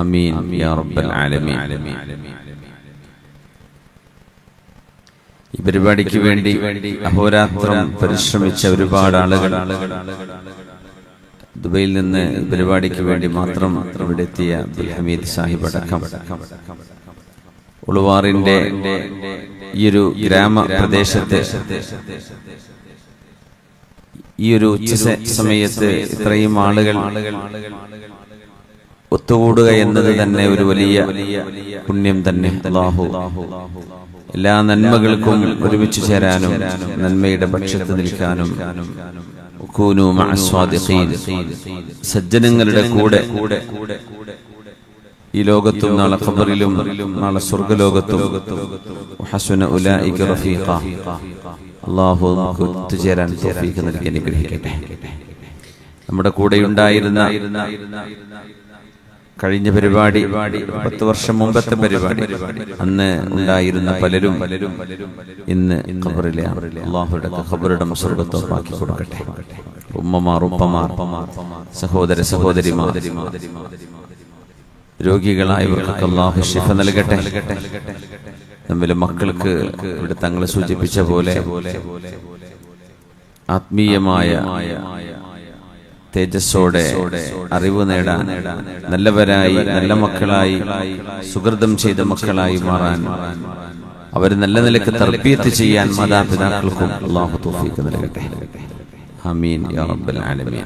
ആമീൻ യാ റബ്ബൽ ആലമീൻ. ഈ പരിപാടിക്ക് വേണ്ടി അഹോരാത്രം പരിശ്രമിച്ച ഒരുപാട് ആളുകൾ, ദുബൈയിൽ നിന്ന് പരിപാടിക്ക് വേണ്ടി മാത്രം ഇവിടെ എത്തിയ അബ്ദുൽ ഹമീദ് സാഹിബ് അടക്കം ഉളുവാറിന്റെ ഈ ഒരു ഗ്രാമപ്രദേശത്തെ ഈ ഒരു ഉച്ച സമയത്ത് ഇത്രയും ആളുകൾ ഒത്തുകൂടുക എന്നത് തന്നെ ഒരു വലിയ പുണ്യം തന്നെ. അല്ലാഹു എല്ലാ നന്മകൾക്കും ഒരുമിച്ച് ചേരാനും നന്മയുടെ പക്ഷത്ത് നിൽക്കാനും കൂനൂ മഅസ്വാദിഖീൻ, സജ്ജനങ്ങളുടെ കൂടെ ഈ ലോകത്തും നാളെ ഖബറിലും നാളെ സ്വർഗ്ഗലോകത്തും ഹസന ഉലൈക റഫീഖ. അല്ലാഹു നമുക്ക് ഒത്തുചേരാൻ തൗഫീഖ് നൽകി അനുഗ്രഹിക്കട്ടെ. നമ്മുടെ കൂടെ ഉണ്ടായിരുന്ന കഴിഞ്ഞ പരിപാടി 10 വർഷം മുമ്പത്തെ പരിപാടി, അന്ന് ഉണ്ടായിരുന്ന പലരും ഇന്ന് ഖബറിലാണ്. അല്ലാഹുവിന്റെ ഖബറിടം സ്വർഗ്ഗത്തോപ്പാക്കി കൊടുക്കട്ടെ. ഉമ്മമാർ, ഉപ്പമാർ, സഹോദര സഹോദരിമാർ, രോഗികളായവർക്ക് അല്ലാഹു ശിഫ നൽകട്ടെ. നമ്മിലെ മക്കൾക്ക് ഇവിടെ തങ്ങൾ സൂചിപ്പിച്ച പോലെ ആത്മീയമായ തേജസ്സോടെ അറിവ് നേടാൻ, നല്ലവരായി നല്ല മക്കളായി സുഹൃതം ചെയ്ത മക്കളായി മാറാൻ, അവർ നല്ല നിലക്ക് തർബിയത്ത് ചെയ്യാൻ മാതാപിതാക്കൾക്കും അല്ലാഹു തൗഫീഖ് നൽകട്ടെ. ആമീൻ യാ റബ്ബൽ ആലമീൻ.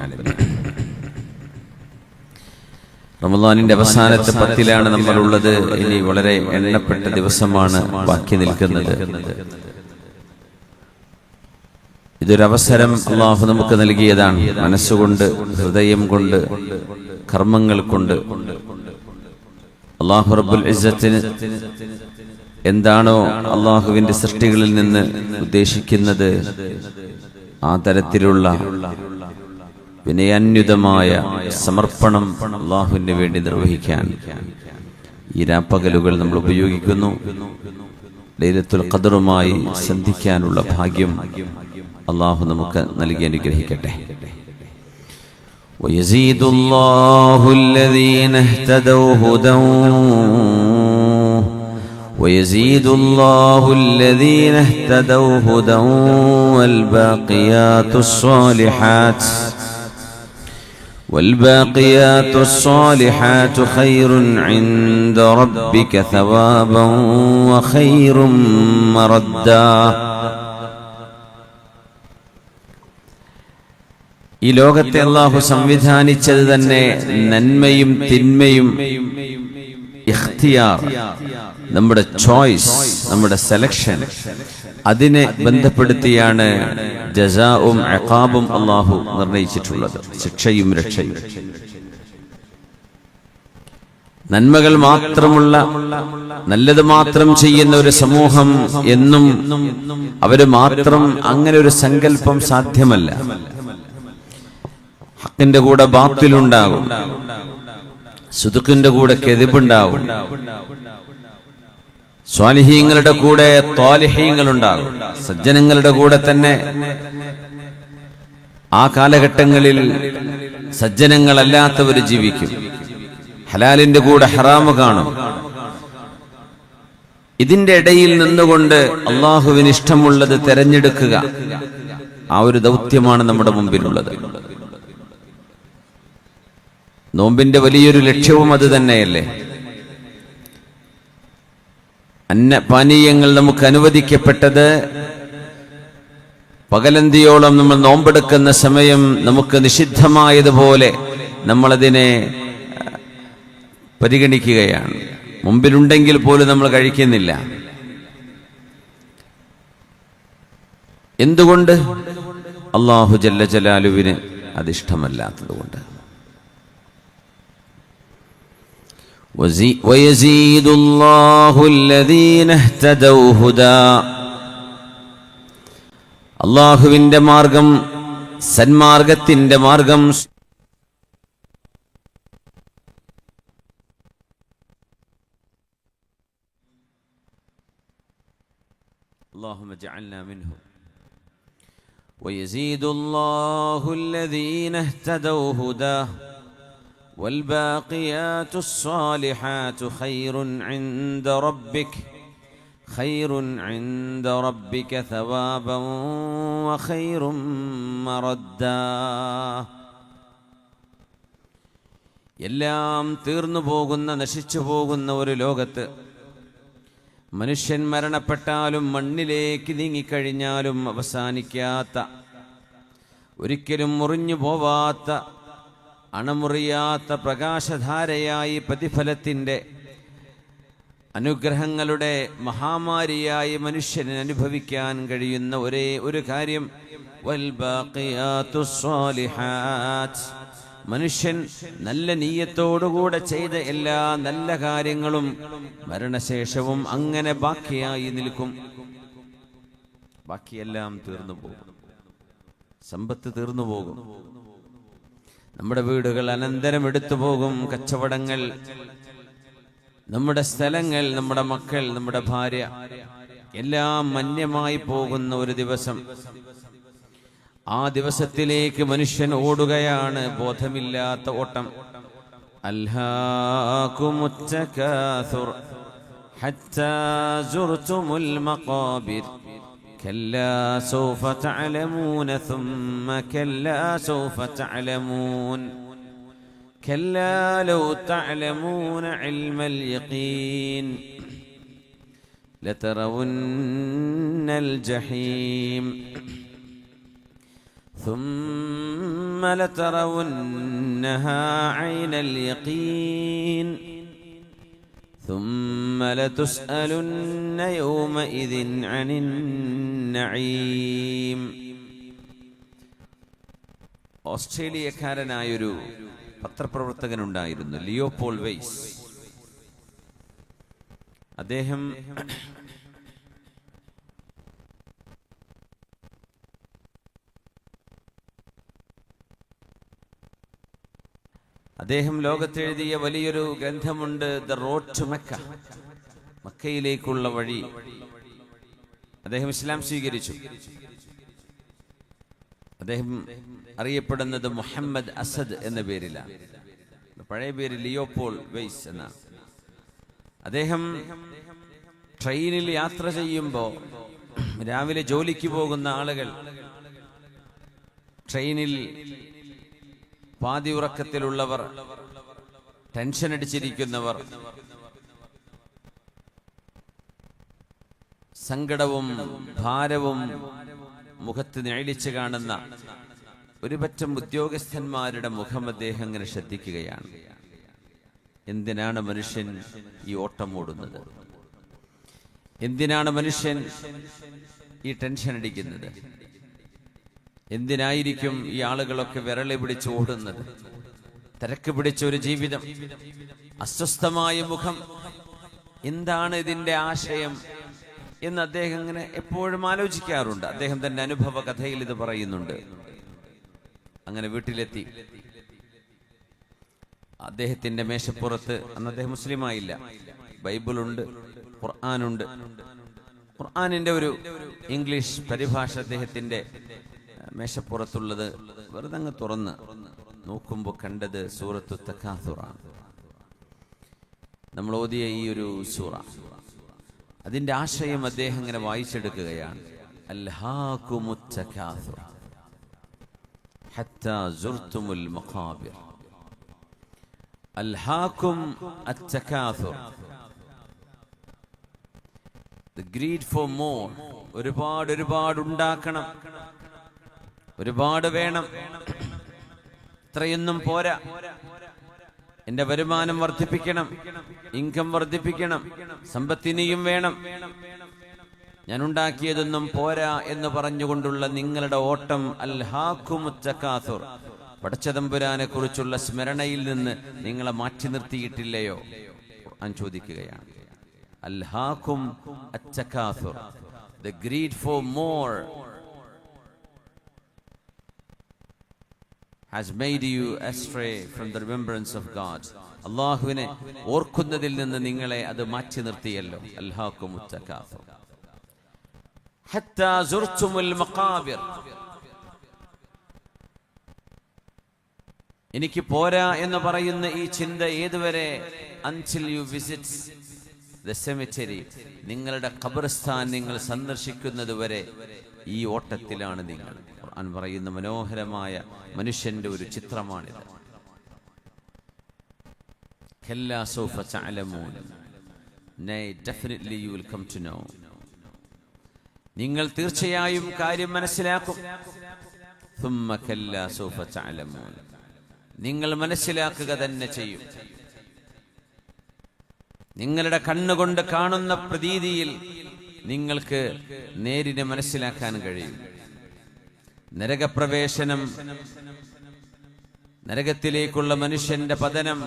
റമളാനിന്റെ അവസാനത്തെ 10ലാണ് നമ്മളുള്ളത്. ഇനി വളരെ എണ്ണപ്പെട്ട ദിവസമാണ് ബാക്കി നിൽക്കുന്നത്. ഇതൊരവസരം അല്ലാഹു നമുക്ക് നൽകിയതാണ്. മനസ്സുകൊണ്ട്, ഹൃദയം കൊണ്ട്, കർമ്മങ്ങൾ കൊണ്ട് അല്ലാഹു റബ്ബുൽ ഇസ്സത്തിന് എന്താണോ അല്ലാഹുവിന്റെ സൃഷ്ടികളിൽ നിന്ന് ഉദ്ദേശിക്കുന്നത് ആ തരത്തിലുള്ള വിനയാന്വിതമായ സമർപ്പണം അല്ലാഹുവിന് വേണ്ടി നിർവഹിക്കാൻ ഈ രാപ്പകലുകൾ നമ്മൾ ഉപയോഗിക്കുന്നു. ലൈലത്തുൽ ഖദറുമായി സന്ധിക്കാനുള്ള ഭാഗ്യം അല്ലാഹു നമുക്ക് നൽകി അനുഗ്രഹിക്കട്ടെ. വയസീദുല്ലാഹു الذين اهتدوا هدى ويزيدُ الذين اهتدوا هدى والباقيات الصالحات خير عند ربك ثوابا وخير مردا. ഈ ലോകത്തെ അല്ലാഹു സംവിധാനിച്ചത് തന്നെ നന്മയും തിന്മയും ഇഖ്തിയാർ, നമ്മുടെ ചോയ്സ്, നമ്മുടെ സെലക്ഷൻ, അതിനെ ബന്ധപ്പെടുത്തിയാണ് ജസാഉം ഇഖാബും അല്ലാഹു നിർണയിച്ചിട്ടുള്ളത്. ശിക്ഷയും രക്ഷയും. നന്മകൾ മാത്രമുള്ള, നല്ലത് മാത്രം ചെയ്യുന്ന ഒരു സമൂഹം എന്നും അവര് മാത്രം, അങ്ങനെ ഒരു സങ്കല്പം സാധ്യമല്ല. ഹക്കിന്റെ കൂടെ ബാത്തിലുണ്ടാകും, സുദുഖിന്റെ കൂടെ കെദിബുണ്ടാകും, സ്വാലിഹീങ്ങളുടെ കൂടെ ത്വാലിഹീങ്ങളുണ്ടാകും. സജ്ജനങ്ങളുടെ കൂടെ തന്നെ ആ കാലഘട്ടങ്ങളിൽ സജ്ജനങ്ങളല്ലാത്തവർ ജീവിക്കും. ഹലാലിന്റെ കൂടെ ഹറാമ് കാണും. ഇതിന്റെ ഇടയിൽ നിന്നുകൊണ്ട് അള്ളാഹുവിന് ഇഷ്ടമുള്ളത് തെരഞ്ഞെടുക്കുക, ആ ഒരു ദൗത്യമാണ് നമ്മുടെ മുമ്പിലുള്ളത്. നോമ്പിന്റെ വലിയൊരു ലക്ഷ്യവും അത് തന്നെയല്ലേ. അന്നപാനീയങ്ങൾ നമുക്ക് അനുവദിക്കപ്പെട്ടത് പകലന്തിയോളം നമ്മൾ നോമ്പെടുക്കുന്ന സമയം നമുക്ക് നിഷിദ്ധമായതുപോലെ നമ്മളതിനെ പരിഗണിക്കുകയാണ്. മുമ്പിലുണ്ടെങ്കിൽ പോലും നമ്മൾ കഴിക്കുന്നില്ല. എന്തുകൊണ്ട്? അല്ലാഹു ജല്ല ജലാലുവിന് അതിഷ്ടമല്ലാത്തതുകൊണ്ട്. ويزيد الله الذين اهتدوا هدى. അല്ലാഹുവിന്റെ മാർഗം, സന്മാർഗത്തിന്റെ മാർഗം اللهم اجعلنا منهم. ويزيد الله الذين اهتدوا هدى والباقيات الصالحات خير عند ربك ثوابا وخير مردا. എല്ലാം തീർന്നു പോകുന്ന നശിച്ചു പോകുന്ന ഒരു ലോകത്ത് മനുഷ്യൻ മരണപ്പെട്ടാലും മണ്ണിലേക്ക് നീങ്ങിക്കഴിഞ്ഞാലും അവസാനിക്കാത്ത, ഒരിക്കലും മുറിഞ്ഞു പോവാത്ത, അണമുറിയാത്ത പ്രകാശധാരയായി പ്രതിഫലത്തിൻ്റെ അനുഗ്രഹങ്ങളുടെ മഹാമാരിയായി മനുഷ്യന് അനുഭവിക്കാൻ കഴിയുന്ന ഒരേ ഒരു കാര്യം വൽബാഖിയാത്തുസ് സ്വാലിഹാത്ത്. മനുഷ്യൻ നല്ല നീയത്തോടുകൂടെ ചെയ്ത എല്ലാ നല്ല കാര്യങ്ങളും മരണശേഷവും അങ്ങനെ ബാക്കിയായി നിൽക്കും. ബാക്കിയെല്ലാം തീർന്നു പോകും, സമ്പത്ത് തീർന്നു പോകും, നമ്മുടെ വീടുകൾ അനന്തരം എടുത്തു പോകും, കച്ചവടങ്ങൾ, നമ്മുടെ സ്ഥലങ്ങൾ, നമ്മുടെ മക്കൾ, നമ്മുടെ ഭാര്യ എല്ലാം മന്യമായി പോകുന്ന ഒരു ദിവസം. ആ ദിവസത്തിലേക്ക് മനുഷ്യൻ ഓടുകയാണ്, ബോധമില്ലാത്ത ഓട്ടം. അൽഹാകുമുത് തകാസുർ ഹത്താ സുർതുമുൽ മഖാബിർ കല്ലാ സൗഫ തഅലമൂന സുമ്മ കല്ലാ സൗഫ തഅലമൂൻ കല്ലാ ലൗ തഅലമൂന ഇൽമൽ യഖീൻ ലതറവുന്നൽ ജഹീം ثم لترونها عين اليقين ثم لتسألن يومئذ عن النعيم. ഓസ്ട്രേലിയക്കാരനായൊരു പത്രപ്രവർത്തകനുണ്ടായിരുന്നു, ലിയോപോൾ വെയ്സ്. അദ്ദേഹം ലോകത്തെഴുതിയ വലിയൊരു ഗ്രന്ഥമുണ്ട്, ദ റോഡ് ടു മക്ക, മക്കയിലേക്കുള്ള വഴി. അദ്ദേഹം ഇസ്ലാം സ്വീകരിച്ചു. അദ്ദേഹം അറിയപ്പെടുന്നത് മുഹമ്മദ് അസദ് എന്ന പേരിലാണ്. പഴയ പേര് ലിയോപോൾ വെയ്സ് എന്നാണ്. അദ്ദേഹം ട്രെയിനിൽ യാത്ര ചെയ്യുമ്പോൾ, രാവിലെ ജോലിക്ക് പോകുന്ന ആളുകൾ ട്രെയിനിൽ പാതി ഉറക്കത്തിലുള്ളവർ, ടെൻഷൻ അടിച്ചിരിക്കുന്നവർ, സങ്കടവും ഭാരവും മുഖത്ത് നിഴലിച്ച് കാണുന്ന ഒരു പറ്റം ഉദ്യോഗസ്ഥന്മാരുടെ മുഖം അദ്ദേഹം അങ്ങനെ ശ്രദ്ധിക്കുകയാണ്. എന്തിനാണ് മനുഷ്യൻ ഈ ഓട്ടം ഓടുന്നത്? എന്തിനാണ് മനുഷ്യൻ ഈ ടെൻഷൻ അടിക്കുന്നത്? എന്തിനായിരിക്കും ഈ ആളുകളൊക്കെ വിരളി പിടിച്ച് ഓടുന്നത്? തിരക്ക് പിടിച്ച ഒരു ജീവിതം, അസ്വസ്ഥമായ മുഖം, എന്താണ് ഇതിന്റെ ആശയം എന്ന് അദ്ദേഹം ഇങ്ങനെ എപ്പോഴും ആലോചിക്കാറുണ്ട്. അദ്ദേഹം തന്റെ അനുഭവ കഥയിൽ ഇത് പറയുന്നുണ്ട്. അങ്ങനെ വീട്ടിലെത്തി. അദ്ദേഹത്തിന്റെ മേശപ്പുറത്ത്, അന്ന് അദ്ദേഹം മുസ്ലിമായില്ല, ബൈബിളുണ്ട്, ഖുർആനുണ്ട്. ഖുർആനിന്റെ ഒരു ഇംഗ്ലീഷ് പരിഭാഷ അദ്ദേഹത്തിന്റെ മേശപ്പുറത്തുള്ളത് വെറുതെ അങ്ങ് തുറന്ന് നോക്കുമ്പോൾ കണ്ടത് സൂറത്തു തകാസുറാണ്. നമ്മൾ ഓതിയ ഈ ഒരു സൂറ, അതിന്റെ ആശയം അദ്ദേഹം ഇങ്ങനെ വായിച്ചെടുക്കുകയാണ്. അൽഹാകുമുത് തകാസുർ ഹത്താ സുർതുമുൽ മഖാബിർ. അൽഹാകും അത്തകാസുർ, the greed for more. ഒരുപാട് ഉണ്ടാക്കണം, ഒരുപാട് വേണം, ഇത്രയൊന്നും പോരാ, എന്റെ വരുമാനം വർദ്ധിപ്പിക്കണം, ഇൻകം വർദ്ധിപ്പിക്കണം, സമ്പത്തിനെയും വേണം, ഞാൻ ഉണ്ടാക്കിയതൊന്നും പോരാ എന്ന് പറഞ്ഞുകൊണ്ടുള്ള നിങ്ങളുടെ ഓട്ടം അൽഹാകുമുത് തകാസുർ, പടച്ചതമ്പുരാനെ കുറിച്ചുള്ള സ്മരണയിൽ നിന്ന് നിങ്ങളെ മാറ്റി നിർത്തിയിട്ടില്ലയോ? ഖുർആൻ ചോദിക്കുകയാണ്. അൽഹാകും അത്തകാസുർ, the greed for more has made you astray from the remembrance of God. അല്ലാഹുവിനെ ഓർക്കുന്നതിൽ നിന്ന് നിങ്ങളെ അത് മാറ്റി നിർത്തിയല്ലോ. അൽഹാകുമുത് തകാസുർ ഹത്താ സുർതുമുൽ മഖാബിർ. എനിക്ക് പോരാ എന്ന് പറയുന്ന ഈ ചിന്ത ഏതുവരെ? until you visit the cemetery, നിങ്ങളുടെ ഖബർസ്ഥാൻ നിങ്ങൾ സന്ദർശിക്കുന്നത് വരെ ഈ ഓട്ടത്തിലാണ് നിങ്ങൾ. ഖുർആൻ പറയുന്ന മനോഹരമായ മനുഷ്യന്റെ ഒരു ചിത്രമാണിത്. കല്ലാ സൗഫ തഅലമൂൻ, definitely you will come to know, നിങ്ങൾ തീർച്ചയായും കാര്യം മനസ്സിലാക്കും. ثم كلا سوف تعلمون, നിങ്ങൾ മനസ്സിലാക്കുക തന്നെ ചെയ്യും. നിങ്ങളുടെ കണ്ണുകൊണ്ട് കാണുന്ന പ്രതീതിയിൽ നിങ്ങൾക്ക് നേരിനെ മനസ്സിലാക്കാൻ കഴിയും. നരകപ്രവേശനം, നരകത്തിലേക്കുള്ള മനുഷ്യന്റെ പതനം,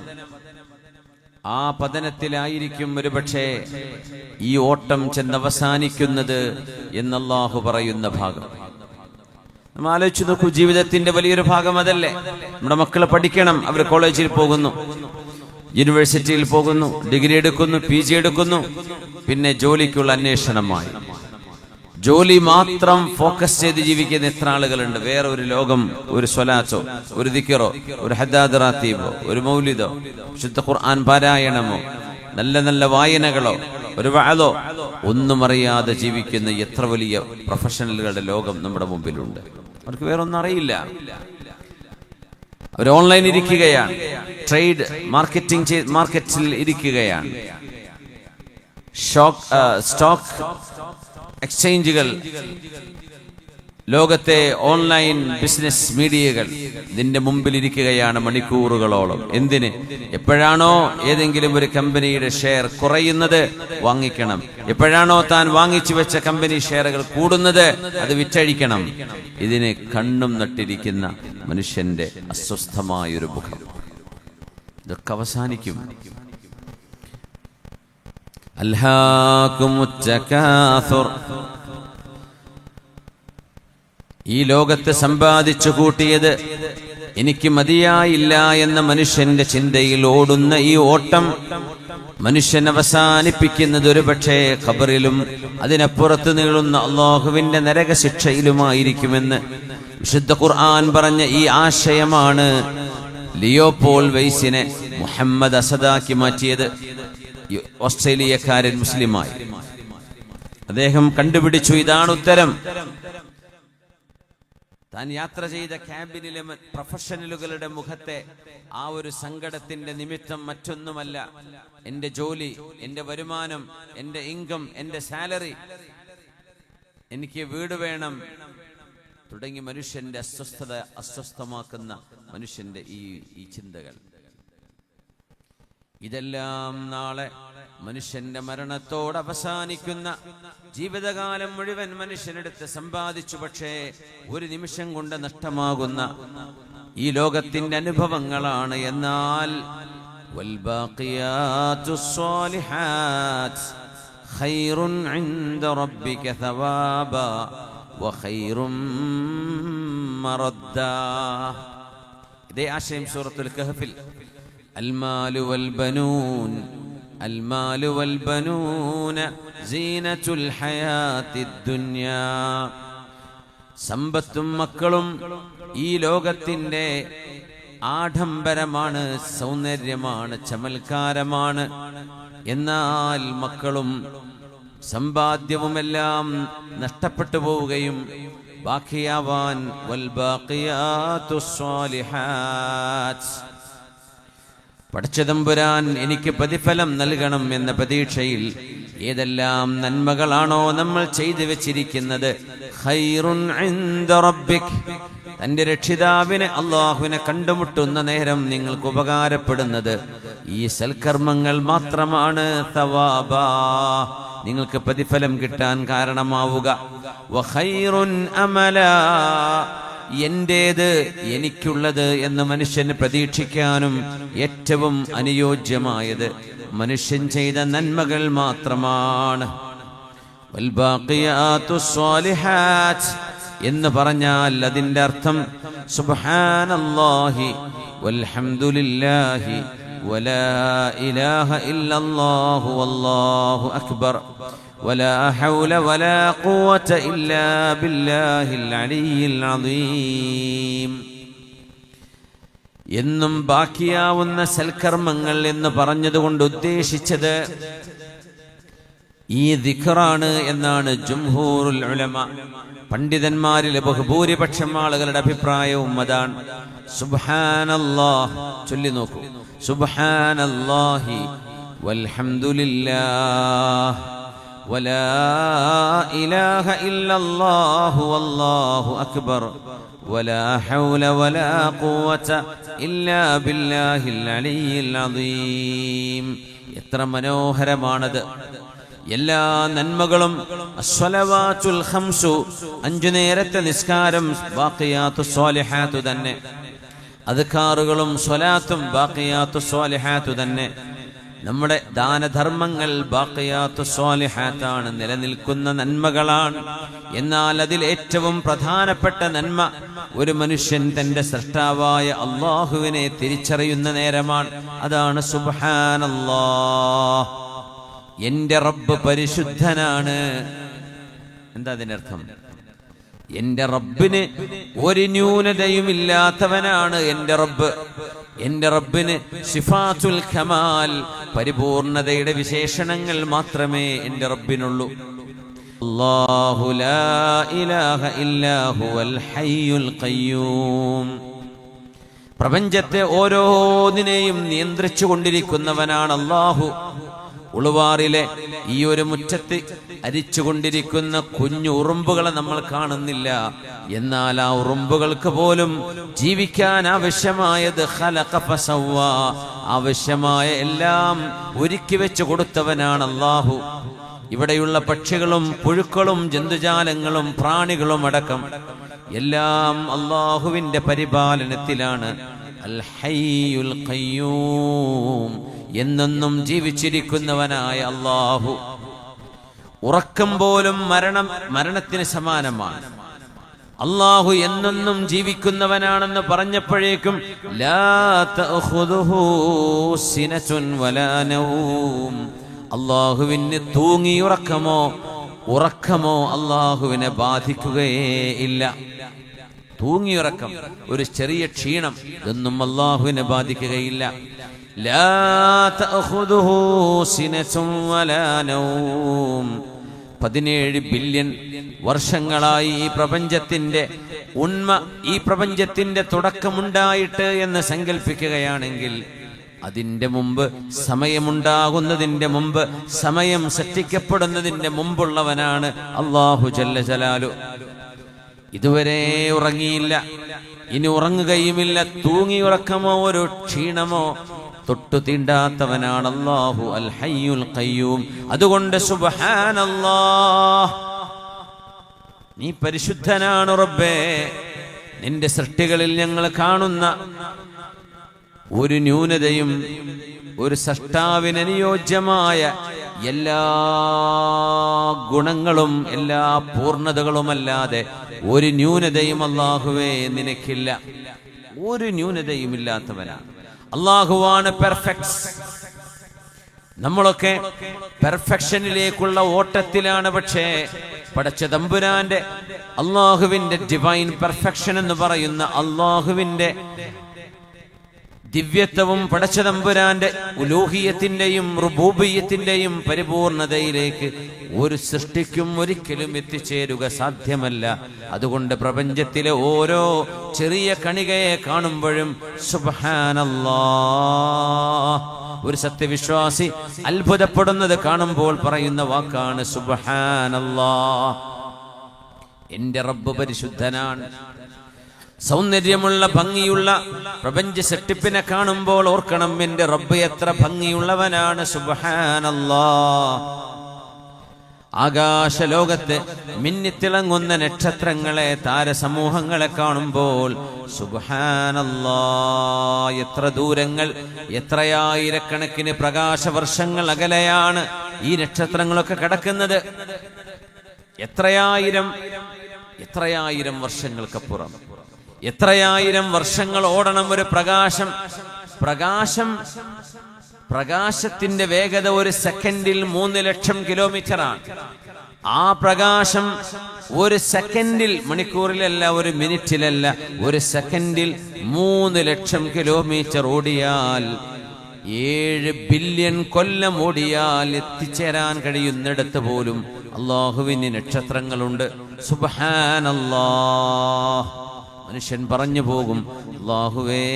ആ പതനത്തിലായിരിക്കും ഒരുപക്ഷെ ഈ ഓട്ടം ചെന്നവസാനിക്കുന്നത് എന്നല്ലാഹു പറയുന്ന ഭാഗം. നമ്മൾ ആലോചിച്ച് നോക്കൂ, ജീവിതത്തിന്റെ വലിയൊരു ഭാഗം അതല്ലേ? നമ്മുടെ മക്കൾ പഠിക്കണം, അവർ കോളേജിൽ പോകുന്നു, യൂണിവേഴ്സിറ്റിയിൽ പോകുന്നു, ഡിഗ്രി എടുക്കുന്നു, PG എടുക്കുന്നു, പിന്നെ ജോലിക്കുള്ള അന്വേഷണമായി. ജോലി മാത്രം ഫോക്കസ് ചെയ്ത് ജീവിക്കുന്ന എത്ര ആളുകളുണ്ട്. വേറെ ഒരു ലോകം, ഒരു സ്വലാത്തോ, ഒരു ദിക്റോ, ഒരു ഹദ്ദാദ് റാത്തീബോ, ഒരു മൗലിദോ, ശുദ്ധ ഖുർആൻ പാരായണമോ, നല്ല നല്ല വായനകളോ, ഒരു വഅദോ ഒന്നും അറിയാതെ ജീവിക്കുന്ന എത്ര വലിയ പ്രൊഫഷണലുകളുടെ ലോകം നമ്മുടെ മുമ്പിലുണ്ട്. അവർക്ക് വേറൊന്നും അറിയില്ല. അവർ ഓൺലൈൻ ഇരിക്കുകയാണ്, ട്രേഡ് മാർക്കറ്റിൽ ഇരിക്കുകയാണ്, സ്റ്റോക്ക് എക്സ്ചേഞ്ചുകൾ, ലോകത്തെ ഓൺലൈൻ ബിസിനസ് മീഡിയകൾ ഇതിന്റെ മുമ്പിൽ ഇരിക്കുകയാണ് മണിക്കൂറുകളോളം. എന്തിന്? എപ്പോഴാണോ ഏതെങ്കിലും ഒരു കമ്പനിയുടെ ഷെയർ കുറയുന്നത് വാങ്ങിക്കണം, എപ്പോഴാണോ താൻ വാങ്ങിച്ചു വെച്ച കമ്പനി ഷെയറുകൾ കൂടുന്നത് അത് വിറ്റഴിക്കണം. ഇതിന് കണ്ണും നട്ടിരിക്കുന്ന മനുഷ്യന്റെ അസ്വസ്ഥമായൊരു മുഖം. ഇതൊക്കെ അവസാനിക്കും. അൽഹാകുമുത് തകാസുർ, ഈ ലോകത്ത് സമ്പാദിച്ചു കൂട്ടിയത് എനിക്ക് മതിയായില്ല എന്ന മനുഷ്യന്റെ ചിന്തയിൽ ഓടുന്ന ഈ ഓട്ടം മനുഷ്യൻ അവസാനിപ്പിക്കുന്നത് ഒരുപക്ഷേ ഖബറിലും അതിനപ്പുറത്ത് നീളുന്ന അല്ലാഹുവിന്റെ നരകശിക്ഷയിലുമായിരിക്കുമെന്ന് വിശുദ്ധ ഖുർആൻ പറഞ്ഞ ഈ ആശയമാണ് ലിയോപോൾ വെയ്സിനെ മുഹമ്മദ് അസദാക്കി മാറ്റിയത്. ഓസ്ട്രേലിയക്കാരൻ മുസ്ലിമായി അദ്ദേഹം കണ്ടുപിടിച്ചു, ഇതാണ് ഉത്തരം. താൻ യാത്ര ചെയ്ത ക്യാബിനിലെ പ്രൊഫഷണലുകളുടെ മുഖത്തെ ആ ഒരു സങ്കടത്തിന്റെ നിമിത്തം മറ്റൊന്നുമല്ല, എന്റെ ജോലി, എന്റെ വരുമാനം, എന്റെ ഇൻകം, എന്റെ സാലറി, എനിക്ക് വീട് വേണം തുടങ്ങി മനുഷ്യന്റെ അസ്വസ്ഥമാക്കുന്ന മനുഷ്യന്റെ ഈ ചിന്തകൾ, ഇതെല്ലാം നാളെ മനുഷ്യന്റെ മരണത്തോട് അവസാനിക്കുന്ന ജീവിതകാലം മുഴുവൻ മനുഷ്യനെടുത്ത് സമ്പാദിച്ചു പക്ഷേ ഒരു നിമിഷം കൊണ്ട് നഷ്ടമാകുന്ന ഈ ലോകത്തിന്റെ അനുഭവങ്ങളാണ്. എന്നാൽ വൽബാഖിയാതുസ് സ്വാലിഹാത്ത് ഖൈറുൻ ഇൻദ റബ്ബിക സവാബാ വഖൈറും മറദ്ദാ. ഇതേ ആശയം സൂറത്തുൽ കഹ്ഫിൽ المال والبنون زينة الحياة الدنيا. സമ്പത്തും മക്കളും ഈ ലോകത്തിന്റെ ആഡംബരമാണ്, സൗന്ദര്യമാണ്, ചമൽക്കാരമാണ്. എന്നാൽ മക്കളും സമ്പാദ്യവുമെല്ലാം നഷ്ടപ്പെട്ടു പോവുകയും ബാക്കിയാവാൻ വൽബാഖിയാതുസ് സ്വാലിഹാത്ത്, പടച്ചതമ്പുരാൻ എനിക്ക് പ്രതിഫലം നൽകണം എന്ന പ്രതീക്ഷയിൽ ഏതെല്ലാം നന്മകളാണോ നമ്മൾ ചെയ്തു വെച്ചിരിക്കുന്നത്, ഖൈറുൻ ഇൻദ റബ്ബിക്, തന്റെ രക്ഷിതാവിനെ അല്ലാഹുവിനെ കണ്ടുമുട്ടുന്ന നേരം നിങ്ങൾക്ക് ഉപകാരപ്പെടുന്നത് ഈ സൽക്കർമ്മങ്ങൾ മാത്രമാണ്. തവാബാ, നിങ്ങൾക്ക് പ്രതിഫലം കിട്ടാൻ കാരണമാവുക. വഖൈറുൻ അമലാ, എന്റേത്, എനിക്കുള്ളത് എന്ന് മനുഷ്യന് പ്രതീക്ഷിക്കാനും ഏറ്റവും അനുയോജ്യമായത് മനുഷ്യൻ ചെയ്ത നന്മകൾ മാത്രമാണ്. വൽബാഖിയാതുസ് സ്വാലിഹാത്ത് എന്ന് പറഞ്ഞാൽ അതിന്റെ അർത്ഥം സുബ്ഹാനല്ലാഹി വൽഹംദുലില്ലാഹി വലാ ഇലാഹ ഇല്ലല്ലാഹു വല്ലാഹു അക്ബർ വലാ ഹൗല വലാ ഖുവത ഇല്ലാ ബില്ലാഹിൽ അലിയിൽ അദീം. എന്നും ബാക്കിയാവുന്ന സൽക്കർമ്മങ്ങൾ എന്ന് പറഞ്ഞതുകൊണ്ട് ഉദ്ദേശിച്ചത് ഈ ദിക്റാണ് എന്നാണ് ജംഹൂറുൽ ഉലമ, പണ്ഡിതന്മാരിലെ ബഹുഭൂരിപക്ഷം ആളുകളുടെ അഭിപ്രായവും അതാണ്. സുബ്ഹാനല്ലാഹ് ചൊല്ലി നോക്കൂ. സുബ്ഹാനല്ലാഹി വൽഹംദുലില്ലാഹ് വലാ ഇലാഹ ഇല്ലല്ലാഹു വല്ലാഹു അക്ബർ വലാ ഹൗല വലാ ഖുവത ഇല്ലാ ബില്ലാഹിൽ അലിയ്യിൽ അദീം. എത്ര മനോഹരമാണത്! എല്ലാ നന്മകളും അസ്സലവാത്തുൽ ഖംസു, 5 നേരത്തെ നിസ്കാരം, ബാഖിയാത്തു സ്വാലിഹാത്തു തന്നെ. അദ്കാറുകളും സ്വലാത്തും ബാഖിയാത്തു സ്വാലിഹാത്തു തന്നെ. നമ്മുടെ ദാനധർമ്മങ്ങൾ ബാഖിയാത്തു സ്വാലിഹാത്താണ്, നിലനിൽക്കുന്ന നന്മകളാണ്. എന്നാൽ അതിൽ ഏറ്റവും പ്രധാനപ്പെട്ട നന്മ ഒരു മനുഷ്യൻ തന്റെ സൃഷ്ടാവായ അല്ലാഹുവിനെ തിരിച്ചറിയുന്ന നേരമാണ്. അതാണ് സുബ്ഹാനല്ലാഹ്. എന്റെ റബ്ബ് പരിശുദ്ധനാണ്. എന്താ അതിനർത്ഥം? എന്റെ റബ്ബിന് ഒരു ന്യൂനതയും ഇല്ലാത്തവനാണ് എന്റെ റബ്ബ്. എന്റെ റബ്ബിന് സിഫാത്തുൽ കമാൽ, പരിപൂർണതയുടെ വിശേഷണങ്ങൾ മാത്രമേ എന്റെ റബ്ബിനുള്ളൂ. അല്ലാഹു ലാ ഇലാഹ ഇല്ലാ ഹുവൽ ഹയ്യുൽ ഖയ്യൂം. പ്രപഞ്ചത്തെ ഓരോന്നിനെയും നിയന്ത്രിച്ചു കൊണ്ടിരിക്കുന്നവനാണ് അല്ലാഹു. ഉളുവാറിലെ ഈ ഒരു മുറ്റത്ത് അരിച്ചുകൊണ്ടിരിക്കുന്ന കുഞ്ഞു ഉറുമ്പുകളെ നമ്മൾ കാണുന്നില്ല. എന്നാൽ ആ ഉറുമ്പുകൾക്ക് പോലും ജീവിക്കാൻ ആവശ്യമായത് ഖലഖ ഫസവ്വ, ആവശ്യമായ എല്ലാം ഒരുക്കി വെച്ച് കൊടുത്തവനാണ് അല്ലാഹു. ഇവിടെയുള്ള പക്ഷികളും പുഴുക്കളും ജന്തുജാലങ്ങളും പ്രാണികളും അടക്കം എല്ലാം അല്ലാഹുവിന്റെ പരിപാലനത്തിലാണ്. അൽ ഹയ്യുൽ ഖയ്യൂം, എന്നെന്നും ജീവിച്ചിരിക്കുന്നവനായ അല്ലാഹു. ഉറക്കം പോലും മരണത്തിന് സമാനമാണ്. അല്ലാഹു എന്നെന്നും ജീവിക്കുന്നവനാണെന്ന് പറഞ്ഞപ്പോഴേക്കും ലാ തഅഖുദുഹു സിനതുൻ വലാ നൗം, അല്ലാഹുവിന് ഉറക്കമോ അല്ലാഹുവിനെ ബാധിക്കുകയേ ഇല്ല. തൂങ്ങിയുറക്കം, ഒരു ചെറിയ ക്ഷീണം, ഇതൊന്നും അല്ലാഹുവിനെ ബാധിക്കുകയില്ല. ലാ തഅഖുദുഹു സിനതുൻ വലാ നൗം. 17 ബില്യൺ വർഷങ്ങളായി ഈ പ്രപഞ്ചത്തിന്റെ ഈ പ്രപഞ്ചത്തിന്റെ തുടക്കമുണ്ടായിട്ട് എന്ന് സങ്കല്പിക്കുകയാണെങ്കിൽ അതിന്റെ മുമ്പ്, സമയമുണ്ടാകുന്നതിന്റെ മുമ്പ്, സമയം സൃഷ്ടിക്കപ്പെടുന്നതിന്റെ മുമ്പുള്ളവനാണ് അല്ലാഹു ജല്ല ജലാലു. ഇതുവരെ ഉറങ്ങിയില്ല, ഇനി ഉറങ്ങുകയുമില്ല. തൂങ്ങിയുറക്കമോ ഒരു ക്ഷീണമോ തൊട്ടു തീണ്ടാത്തവനാണ് അല്ലാഹു അൽ ഹയ്യുൽ ഖയ്യൂം. അതുകൊണ്ട് സുബ്ഹാനല്ലാഹ്, നീ പരിശുദ്ധനാണ് റബ്ബേ. നിന്റെ സൃഷ്ടികളിൽ ഞങ്ങൾ കാണുന്ന ഒരു ന്യൂനതയും, ഒരു സൃഷ്ടാവിന് അനുയോജ്യമായ എല്ലാ ഗുണങ്ങളും എല്ലാ പൂർണ്ണതകളുമല്ലാതെ ഒരു ന്യൂനതയും അല്ലാഹുവേ നിനക്കില്ല. ഒരു ന്യൂനതയും ഇല്ലാത്തവനാണ് അല്ലാഹുവാണ് പെർഫെക്റ്റ്. നമ്മളൊക്കെ പെർഫെക്ഷനിലേക്കുള്ള ഓട്ടത്തിലാണ്. പക്ഷേ പടച്ച തമ്പുരാന്റെ, അല്ലാഹുവിന്റെ ഡിവൈൻ പെർഫെക്ഷൻ എന്ന് പറയുന്ന അല്ലാഹുവിന്റെ ദിവ്യത്വവും പടച്ച തമ്പുരാന്റെ ഉലൂഹിയത്തിന്റെയും റുബൂബിയത്തിന്റെയും പരിപൂർണതയിലേക്ക് ഒരു സൃഷ്ടിക്കും ഒരിക്കലും എത്തിച്ചേരുക സാധ്യമല്ല. അതുകൊണ്ട് പ്രപഞ്ചത്തിലെ ഓരോ ചെറിയ കണികയെ കാണുമ്പോഴും സുബ്ഹാനല്ലാഹ്, ഒരു സത്യവിശ്വാസി അത്ഭുതപ്പെടുന്നത് കാണുമ്പോൾ പറയുന്ന വാക്കാണ് സുബ്ഹാനല്ലാഹ്. എന്റെ റബ്ബ് പരിശുദ്ധനാണ്. സൗന്ദര്യമുള്ള ഭംഗിയുള്ള പ്രപഞ്ച സൃഷ്ടിപ്പിനെ കാണുമ്പോൾ ഓർക്കണം, എന്റെ റബ്ബ് എത്ര ഭംഗിയുള്ളവനാണ്. സുബ്ഹാനല്ലാഹ്. ആകാശലോകത്ത് മിന്നിത്തിളങ്ങുന്ന നക്ഷത്രങ്ങളെ, താരസമൂഹങ്ങളെ കാണുമ്പോൾ സുബ്ഹാനല്ലാഹ്, എത്ര ദൂരങ്ങൾ, എത്രയായിരക്കണക്കിന് പ്രകാശവർഷങ്ങൾ അകലെയാണ് ഈ നക്ഷത്രങ്ങളൊക്കെ കിടക്കുന്നത്. എത്രയായിരം വർഷങ്ങൾക്കപ്പുറം, എത്രയായിരം വർഷങ്ങൾ ഓടണം ഒരു പ്രകാശത്തിന്റെ വേഗത ഒരു സെക്കൻഡിൽ 3 ലക്ഷം കിലോമീറ്ററാണ്. ആ പ്രകാശം ഒരു സെക്കൻഡിൽ, മണിക്കൂറിലല്ല, ഒരു മിനിറ്റിലല്ല, ഒരു സെക്കൻഡിൽ 3 ലക്ഷം കിലോമീറ്റർ ഓടിയാൽ, 7 ബില്യൺ കൊല്ലം ഓടിയാൽ എത്തിച്ചേരാൻ കഴിയുന്നിടത്ത് പോലും അല്ലാഹുവിന് നക്ഷത്രങ്ങളുണ്ട്. സുബ്ഹാനല്ലാഹ്. മനുഷ്യൻ പറഞ്ഞു പോകും, അല്ലാഹുവേ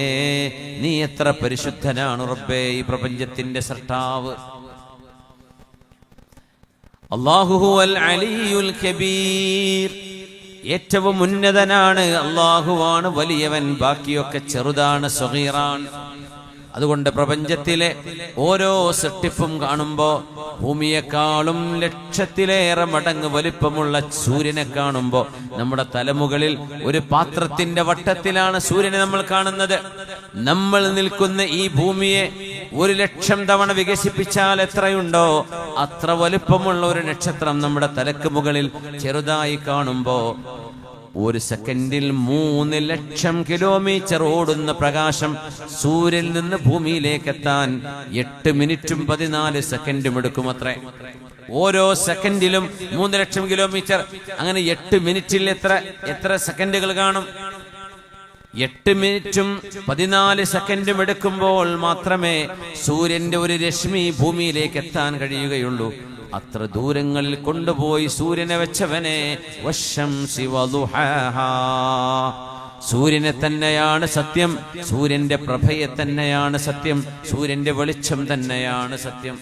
നീ എത്ര പരിശുദ്ധനാണ് റബ്ബേ, ഈ പ്രപഞ്ചത്തിന്റെ സൃഷ്ടാവ്. അല്ലാഹു ഹുവൽ അലിയുൽ കബീർ, ഏറ്റവും ഉന്നതനാണ് അല്ലാഹുവാണ് വലിയവൻ, ബാക്കിയൊക്കെ ചെറുതാണ്, സഗീറാണ്. അതുകൊണ്ട് പ്രപഞ്ചത്തിലെ ഓരോ സൃഷ്ടിപ്പും കാണുമ്പോൾ ഭൂമിയെക്കാളും ലക്ഷത്തിലേറെ മടങ്ങ് വലിപ്പമുള്ള സൂര്യനെ കാണുമ്പോൾ നമ്മുടെ തലമുകളിൽ ഒരു പാത്രത്തിന്റെ വട്ടത്തിലാണ് സൂര്യനെ നമ്മൾ കാണുന്നത്. നമ്മൾ നിൽക്കുന്ന ഈ ഭൂമിയെ 1,00,000 തവണ വികസിപ്പിച്ചാൽ എത്രയുണ്ടോ അത്ര വലിപ്പമുള്ള ഒരു നക്ഷത്രം നമ്മുടെ തലക്ക് മുകളിൽ ചെറുതായി കാണുമ്പോൾ, ഒരു സെക്കൻഡിൽ 3 ലക്ഷം കിലോമീറ്റർ ഓടുന്ന പ്രകാശം സൂര്യനിൽ നിന്ന് ഭൂമിയിലേക്ക് എത്താൻ 8 മിനിറ്റും 14 സെക്കൻഡും എടുക്കുമത്രേ. ഓരോ സെക്കൻഡിലും 3 ലക്ഷം കിലോമീറ്റർ. അങ്ങനെ 8 മിനിറ്റിൽ എത്ര സെക്കൻഡുകൾ കാണും? 8 മിനിറ്റും 14 സെക്കൻഡും എടുക്കുമ്പോൾ മാത്രമേ സൂര്യന്റെ ഒരു രശ്മി ഭൂമിയിലേക്ക് എത്താൻ കഴിയുകയുള്ളൂ. അത്ര ദൂരങ്ങളിൽ കൊണ്ടുപോയി സൂര്യനെ വെച്ചവനെ, വശംസി വദുഹാഹാ, സൂര്യനെ തന്നെയാണ് സത്യം, സൂര്യന്റെ പ്രഭയെ തന്നെയാണ് സത്യം, സൂര്യന്റെ വെളിച്ചം തന്നെയാണ് സത്യം.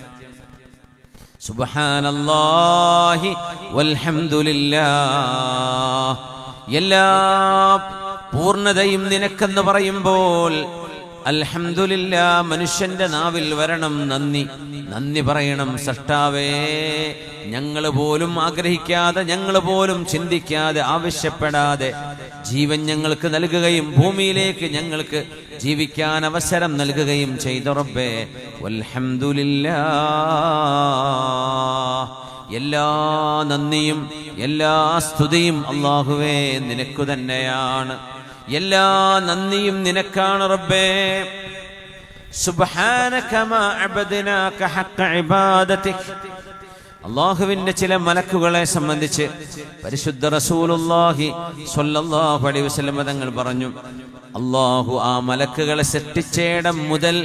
സുബ്ഹാനല്ലാഹി വൽഹംദുലില്ലാഹ്. എല്ലാ പൂർണ്ണതയും നിനക്കെന്ന് പറയുമ്പോൾ അൽഹംദുലില്ലാ മനുഷ്യന്റെ നാവിൽ വരണം നന്ദി പറയണം. സൃഷ്ടാവേ, ഞങ്ങൾ പോലും ആഗ്രഹിക്കാതെ, ഞങ്ങൾ പോലും ചിന്തിക്കാതെ, ആവശ്യപ്പെടാതെ ജീവൻ ഞങ്ങൾക്ക് നൽകുകയും ഭൂമിയിലേക്ക് ഞങ്ങൾക്ക് ജീവിക്കാൻ അവസരം നൽകുകയും ചെയ്ത റബ്ബേ, വൽഹംദുലില്ലാ. എല്ലാ നന്ദിയും എല്ലാ സ്തുതിയും അല്ലാഹുവേ നിനക്കു തന്നെയാണ്. എല്ലാ നന്ദിയും നിനക്കാണ് റബ്ബേ. സുബ്ഹാനക മാ അബദ്നാക ഹഖ്ക ഇബാദതിക. അല്ലാഹുവിന്റെ ചില മലക്കുകളെ സംബന്ധിച്ച് പരിശുദ്ധ റസൂലുള്ളാഹി സ്വല്ലല്ലാഹു അലൈഹി വസല്ലം തങ്ങൾ പറഞ്ഞു, അല്ലാഹു ആ മലക്കുകളെ സൃഷ്ടിച്ചേടം മുതൽ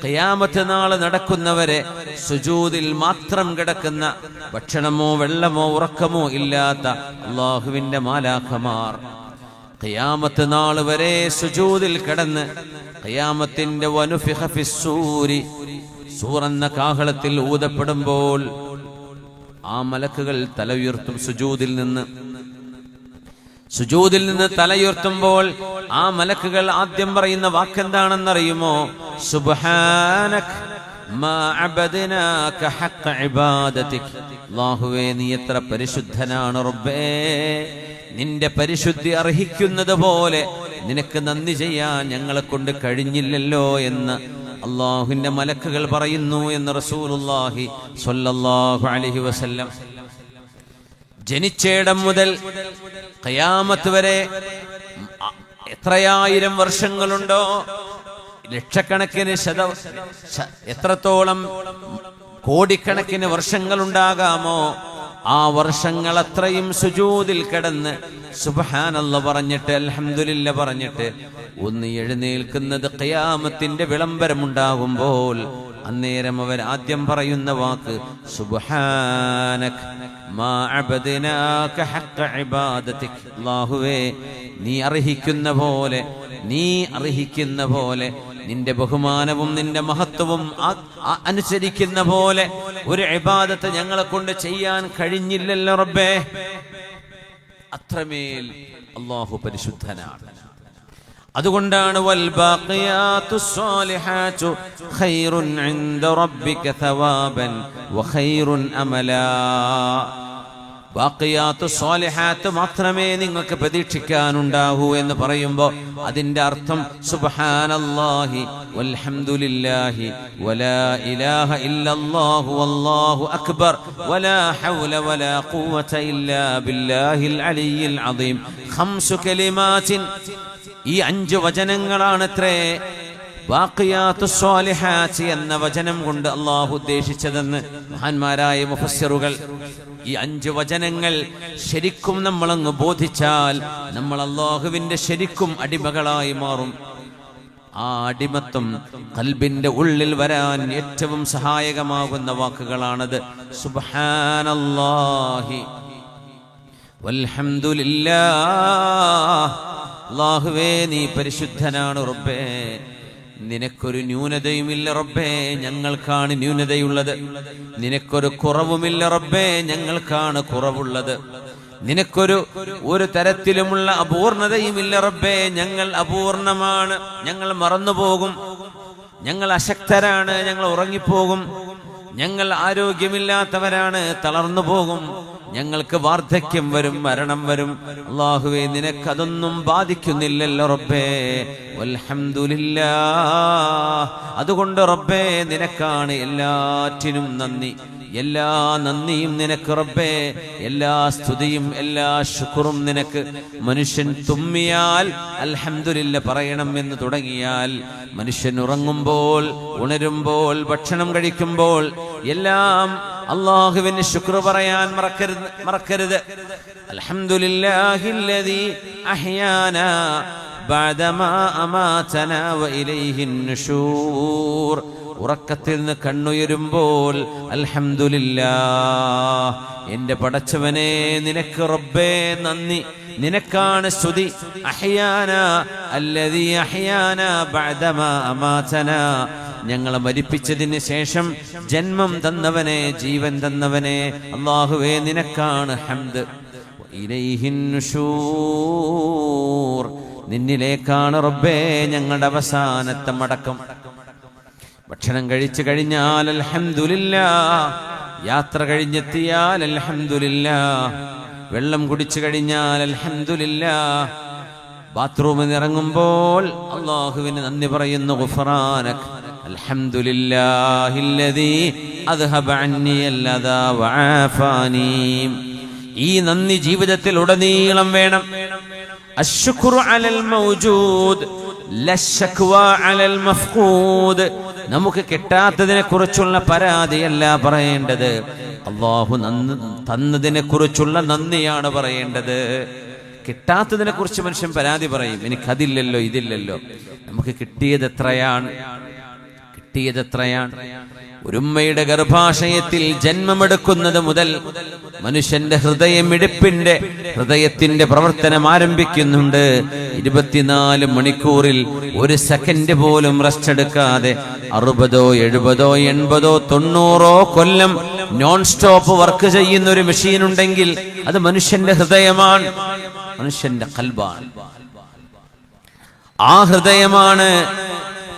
ഖിയാമത്ത് നാൾ നടക്കുന്നവരെ സുജൂദിൽ മാത്രം കിടക്കുന്ന, ഭക്ഷണമോ വെള്ളമോ ഉറക്കമോ ഇല്ലാത്ത അല്ലാഹുവിന്റെ മാലാഖമാർ ഖിയാമത്ത് നാൾ വരെ സുജൂദിൽ കിടന്ന് ഖിയാമത്തിന്റെ വനുഫിഖ ഫിസ്സൂരി, സൂറെന്ന കാഹളത്തിൽ ഊതപ്പെടുമ്പോൾ ആ മലക്കുകൾ തല ഉയർത്തും. സുജൂദിൽ നിന്ന് തല ഉയർത്തുമ്പോൾ ആ മലക്കുകൾ ആദ്യം പറയുന്ന വാക്കെന്താണെന്നറിയുമോ? സുബ്ഹാനക മാ അബദ്നാക ഹഖ്ക ഇബാദതിക. അല്ലാഹുവേ നീ എത്ര പരിശുദ്ധനാണ് റബ്ബേ, നിന്റെ പരിശുദ്ധി അർഹിക്കുന്നത് പോലെ നിനക്ക് നന്ദി ചെയ്യാൻ ഞങ്ങളെ കൊണ്ട് കഴിഞ്ഞില്ലല്ലോ എന്ന് അല്ലാഹുവിന്റെ മലക്കുകൾ പറയുന്നു എന്ന് റസൂലുള്ളാഹി സ്വല്ലല്ലാഹു അലൈഹി വസല്ലം. ജനിച്ചേടം മുതൽ ഖിയാമത്ത് വരെ എത്രയായിരം വർഷങ്ങളുണ്ടോ, ലക്ഷക്കണക്കിന് എത്രത്തോളം കോടിക്കണക്കിന് വർഷങ്ങളുണ്ടാകാമോ, ആ വർഷങ്ങൾ അത്രയും സുജൂദിൽ കിടന്ന് സുബ്ഹാനല്ലാഹ് പറഞ്ഞിട്ട് അൽഹംദുലില്ലാ പറഞ്ഞിട്ട് ഒന്ന് എഴുന്നേൽക്കുന്നത് ഖിയാമത്തിന്റെ വിളംബരമുണ്ടാകുമ്പോൾ അന്നേരം അവർ ആദ്യം പറയുന്ന വാക്ക് സുബ്ഹാനക മാ അബദ്നാക ഹഖ്ക ഇബാദതിക. അല്ലാഹുവേ നീ അർഹിക്കുന്ന പോലെ നിന്റെ ബഹുമാനവും നിന്റെ മഹത്വവും അനുസരിക്കുന്ന പോലെ ഒരു ഇബാദത്ത് ഞങ്ങളെ കൊണ്ട് ചെയ്യാൻ കഴിഞ്ഞില്ലല്ലോ റബ്ബേ. അത്രമേൽ അല്ലാഹു പരിശുദ്ധനാണ്. അതുകൊണ്ടാണ് വൽ ബാഖിയാതുസ് സ്വാലിഹാതു ഖൈറുൻ ഇൻദ റബ്ബിക തവാബൻ വഖൈറുൻ അമലാ. ബാഖിയാത്തു സ്വാലിഹാത്ത് മാത്രമേ നിങ്ങൾക്ക് പ്രതീക്ഷിക്കാനുണ്ടാകൂ എന്ന് പറയുമ്പോൾ അതിന്റെ അർത്ഥം സുബ്ഹാനല്ലാഹി വൽഹംദുലില്ലാഹി വലാ ഇലാഹ ഇല്ലല്ലാഹു വല്ലാഹു അക്ബർ വലാ ഹൗല വലാ ഖുവത ഇല്ലാ ബില്ലാഹിൽ അലിയിൽ അദീം. 5 കലിമാത്തിൻ, ഈ 5 വചനങ്ങളാണത്രേ ബാഖിയാത്തുസ് സ്വാലിഹാത്ത് എന്ന വചനം കൊണ്ട് അള്ളാഹു ഉദ്ദേശിച്ചതെന്ന് മഹാന്മാരായ മുഫസ്സിറുകൾ. ഈ 5 വചനങ്ങൾ ശരിക്കും നമ്മളങ്ങ് ബോധിച്ചാൽ നമ്മൾ അള്ളാഹുവിന്റെ ശരിക്കും അടിമകളായി മാറും. ആ അടിമത്വം ഖൽബിന്റെ ഉള്ളിൽ വരാൻ ഏറ്റവും സഹായകമാകുന്ന വാക്കുകളാണത്. സുബ്ഹാനല്ലാഹി വൽഹംദുലില്ലാഹ്. അല്ലാഹുവേ നീ പരിശുദ്ധനാണ് റബ്ബേ, നിനക്കൊരു ന്യൂനതയുമില്ല റബ്ബേ, ഞങ്ങൾക്കാണ് ന്യൂനതയുള്ളത്. നിനക്കൊരു കുറവുമില്ല റബ്ബേ, ഞങ്ങൾക്കാണ് കുറവുള്ളത്. നിനക്കൊരു തരത്തിലുമുള്ള അപൂർണതയുമില്ല റബ്ബേ, ഞങ്ങൾ അപൂർണമാണ്, ഞങ്ങൾ മറന്നുപോകും, ഞങ്ങൾ അശക്തരാണ്, ഞങ്ങൾ ഉറങ്ങിപ്പോകും, ഞങ്ങൾ ആരോഗ്യമില്ലാത്തവരാണ്, തളർന്നു പോകും, ഞങ്ങൾക്ക് വാർദ്ധക്യം വരും, മരണം വരും. അല്ലാഹുവേ നിനക്കതൊന്നും ബാധിക്കുന്നില്ലല്ലോ റബ്ബേ. വൽഹംദുലില്ലാഹ്. അതുകൊണ്ട് റബ്ബേ നിനക്കാണ് എല്ലാറ്റിനും നന്ദി, എല്ലാ നന്ദിയും നിനക്ക് റബ്ബേ, എല്ലാ സ്തുതിയും എല്ലാ ശുക്റും നിനക്ക്. മനുഷ്യൻ തുമ്മിയാൽ അൽഹംദുലില്ല പറയണം എന്ന് തുടങ്ങിയാൽ, മനുഷ്യൻ ഉറങ്ങുമ്പോൾ, ഉണരുമ്പോൾ, ഭക്ഷണം കഴിക്കുമ്പോൾ എല്ലാം അല്ലാഹുവിന് ശുക്ർ പറയാൻ മറക്കരുത്. അൽഹംദുലില്ലാഹില്ലദീ അഹ്യാനാ ബഅദമാ അമാതനാ വഇലൈഹിൻ നുശൂർ. ഉറക്കത്തിൽ നിന്ന് കണ്ണുയരുമ്പോൾ അൽഹംദുലില്ലാഹ്, എന്റെ പടച്ചവനെ നിനക്ക് റബ്ബേ നന്ദി, നിനക്കാണ് സ്തുതി. അഹ്യാനാ അല്ലദീ അഹ്യാനാ ബഅദമാ അമാതനാ, ഞങ്ങളെ മരിപ്പിച്ചതിന് ശേഷം ജന്മം തന്നവനെ, ജീവൻ തന്നവനെ, അല്ലാഹുവേ നിനക്കാണ് ഹംദ്. ഇലൈഹിൻ നുശൂർ, നിന്നിലേക്കാണ് റബ്ബേ ഞങ്ങളുടെ അവസാനത്തെ മടക്കം. ഭക്ഷണം കഴിച്ചു കഴിഞ്ഞാൽ അൽഹംദുലില്ലാഹ്, യാത്ര കഴിഞ്ഞെത്തിയാൽ അൽഹംദുലില്ലാഹ്, വെള്ളം കുടിച്ചു കഴിഞ്ഞാൽ അൽഹംദുലില്ലാഹ്, ബാത്റൂമിൽ ഇറങ്ങുമ്പോൾ അല്ലാഹുവിന് നന്ദി പറയുന്നു. ഗുഫ്റാനക് അൽഹംദുലില്ലാഹില്ലദീ അദ്ഹബ അന്നി അല്ലദാ വആഫാനി. ഈ നന്ദി ജീവിതത്തിൽ ഉടനീളം വേണം. അശ്ശുക്റു അലൽ മൗജൂദ് ലശ്ശക്വാ അലൽ മഫ്ഖൂദ്. നമുക്ക് കിട്ടാത്തതിനെ കുറിച്ചുള്ള പരാതിയല്ല പറയേണ്ടത്, അല്ലാഹു തന്നതിനെ കുറിച്ചുള്ള നന്ദിയാണ് പറയേണ്ടത്. കിട്ടാത്തതിനെ കുറിച്ച് മനുഷ്യൻ പരാതി പറയും, എനിക്കതില്ലല്ലോ ഇതില്ലല്ലോ. നമുക്ക് കിട്ടിയത് എത്രയാണ്. ഒരുമ്മയുടെ ഗർഭാശയത്തിൽ ജന്മമെടുക്കുന്നത് മുതൽ മനുഷ്യന്റെ ഹൃദയത്തിന്റെ പ്രവർത്തനം ആരംഭിക്കുന്നുണ്ട്. 24 മണിക്കൂറിൽ ഒരു സെക്കൻഡ് പോലും റെസ്റ്റ് എടുക്കാതെ 60, 70, 80, 90 കൊല്ലം നോൺ സ്റ്റോപ്പ് വർക്ക് ചെയ്യുന്ന ഒരു മെഷീൻ ഉണ്ടെങ്കിൽ അത് മനുഷ്യന്റെ ഹൃദയമാണ്, മനുഷ്യന്റെ ഖൽബാണ്. ആ ഹൃദയമാണ്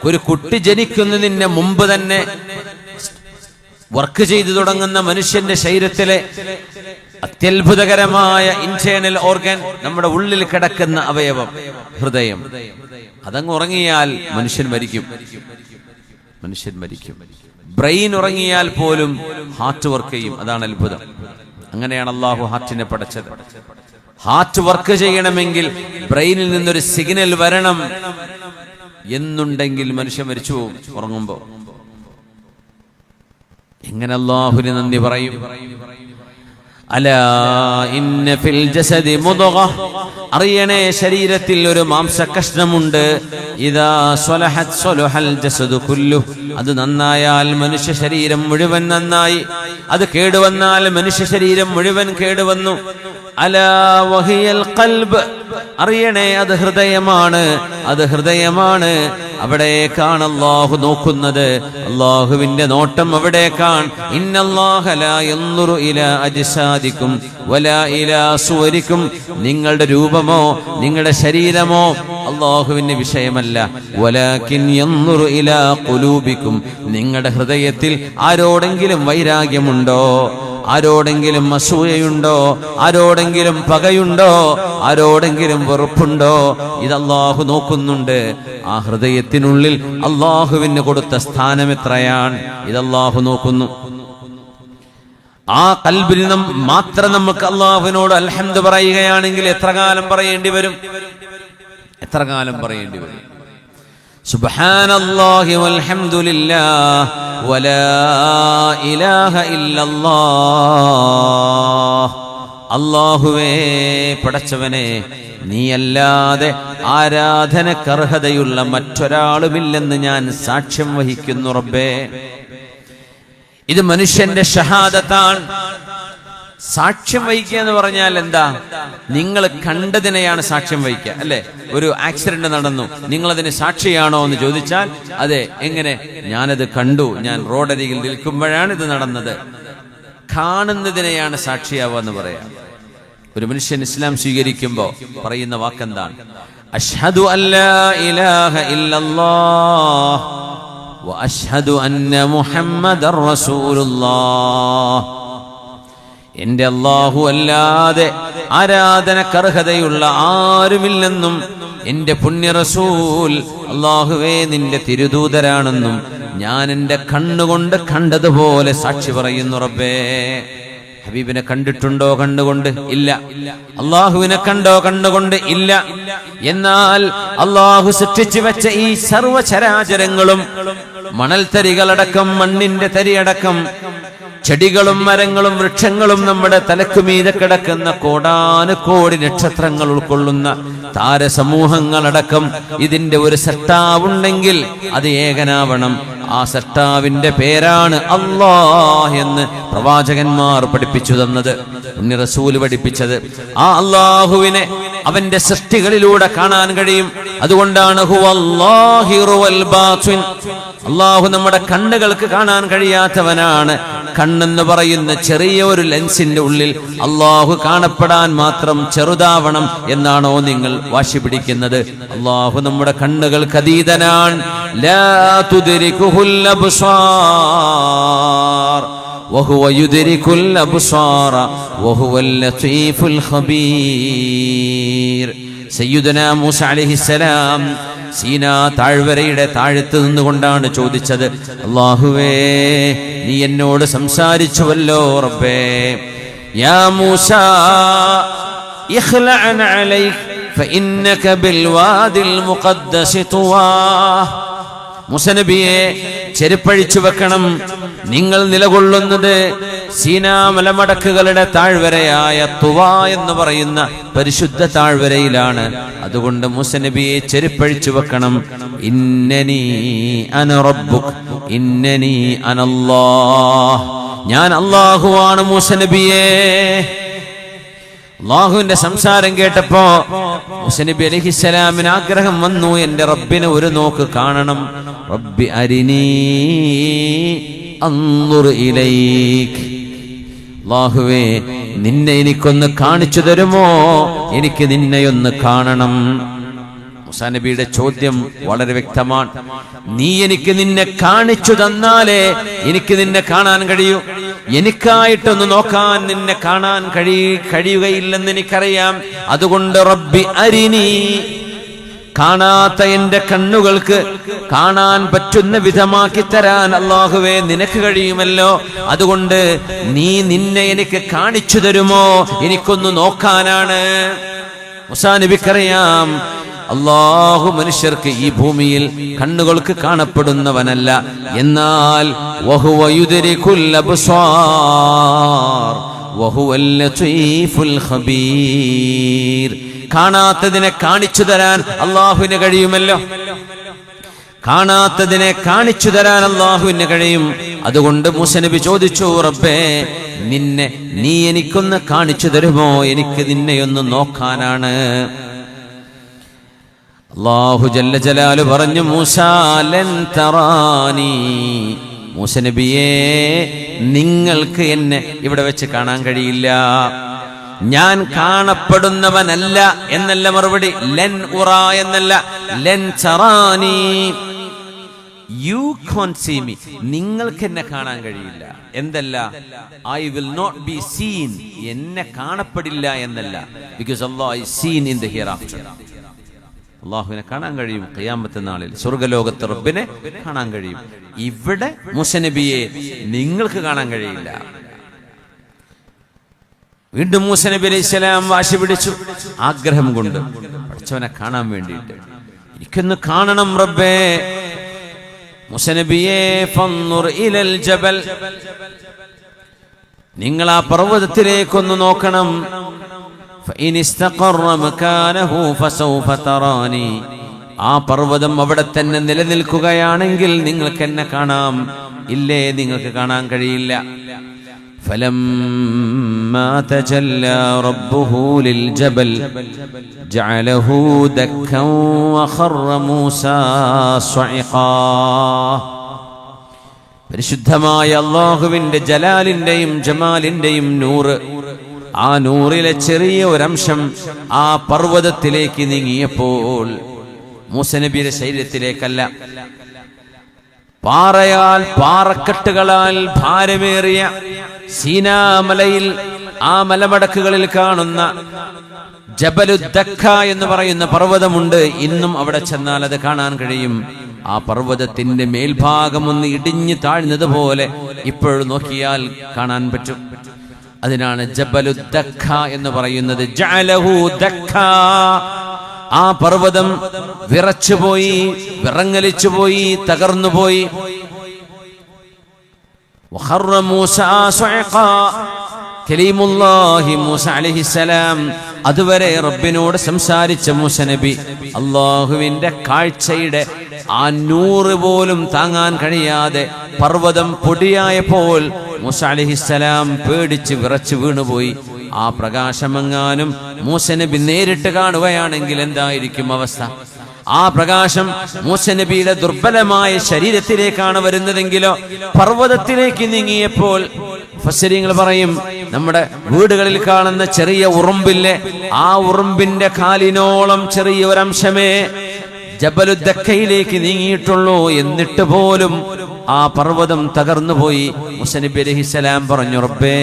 ഒരു കുട്ടി ജനിക്കുന്നതിന് മുമ്പ് തന്നെ വർക്ക് ചെയ്തു തുടങ്ങുന്ന മനുഷ്യന്റെ ശരീരത്തിലെ അത്യത്ഭുതകരമായ ഇന്റേണൽ ഓർഗൻ, നമ്മുടെ ഉള്ളിൽ കിടക്കുന്ന അവയവം ഹൃദയം. അതങ്ങ് ഉറങ്ങിയാൽ മനുഷ്യൻ മരിക്കും. ബ്രെയിൻ ഉറങ്ങിയാൽ പോലും ഹാർട്ട് വർക്ക് ചെയ്യും. അതാണ് അത്ഭുതം. അങ്ങനെയാണ് അല്ലാഹു ഹാർട്ടിനെ പടച്ചത്. ഹാർട്ട് വർക്ക് ചെയ്യണമെങ്കിൽ ബ്രെയിനിൽ നിന്നൊരു സിഗ്നൽ വരണം എന്നുണ്ടെങ്കിൽ മനുഷ്യൻ മരിച്ചു പോകും ഉറങ്ങുമ്പോ. എങ്ങനെ അല്ലാഹുവിന് നന്ദി പറയും? അലാ ഇന്ന ഫിൽ ജസദി മുദ്ഗ, അറിയണേ ശരീരത്തിൽ ഒരു മാംസകഷ്ണമുണ്ട്. ഇദാ സ്വലഹത് സ്വലഹൽ ജസദു കുല്ലു, അത് നന്നായാൽ മനുഷ്യ ശരീരം മുഴുവൻ നന്നായി. അത് കേടുവന്നാൽ മനുഷ്യ ശരീരം മുഴുവൻ കേടുവന്നു. അലാ വഹിയൽ ഖൽബ്, അറിയണേ അത് ഹൃദയമാണ്. അവിടേക്കാണ് അല്ലാഹു നോക്കുന്നത്. അല്ലാഹുവിന്റെ നോട്ടം അവിടേക്കാണ്. ഇന്നല്ലാഹ ലാ യൻദുറു ഇലാ അജ്സാദികും വലാ ഇലാ സുവരികും, നിങ്ങളുടെ രൂപമോ നിങ്ങളുടെ ശരീരമോ അല്ലാഹുവിന്റെ വിഷയമല്ല. വലാകിൻ യൻദുറു ഇലാ ഖുലൂബികും, നിങ്ങളുടെ ഹൃദയത്തിൽ ആരോടെങ്കിലും വൈരാഗ്യമുണ്ടോ, ആരോടെങ്കിലും അസൂയയുണ്ടോ, ആരോടെങ്കിലും പകയുണ്ടോ, ആരോടെങ്കിലും വെറുപ്പുണ്ടോ, ഇത് അല്ലാഹു നോക്കുന്നുണ്ട്. ആ ഹൃദയത്തിനുള്ളിൽ അല്ലാഹുവിന് കൊടുത്ത സ്ഥാനം എത്രയാണ്, ഇത് അല്ലാഹു നോക്കുന്നു. ആ ഖൽബിൽ മാത്രം നമുക്ക് അല്ലാഹുവിനോട് അൽഹംദ് പറയുകയാണെങ്കിൽ എത്ര കാലം പറയേണ്ടി വരും? സുബ്ഹാനല്ലാഹി വൽഹംദുലില്ലാഹ് വലാ ഇലാഹ ഇല്ലല്ലാഹ്. അല്ലാഹുവേ, പടച്ചവനെ, നീയല്ലാതെ ആരാധനക്കർഹതയുള്ള മറ്റൊരാളുമില്ലെന്ന് ഞാൻ സാക്ഷ്യം വഹിക്കുന്നു റബ്ബേ. ഇത് മനുഷ്യന്റെ ഷഹാദത്താണ്. സാക്ഷ്യം വഹിക്കുക എന്ന് പറഞ്ഞാൽ എന്താ? നിങ്ങൾ കണ്ടതിനെയാണ് സാക്ഷ്യം വഹിക്കുക, അല്ലെ? ഒരു ആക്സിഡന്റ് നടന്നു, നിങ്ങളതിന് സാക്ഷിയാണോ എന്ന് ചോദിച്ചാൽ അതെ. എങ്ങനെ? ഞാനത് കണ്ടു, ഞാൻ റോഡരികിൽ നിൽക്കുമ്പോഴാണ് ഇത് നടന്നത്. കാണുന്നതിനെയാണ് സാക്ഷിയാവുക എന്ന് പറയാം. ഒരു മനുഷ്യൻ ഇസ്ലാം സ്വീകരിക്കുമ്പോ പറയുന്ന വാക്കെന്താണ്? അഷ്ഹദു അല്ലാ ഇലാഹ ഇല്ലല്ലാഹ് വ അഷ്ഹദു അന്ന മുഹമ്മദർ റസൂലുള്ളാഹ്. എന്റെ അല്ലാഹു അല്ലാതെ ആരാധനക്കർഹതയുള്ള ആരുമില്ലെന്നും എന്റെ പുണ്യ റസൂൽ അല്ലാഹുവേ നിന്റെ തിരുദൂതരാണെന്നും ഞാൻ എന്റെ കണ്ണുകൊണ്ട് കണ്ടതുപോലെ സാക്ഷി പറയുന്നു റബ്ബേ. ഹബീബിനെ കണ്ടിട്ടുണ്ടോ കണ്ണുകൊണ്ട്? ഇല്ല. അള്ളാഹുവിനെ കണ്ടോ കണ്ണുകൊണ്ട്? ഇല്ല. എന്നാൽ അള്ളാഹു സൃഷ്ടിച്ചു വെച്ച ഈ സർവചരാചരങ്ങളും, മണൽത്തരികളടക്കം, മണ്ണിന്റെ തരിയടക്കം, ചെടികളും മരങ്ങളും വൃക്ഷങ്ങളും, നമ്മുടെ തലക്കുമീതെ കിടക്കുന്ന കോടാനുകോടി നക്ഷത്രങ്ങൾ ഉൾക്കൊള്ളുന്ന താരസമൂഹങ്ങളടക്കം, ഇതിന്റെ ഒരു സട്ടാവുണ്ടെങ്കിൽ അത് ഏകനാവണം. ആ സട്ടാവിന്റെ പേരാണ് അല്ലാഹ് എന്ന് പ്രവാചകന്മാർ പഠിപ്പിച്ചു തന്നത്, പുണ്യ റസൂല് പഠിപ്പിച്ചത്. ആ അല്ലാഹുവിനെ അവന്റെ സൃഷ്ടികളിലൂടെ കാണാൻ കഴിയും. അതുകൊണ്ടാണ് അല്ലാഹു നമ്മുടെ കണ്ണുകൾക്ക് കാണാൻ കഴിയാത്തവനാണ്. കണ്ണെന്ന് പറയുന്ന ചെറിയ ഒരു ലെൻസിന്റെ ഉള്ളിൽ അല്ലാഹു കാണപ്പെടാൻ മാത്രം ചെറുതാവണം എന്നാണോ നിങ്ങൾ വാശി പിടിക്കുന്നത്? അല്ലാഹു നമ്മുടെ കണ്ണുകൾക്ക് അതീതനാണ്. ലാ തുദ്രികുഹുൽ അബ്സാർ വഹുവ യുദ്രികുൽ അബ്സാറ വഹുവൽ ലതീഫുൽ ഖബീർ. സയ്യിദുനാ മൂസ അലൈഹിസ്സലാം സീനാ താഴ്വരയുടെ താഴത്ത് നിന്നുകൊണ്ടാണ് ചോദിച്ചത്, അല്ലാഹുവേ, നീ എന്നോട് സംസാരിച്ചുവല്ലോ റബ്ബേ. യാ മൂസ ഇഖ്ലഅൻ അലൈക ഫഇന്നക ബിൽ വാദിൽ മുഖദ്ദസ് തുവാ. മൂസ നബിയെ, ചെരുപ്പഴിച്ചു വെക്കണം. നിങ്ങൾ നിലകൊള്ളുന്നത് സീനാ മലമടക്കുകളുടെ താഴ്വരയായ തുവാ എന്ന് പറയുന്ന പരിശുദ്ധ താഴ്വരയിലാണ്. അതുകൊണ്ട് മൂസ നബിയെ ചെരുപ്പഴിച്ചു വെക്കണം. ഇന്നനി അന റബ്ബുക ഇന്നനി അനല്ലാഹ്. ഞാൻ അല്ലാഹുവാണ് മൂസ നബിയെ. അല്ലാഹുവിന്റെ സംസാരം കേട്ടപ്പോ മൂസ നബി അലൈഹിസ്സലാമിന് ആഗ്രഹം വന്നു, എന്റെ റബ്ബിനെ ഒരു നോക്ക് കാണണം. റബ്ബി അരിനീ അൻദുർ ഇലൈക്. അല്ലാഹുവേ, നിന്നെ എനിക്കൊന്ന് കാണിച്ചു തരുമോ? എനിക്ക് നിന്നെയൊന്ന് കാണണം. മൂസാ നബിയുടെ ചോദ്യം വളരെ വ്യക്തമാണ്. നീ എനിക്ക് നിന്നെ കാണിച്ചു തന്നാലേ എനിക്ക് നിന്നെ കാണാൻ കഴിയൂ. എനിക്കായിട്ടൊന്ന് നോക്കാൻ നിന്നെ കാണാൻ കഴിയുകയില്ലെന്ന് എനിക്കറിയാം. അതുകൊണ്ട് റബ്ബി അരിനി, കാണാത്ത എന്റെ കണ്ണുകൾക്ക് കാണാൻ പറ്റുന്ന വിധമാക്കി തരാൻ അല്ലാഹുവേ നിനക്ക് കഴിയുമല്ലോ. അതുകൊണ്ട് നീ നിന്നെ എനിക്ക് കാണിച്ചു തരുമോ? എനിക്കൊന്ന് നോക്കാനാണ്. മൂസാ നബിക്കറിയാം, അല്ലാഹു മനുഷ്യർക്ക് ഈ ഭൂമിയിൽ കണ്ണുകൾക്ക് കാണപ്പെടുന്നവനല്ല. എന്നാൽ വഹുവ യുദ്രികുൽ അബ്സാർ വഹുവൽ ലതീഫുൽ ഖബീർ. കാണാത്തതിനെ കാണിച്ചു തരാൻ അല്ലാഹുവിന് കഴിയുമല്ലോ. കാണാത്തതിനെ കാണിച്ചു തരാൻ അല്ലാഹുവിന് കഴിയും. അതുകൊണ്ട് മൂസ നബി ചോദിച്ചു, റബ്ബേ, നീ എനിക്കൊന്ന് കാണിച്ചു തരുമോ? എനിക്ക് നിന്നെയൊന്ന് നോക്കാനാണ്. അല്ലാഹു ജല്ല ജലാലു പറഞ്ഞു, മൂസാ ലൻ തറാനി. മൂസ നബിയേ, നിങ്ങൾക്ക് എന്നെ ഇവിടെ വെച്ച് കാണാൻ കഴിയില്ല. ഞാൻ കാണപ്പെടുന്നവനല്ല എന്നല്ല മറുപടി. ലൻ ഉറ എന്നല്ല, ലൻ തറാനി. You can't see me. നിങ്ങൾക്ക് എന്നെ കാണാൻ കഴിയില്ല എന്തല്ല, I will not be seen. എന്നെ കാണപ്പെടില്ല എന്നല്ല. Because Allah is seen in the hereafter. അല്ലാഹുവിനെ കാണാൻ കഴിയും ഖിയാമത്ത് നാളിൽ. സ്വർഗ്ഗലോകത്ത് റബ്ബിനെ കാണാൻ കഴിയും. ഇവിടെ മൂസ നബിയെ നിങ്ങൾക്ക് കാണാൻ കഴിയില്ല. വീണ്ടും മൂസ നബി അലൈഹിസ്സലാം വാശി പിടിച്ചു, ആഗ്രഹം കൊണ്ട് പഠിച്ചവനെ കാണാൻ വേണ്ടിയിട്ട്. എനിക്കൊന്ന് കാണണം റബ്ബേ. മൂസ നബിയേ ഫൻദുർ ഇലൽ ജബൽ, നിങ്ങൾ ആ പർവ്വതത്തിലേക്കൊന്ന് നോക്കണം. ഫഇൻ ഇസ്തഖറ മകാനഹു ഫസൗഫ തറാനി, ആ പർവ്വതം അവിടെ തന്നെ നിലനിൽക്കുകയാണെങ്കിൽ നിങ്ങൾക്ക് എന്നെ കാണാം, ഇല്ലേ നിങ്ങൾക്ക് കാണാൻ കഴിയില്ല. فلما تجلى ربه للجبل جعله دكا وخر موسى صعقا. പരിശുദ്ധമായ അല്ലാഹുവിന്റെ ജലാലിന്റെയും ജമാലിന്റെയും നൂറ്, ആ നൂറിലെ ചെറിയ ഒരംശം ആ പർവ്വതത്തിലേക്ക് നീങ്ങിയപ്പോൾ മൂസ നബിയുടെ ശരീരത്തിലേക്കല്ല, പാറയാൽ പാറക്കെട്ടുകളാൽ ഭാരമേറിയ സീനാമലയിൽ ആ മലമടക്കുകളിൽ കാണുന്ന ജബലുദ്ദക്ക എന്ന് പറയുന്ന പർവ്വതമുണ്ട്. ഇന്നും അവിടെ ചെന്നാൽ അത് കാണാൻ കഴിയും. ആ പർവ്വതത്തിന്റെ മേൽഭാഗം ഒന്ന് ഇടിഞ്ഞു താഴ്ന്നതുപോലെ ഇപ്പോഴും നോക്കിയാൽ കാണാൻ പറ്റും. അതിനാണ് ജബലുദ്ദക്ക എന്ന് പറയുന്നത്. ജഅലഹു ദക്ക, ആ പർവ്വതം വിറച്ചുപോയി, വിറങ്ങലിച്ചുപോയി, തകർന്നുപോയി. വഖറ മൂസ സ്വഇഖാ, കലീമുല്ലാഹി മൂസ അലൈഹിസ്സലാം, അതുവരെ റബ്ബിനോട് സംസാരിച്ച മൂസ നബി അല്ലാഹുവിന്റെ കാഴ്ചയുടെ ആ നൂറ് പോലും താങ്ങാൻ കഴിയാതെ പർവ്വതം പൊടിയായപ്പോൾ മൂസ അലൈഹിസ്സലാം പേടിച്ച് വിറച്ചു വീണുപോയി. ആ പ്രകാശമെങ്ങാനും മൂസ നബി നേരിട്ട് കാണുകയാണെങ്കിൽ എന്തായിരിക്കും അവസ്ഥ? ആ പ്രകാശം മൂസ നബിയുടെ ദുർബലമായ ശരീരത്തിലേക്കാണ് വരുന്നതെങ്കിലോ പർവ്വതത്തിലേക്ക് നീങ്ങിയപ്പോൾ ഫസ്സരിങ്ങൾ പറയും, നമ്മുടെ വീടുകളിൽ കാണുന്ന ചെറിയ ഉറുമ്പില്ലേ, ആ ഉറുമ്പിന്റെ കാലിനോളം ചെറിയ ഒരംശമേ ജബലുദ്ദക്കയിലേക്ക് നീങ്ങിയിട്ടുള്ളൂ. എന്നിട്ട് പോലും ആ പർവ്വതം തകർന്നുപോയി. മൂസ നബി അലൈഹിസ്സലാം പറഞ്ഞു, റബ്ബേ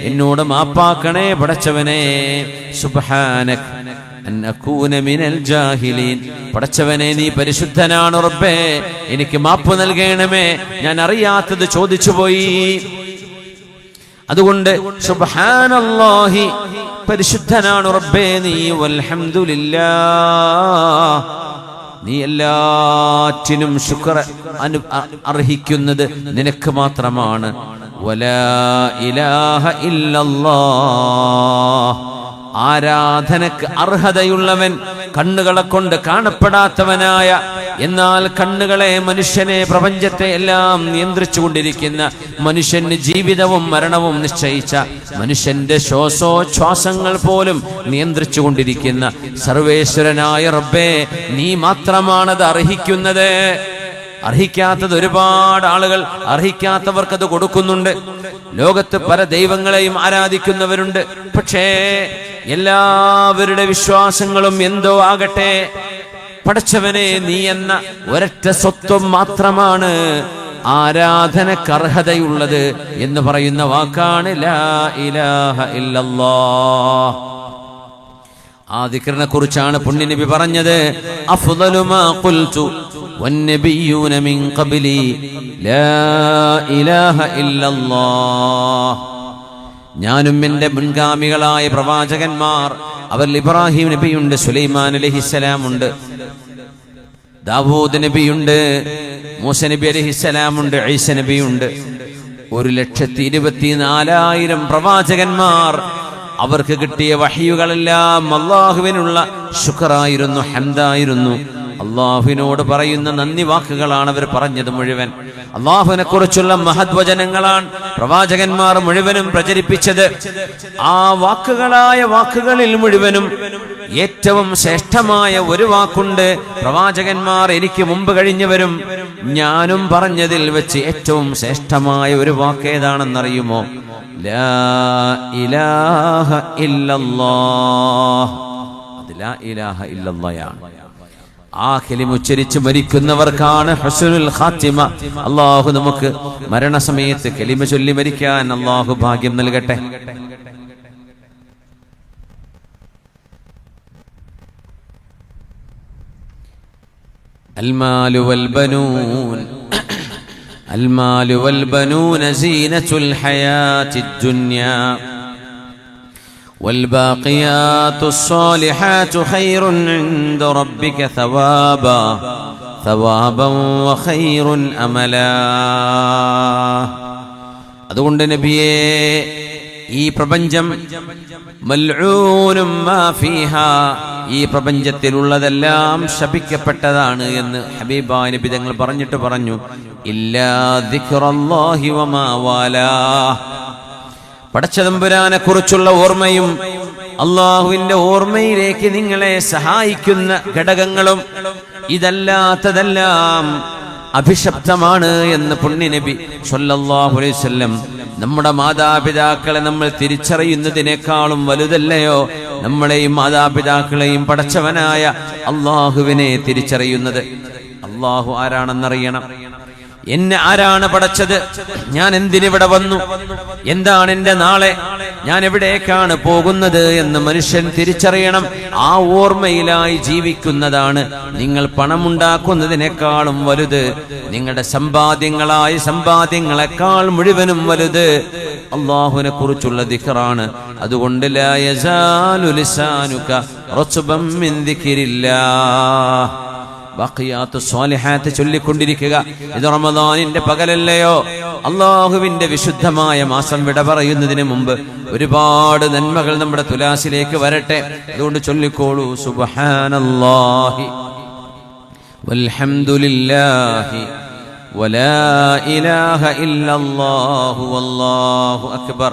എന്നോട് മാപ്പാക്കണേ പടച്ചവനെ, സുബ്ഹാനക് അൻ അകൂന മിനൽ ജാഹിലീൻ, പടച്ചവനെ നീ പരിശുദ്ധനാണ് റബ്ബേ, എനിക്ക് മാപ്പ് നൽകണമേ, ഞാൻ അറിയാത്തത് ചോദിച്ചുപോയി. അതുകൊണ്ട് സുബ്ഹാനല്ലാഹി, പരിശുദ്ധനാണ് റബ്ബേ നീ, വൽഹംദുലില്ലാഹ്, നീ എല്ലാറ്റിനും ശുക്ർ അർഹിക്കുന്നത് നിനക്ക് മാത്രമാണ്. വലാ ഇലാഹ ഇല്ലല്ലാഹ്, ആരാധനക്ക് അർഹതയുള്ളവൻ, കണ്ണുകളെ കൊണ്ട് കാണപ്പെടാത്തവനായ, എന്നാൽ കണ്ണുകളെ, മനുഷ്യനെ, പ്രപഞ്ചത്തെ എല്ലാം നിയന്ത്രിച്ചുകൊണ്ടിരിക്കുന്ന, മനുഷ്യന് ജീവിതവും മരണവും നിശ്ചയിച്ച, മനുഷ്യന്റെ ശ്വാസോച്ഛ്വാസങ്ങൾ പോലും നിയന്ത്രിച്ചുകൊണ്ടിരിക്കുന്ന സർവേശ്വരനായ റബ്ബേ നീ മാത്രമാണത് അർഹിക്കുന്നത്. അർഹിക്കാത്തത് ഒരുപാട് ആളുകൾ അർഹിക്കാത്തവർക്കത് കൊടുക്കുന്നുണ്ട്. ലോകത്ത് പല ദൈവങ്ങളെയും ആരാധിക്കുന്നവരുണ്ട്. പക്ഷേ എല്ലാവരുടെ വിശ്വാസങ്ങളും എന്തോ ആകട്ടെ, പടച്ചവനെ നീ എന്ന ഒരൊറ്റ സ്വത്വം മാത്രമാണ് ആരാധനക്കർഹതയുള്ളത് എന്ന് പറയുന്ന വാക്കാണ് ലാ ഇലാഹ ഇല്ലല്ലാഹ്. ആ ദിക്റിനെ കുറിച്ചാണ് പുണ്യ നബി പറഞ്ഞത്, അഫ്ളലു മാ ഖുൽതു വന്നബിയ്യൂന മിൻ ഖബ്ലി ലാ ഇലാഹ ഇല്ലല്ലാഹ്. ഞാനും എൻ്റെ മുൻഗാമികളായ പ്രവാചകന്മാർ, അവർ ഇബ്രാഹിം നബിയുണ്ട്, സുലൈമാൻ അലൈഹിസ്സലാം ഉണ്ട്, ദാവൂദ് നബിയുണ്ട്, മൂസ നബി അലൈഹിസ്സലാം ഉണ്ട്, ഈസ നബിയുണ്ട്. 1,24,000 പ്രവാചകന്മാർ, അവർക്ക് കിട്ടിയ വഹ്യുകളെല്ലാം അല്ലാഹുവിനുള്ള ശുക്റായിരുന്നു, ഹംദായിരുന്നു. അള്ളാഹുവിനോട് പറയുന്ന നന്ദി വാക്കുകളാണ് അവർ പറഞ്ഞത് മുഴുവൻ. അള്ളാഹുവിനെ കുറിച്ചുള്ള മഹദ്വചനങ്ങളാണ് പ്രവാചകന്മാർ മുഴുവനും പ്രചരിപ്പിച്ചത്. ആ വാക്കുകളിൽ മുഴുവനും ഏറ്റവും ശ്രേഷ്ഠമായ ഒരു വാക്കുണ്ട്. പ്രവാചകന്മാർ എനിക്ക് മുമ്പ് കഴിഞ്ഞവരും ഞാനും പറഞ്ഞതിൽ വെച്ച് ഏറ്റവും ശ്രേഷ്ഠമായ ഒരു വാക്ക് ഏതാണെന്നറിയുമോ? ലാ ഇലാഹ ഇല്ലല്ലാഹ്. അത് ലാ ഇലാഹ ഇല്ലല്ലാഹയാണ്. ആ കലിമ ഉച്ചരിച്ച് മരിക്കുന്നവർക്കാണ് ഹുസ്നുൽ ഖാത്തിമ. അല്ലാഹു നമുക്ക് മരണസമയത്ത് കലിമ ചൊല്ലി മരിക്കാൻ അല്ലാഹു ഭാഗ്യം നൽകട്ടെ. المال والبنون زينة الحياة الدنيا والباقيات الصالحات خير عند ربك ثوابا وخير أملا. അതുകൊണ്ട് നബിയേ, ഈ പ്രപഞ്ചം മൽഊനും മാ ഫീഹാ, ഈ പ്രപഞ്ചത്തിലുള്ളതെല്ലാം ശപിക്കപ്പെട്ടതാണ് എന്ന് ഹബീബായ നബി തങ്ങൾ പറഞ്ഞിട്ട് പറഞ്ഞു, ഇല്ലാ ദിക്റല്ലാഹി വമാ വാലാ, പടച്ചതമ്പുരാനെ കുറിച്ചുള്ള ഓർമ്മയും അള്ളാഹുവിന്റെ ഓർമ്മയിലേക്ക് നിങ്ങളെ സഹായിക്കുന്ന ഘടകങ്ങളും ഇതല്ലാത്തതെല്ലാം അഭിശപ്തമാണ് എന്ന് പുണ്യനബി സ്വല്ലല്ലാഹു അലൈഹി വസല്ലം. നമ്മുടെ മാതാപിതാക്കളെ നമ്മൾ തിരിച്ചറിയുന്നതിനേക്കാളും വലുതല്ലയോ നമ്മളെയും മാതാപിതാക്കളെയും പടച്ചവനായ അള്ളാഹുവിനെ തിരിച്ചറിയുന്നത്? അള്ളാഹു ആരാണെന്നറിയണം. എന്നെ ആരാണ് പടച്ചത്? ഞാൻ എന്തിനിവിടെ വന്നു? എന്താണ് എന്റെ നാളെ? ഞാൻ എവിടേക്കാണ് പോകുന്നത് എന്ന് മനുഷ്യൻ തിരിച്ചറിയണം. ആ ഓർമ്മയിലായി ജീവിക്കുന്നതാണ് നിങ്ങൾ പണമുണ്ടാക്കുന്നതിനേക്കാളും വലുത്. നിങ്ങളുടെ സമ്പാദ്യങ്ങളെക്കാൾ മുഴുവനും വലുത് അള്ളാഹുവിനെ കുറിച്ചുള്ള ദിക്റാണ്. അതുകൊണ്ട് ലാ യസാലു ലിസാനുക റത്ബൻ മിൻ ദിക്രില്ലാഹ്, ബഖിയാത്തു സ്വാലിഹാത്ത് ചൊല്ലിക്കൊണ്ടിരിക്കുക. ഇത് റമദാനിന്റെ പകലല്ലയോ? അള്ളാഹുവിന്റെ വിശുദ്ധമായ മാസം വിട പറയുന്നതിന് മുമ്പ് ഒരുപാട് നന്മകൾ നമ്മുടെ തുലാസിലേക്ക് വരട്ടെ. അതുകൊണ്ട് ചൊല്ലിക്കോളൂ, സുബ്ഹാനല്ലാഹി വൽഹംദുലില്ലാഹി വലാ ഇലാഹ ഇല്ലല്ലാഹു വല്ലാഹു അക്ബർ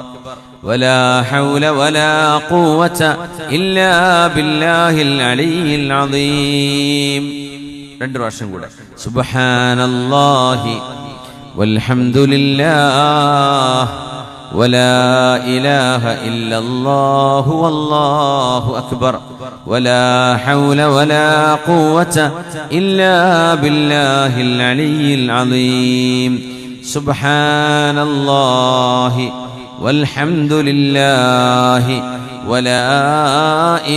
വലാ ഹൗല വലാ ഖുവത ഇല്ലാ ബില്ലാഹിൽ അലിയിൽ അദീം. രണ്ട് പ്രാവശ്യം കൂടെ, സുബ്ഹാനല്ലാഹി വൽഹംദുലില്ലാഹി വലാ ഇലാഹ ഇല്ലല്ലാഹു വല്ലാഹു അക്ബർ വലാ ഹൗല വലാ ഖുവത ഇല്ലാ ബില്ലാഹിൽ അലിയിൽ അദീം. സുബ്ഹാനല്ലാഹി വൽഹംദുലില്ലാഹി വലാ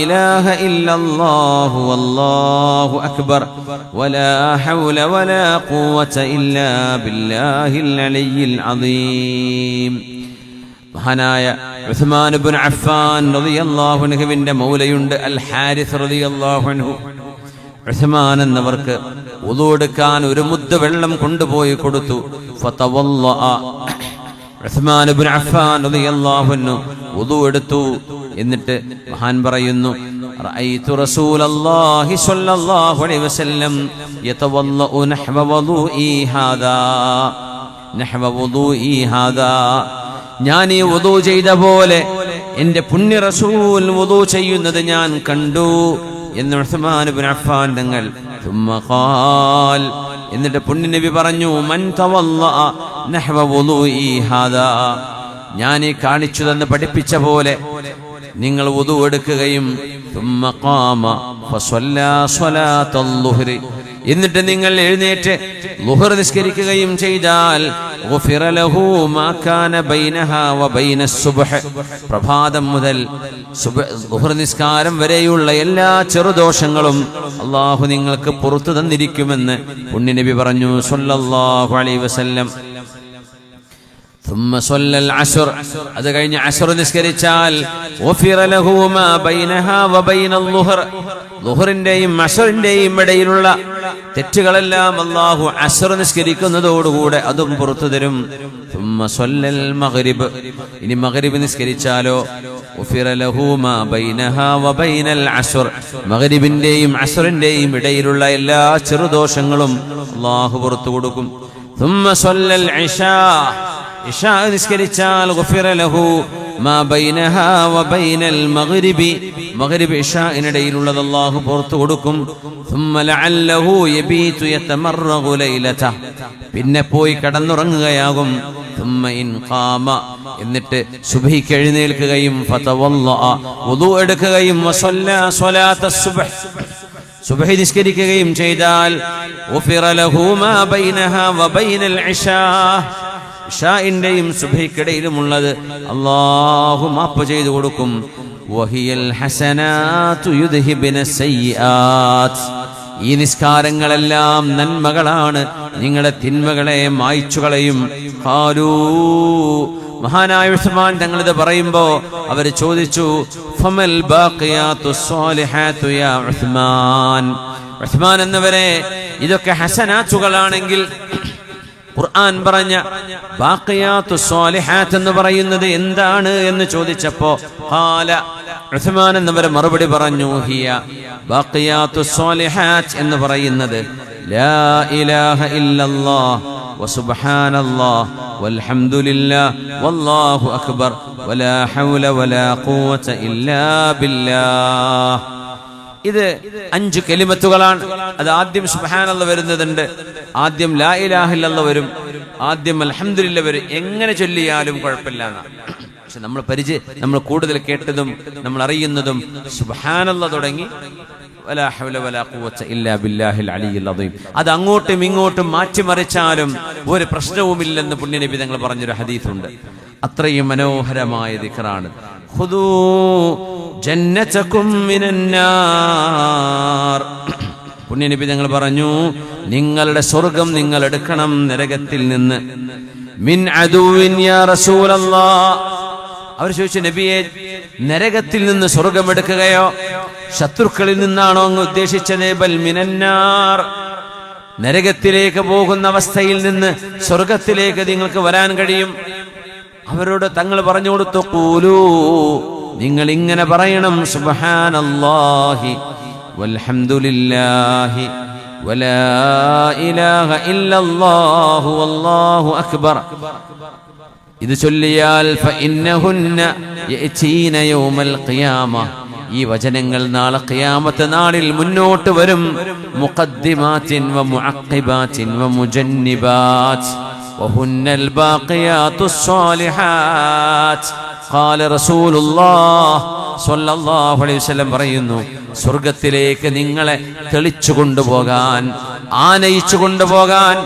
ഇലാഹ ഇല്ലല്ലാഹു വല്ലാഹു അക്ബർ വലാ ഹൗല വലാ ഖുവത ഇല്ലാ ബില്ലാഹിൽ അലിയിൽ അദീം. മഹാനായ ഉസ്മാൻ ഇബ്നു അഫ്ഫാൻ റളിയല്ലാഹു അൻഹുവിന്റെ മൗലയുണ്ട് അൽ ഹാരിസ് റളിയല്ലാഹു അൻഹു. ഉസ്മാൻ എന്നവർക്ക് വുളു എടുക്കാൻ ഒരു മുദ്ദ വെള്ളം കൊണ്ടുപോയി കൊടുത്തു. ഫതവല്ലഅ, ഉസ്മാൻ ഇബ്നു അഫ്ഫാൻ റളിയല്ലാഹു അൻഹു വുളു എടുത്തു. എന്നിട്ട് മഹാൻ പറയുന്നു, റഅയ്തു റസൂലല്ലാഹി സ്വല്ലല്ലാഹു അലൈഹി വസല്ലം യതവല്ലഉ നഹ്വ വുളൂഇ ഹാദാ, ഞാൻ ഈ വുളു ചെയ്ത പോലെ എന്റെ പുണ്യ റസൂൽ വുളു ചെയ്യുന്നത് ഞാൻ കണ്ടു എന്ന് ഉസ്മാൻ ഇബ്നു അഫ്ഫാൻ തങ്ങൾ. ثم قال, എന്നിട്ട് പുണ്യ നബി പറഞ്ഞു, മൻ തവല്ലഅ നഹ്വ വുളൂഇ ഹാദാ, ഞാൻ ഈ കാണിച്ചു തന്ന് പഠിപ്പിച്ച പോലെ നിങ്ങൾ വുളു എടുക്കുകയും ثم قام فصلى صلاة الظهر, എന്നിട്ട് നിങ്ങൾ എഴുന്നേറ്റ് ളുഹർ നിസ്കരിക്കുകയും ചെയ്താൽ ഗുഫിറ ലഹു മാ കാന ബൈനഹാ വബൈന സുബ്ഹ്, പ്രഭാതം മുതൽ ളുഹർ നിസ്കാരം വരെയുള്ള എല്ലാ ചെറുദോഷങ്ങളും അല്ലാഹു നിങ്ങൾക്ക് പുറത്തു തന്നിരിക്കുമെന്ന് പുണ്യനബി പറഞ്ഞു സ്വല്ലല്ലാഹു അലൈഹി വസല്ലം. ثم صلى العصر, അത് കഴിഞ്ഞ് അസ്ർ നിസ്കരിച്ചാൽ ഗുഫിറ ലഹു മാ ബൈനഹാ വബൈന الظهر, ളുഹറിന്റെയും അസ്റിന്റെയും ഇടയിലുള്ള തെറ്റുകളെല്ലാം അല്ലാഹു അസ്ർ നിസ്കരിക്കുന്നതോടുകൂടെ അതും പുറത്തു തരും. ثم صلى المغرب, ഇനി മഗ്രിബ് നിസ്കരിച്ചാലോ ഗുഫിറ ലഹു മാ ബൈനഹാ വബൈന العصر, മഗ്രിബിന്റെയും അസ്റിന്റെയും ഇടയിലുള്ള എല്ലാ ചെറുദോഷങ്ങളും അല്ലാഹു പുറത്തു കൊടുക്കും. ثم صلى العشاء, ഇശാ നിസ്കരിച്ചാൽ ഗുഫിറ ലഹു മാ ബൈനഹാ വബൈനൽ മഗ്രിബി, മഗ്രിബ് ഇശാഇനിടയിലുള്ളത് അല്ലാഹു പുറത്തു കൊടുക്കും. ثم لعله يبيت يتمرغ ليلته, പിന്നെ പോയി കടന്നുറങ്ങുകയാകും. ثم إن قام, എന്നിട്ട് സുബ്ഹിക്ക് എഴുന്നേൽക്കുകയും ഫതവല്ലഅ, വുളു എടുക്കുകയും വസല്ല സ്വലാത്ത സുബ്ഹ്, സുബ്ഹി നിസ്കരിക്കുകയും ചെയ്താൽ ഗുഫിറ ലഹു മാ ബൈനഹാ വബൈനൽ ഇശാ, ഇശാഇന്റെയും സുബ്ഹിക്കിടയിലുമുള്ളത് അല്ലാഹു മാപ്പ് ചെയ്തു കൊടുക്കും. വഹിയൽ ഹസനാതു യുദ്ഹിബിന സയ്യിആത്ത്, ഈ നിസ്കാരങ്ങളെല്ലാം നന്മകളാണ്, നിങ്ങളുടെ തിന്മകളെ മായ്ച്ചു കളയും. ഖാലൂ, മഹാനായ ഉസ്മാൻ തങ്ങളിത് പറയുമ്പോ അവർ ചോദിച്ചു, ഫമൽ ബാഖിയാത്തുസ് സ്വാലിഹാത്തു യാ ഉസ്മാൻ. ഉസ്മാൻ എന്നവരെ, ഇതൊക്കെ ഹസനാത്തുകളാണെങ്കിൽ ഖുർആൻ പറഞ്ഞ ബാഖിയാത്തുസ് സ്വാലിഹാത്ത് എന്ന് പറയുന്നത് എന്താണ് എന്ന് ചോദിച്ചപ്പോ ഖാല, ഉസ്മാൻ എന്നവരെ മറുപടി പറഞ്ഞു, ഹിയ ബാഖിയാത്തുസ് സ്വാലിഹാത്ത് എന്ന് പറയുന്നത് ലാ ഇലാഹ ഇല്ലല്ലാഹ് വസുബ്ഹാനല്ലാഹ് വൽഹംദുലില്ലാഹ് വല്ലാഹു അക്ബർ വലാ ഹൗല വലാ ഖുവത ഇല്ലാ ബില്ലാഹ്. ഇത് 5 കലിമത്തുകളാണ്. അത് ആദ്യം സുബ്ഹാനല്ലാഹ് വരുന്നതുണ്ട്, ആദ്യം ലാ ഇലാഹ ഇല്ലല്ലാഹ് വരും, ആദ്യം അൽഹംദുലില്ലാഹ് വരും. എങ്ങനെ ചൊല്ലിയാലും കുഴപ്പമില്ല എന്നാണ്. പക്ഷെ നമ്മൾ കൂടുതൽ കേട്ടതും നമ്മൾ അറിയുന്നതും സുബ്ഹാനല്ലാഹ് തുടങ്ങി വലാ ഹൗല വലാ ഖുവത ഇല്ലാ ബില്ലാഹിൽ അലിയിൽ അദീം. അത് അങ്ങോട്ടും ഇങ്ങോട്ടും മാറ്റിമറിച്ചാലും ഒരു പ്രശ്നവുമില്ലെന്ന് പുണ്യനബി തങ്ങൾ പറഞ്ഞൊരു ഹദീസുണ്ട്. അത്രയും മനോഹരമായ ദിക്റാണ്. ഖുദൂ ജന്നതകും മിനന്നാർ. പുണ്യനബി തങ്ങൾ പറഞ്ഞു, നിങ്ങളുടെ സ്വർഗം നിങ്ങൾ എടുക്കണം നരകത്തിൽ നിന്ന്. മിൻ അദുവിൻ യാ റസൂലല്ലാഹ്. അവർ ചോദിച്ചു, നബിയെ, നരകത്തിൽ നിന്ന് സ്വർഗം എടുക്കുകയോ, ശത്രുക്കളിൽ നിന്നാണോ അങ്ങ് ഉദ്ദേശിച്ചത്? ബൽ മിനന്നാർ. നരകത്തിലേക്ക് പോകുന്ന അവസ്ഥയിൽ നിന്ന് സ്വർഗത്തിലേക്ക് നിങ്ങൾക്ക് വരാൻ കഴിയും. അവരോട് തങ്ങൾ പറഞ്ഞു കൊടുത്തു, ഖൂലൂ, നിങ്ങൾ ഇങ്ങനെ പറയണം, സുബ്ഹാനല്ലാഹി വൽഹംദുലില്ലാഹി വലാ ഇലാഹ ഇല്ലല്ലാഹു വല്ലാഹു അക്ബർ. ഇത് ചൊല്ലിയാൽ ഫഇന്നഹുന്ന യഅതീന യൗമൽ ഖിയാമ. ഈ വചനങ്ങൾ നാളെ ഖിയാമത്ത് നാളിൽ മുന്നോട്ട് വരും. മുഖദ്ദിമാത്തിൻ വ മുഅഖിബാത്തിൻ വ മുജന്നിബാത്ത് വഹുന്നൽ ബാഖിയാത്തുസ് സ്വാലിഹാത്ത്. ഖാല റസൂലുള്ളാഹ് സ്വല്ലല്ലാഹു അലൈഹി വസല്ലം പറയുന്നു, സ്വർഗത്തിലേക്ക് നിങ്ങളെ തെളിച്ചു കൊണ്ടുപോകാൻ, ആനയിച്ചു കൊണ്ടുപോകാൻ,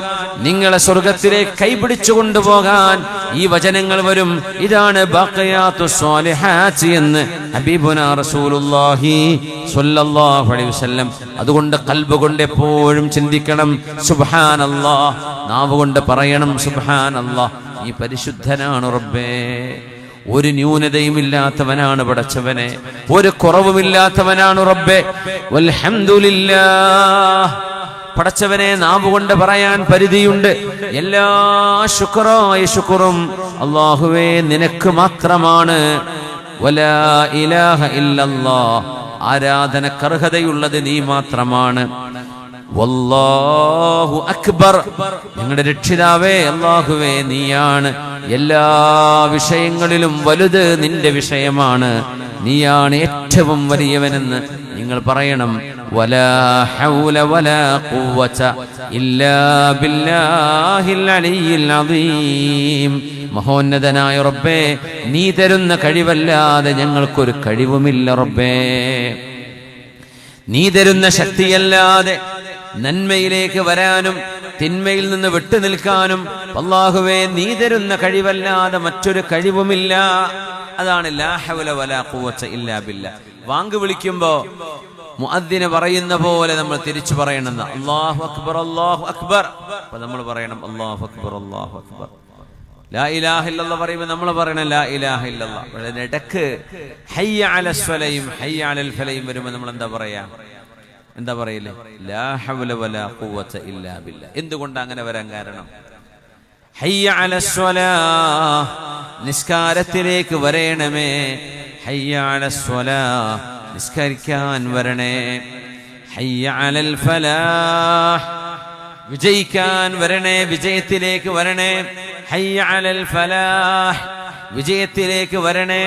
നിങ്ങളെ സ്വർഗത്തിലേക്ക് കൈപിടിച്ചു കൊണ്ടുപോകാൻ ഈ വചനങ്ങൾ വരും. ഇതാണ് ബാഖിയാത്തുസ് സ്വാലിഹാത്ത് എന്ന് ഹബീബുനാ റസൂലുള്ളാഹി സ്വല്ലല്ലാഹു അലൈഹി വസല്ലം. അതുകൊണ്ട് ഖൽബ് കൊണ്ട് എപ്പോഴും ചിന്തിക്കണം സുബ്ഹാനല്ലാഹ്, നാവ് കൊണ്ട് പറയണം സുബ്ഹാനല്ലാഹ്. നീ പരിശുദ്ധനാണ് റബ്ബേ, ഒരു ന്യൂനതയും ഇല്ലാത്തവനാണ് പടച്ചവനെ, ഒരു കുറവുമില്ലാത്തവനാണ് റബ്ബേ. വൽഹംദുലില്ലാഹ്. പടച്ചവനെ നാവുകൊണ്ട് പറയാൻ പരിധിയുണ്ട്. എല്ലാ ശുക്റായ ശുക്റും അല്ലാഹുവേ നിനക്ക് മാത്രമാണ്. വലാ ഇലാഹ ഇല്ലല്ലാഹ്. ആരാധനക്കർഹതയുള്ളത് നീ മാത്രമാണ്. വല്ലാഹു അക്ബർ. ഞങ്ങളുടെ രക്ഷിതാവേ അല്ലാഹുവേ നീയാണ്. എല്ലാ വിഷയങ്ങളിലും വലുത് നിന്റെ വിഷയമാണ്. നീയാണ് ഏറ്റവും വലിയവനെന്ന് നിങ്ങൾ പറയണം. വലാ ഹൗല വലാ ഖുവത ഇല്ലാ ബില്ലാഹിൽ അലിയിൽ അദീം. മഹോന്നതനായ റബ്ബേ, നീ തരുന്ന കഴിവല്ലാതെ ഞങ്ങൾക്കൊരു കഴിവുമില്ല റബ്ബേ. നീ തരുന്ന ശക്തിയല്ലാതെ നന്മയിലേക്ക് വരാനും തിന്മയിൽ നിന്ന് വിട്ടുനിൽക്കാനും അല്ലാഹുവേ നീ തരുന്ന കഴിവല്ലാതെ മറ്റൊരു കഴിവുമില്ല. അതാണ് ലാ ഹൗല വലാ ഖുവത ഇല്ലാ ബില്ലാ. വാങ്ക് വിളിക്കുമ്പോ മുഅദ്ദിന് പറയുന്ന പോലെ നമ്മൾ തിരിച്ചു പറയണം, അല്ലാഹു അക്ബർ അല്ലാഹു അക്ബർ. അപ്പൊ നമ്മൾ പറയണം അല്ലാഹു അക്ബർ അല്ലാഹു അക്ബർ. ലാ ഇലാഹ ഇല്ലല്ലാഹ് പറയുമ്പോൾ നമ്മൾ പറയണം ലാ ഇലാഹ ഇല്ലല്ലാഹ്. പക്ഷേ ഇടക്ക് ഹയ്യ അലസ് സ്വലയും ഹയ്യ അലൽ ഫലയും വരുമ്പോൾ നമ്മൾ എന്താ പറയില്ലേ? ലാ ഹൗല വലാ ഖുവത ഇല്ലാ ബില്ലാ. എന്തുകൊണ്ട് അങ്ങനെ വരാൻ കാരണം? ഹയ്യ അലസ് സ്വലാഹ്, നിസ്കാരത്തിലേക്ക് വരണമേ. ഹയ്യ അലസ് സ്വലാഹ്, നിസ്കരിക്കാൻ വരണേ. ഹയ്യ അലൽ ഫലാഹ്, വിജയിക്കാൻ വരണേ, വിജയത്തിലേക്ക് വരണേ. ഹയ്യ അലൽ ഫലാഹ്, വിജയത്തിലേക്ക് വരണേ.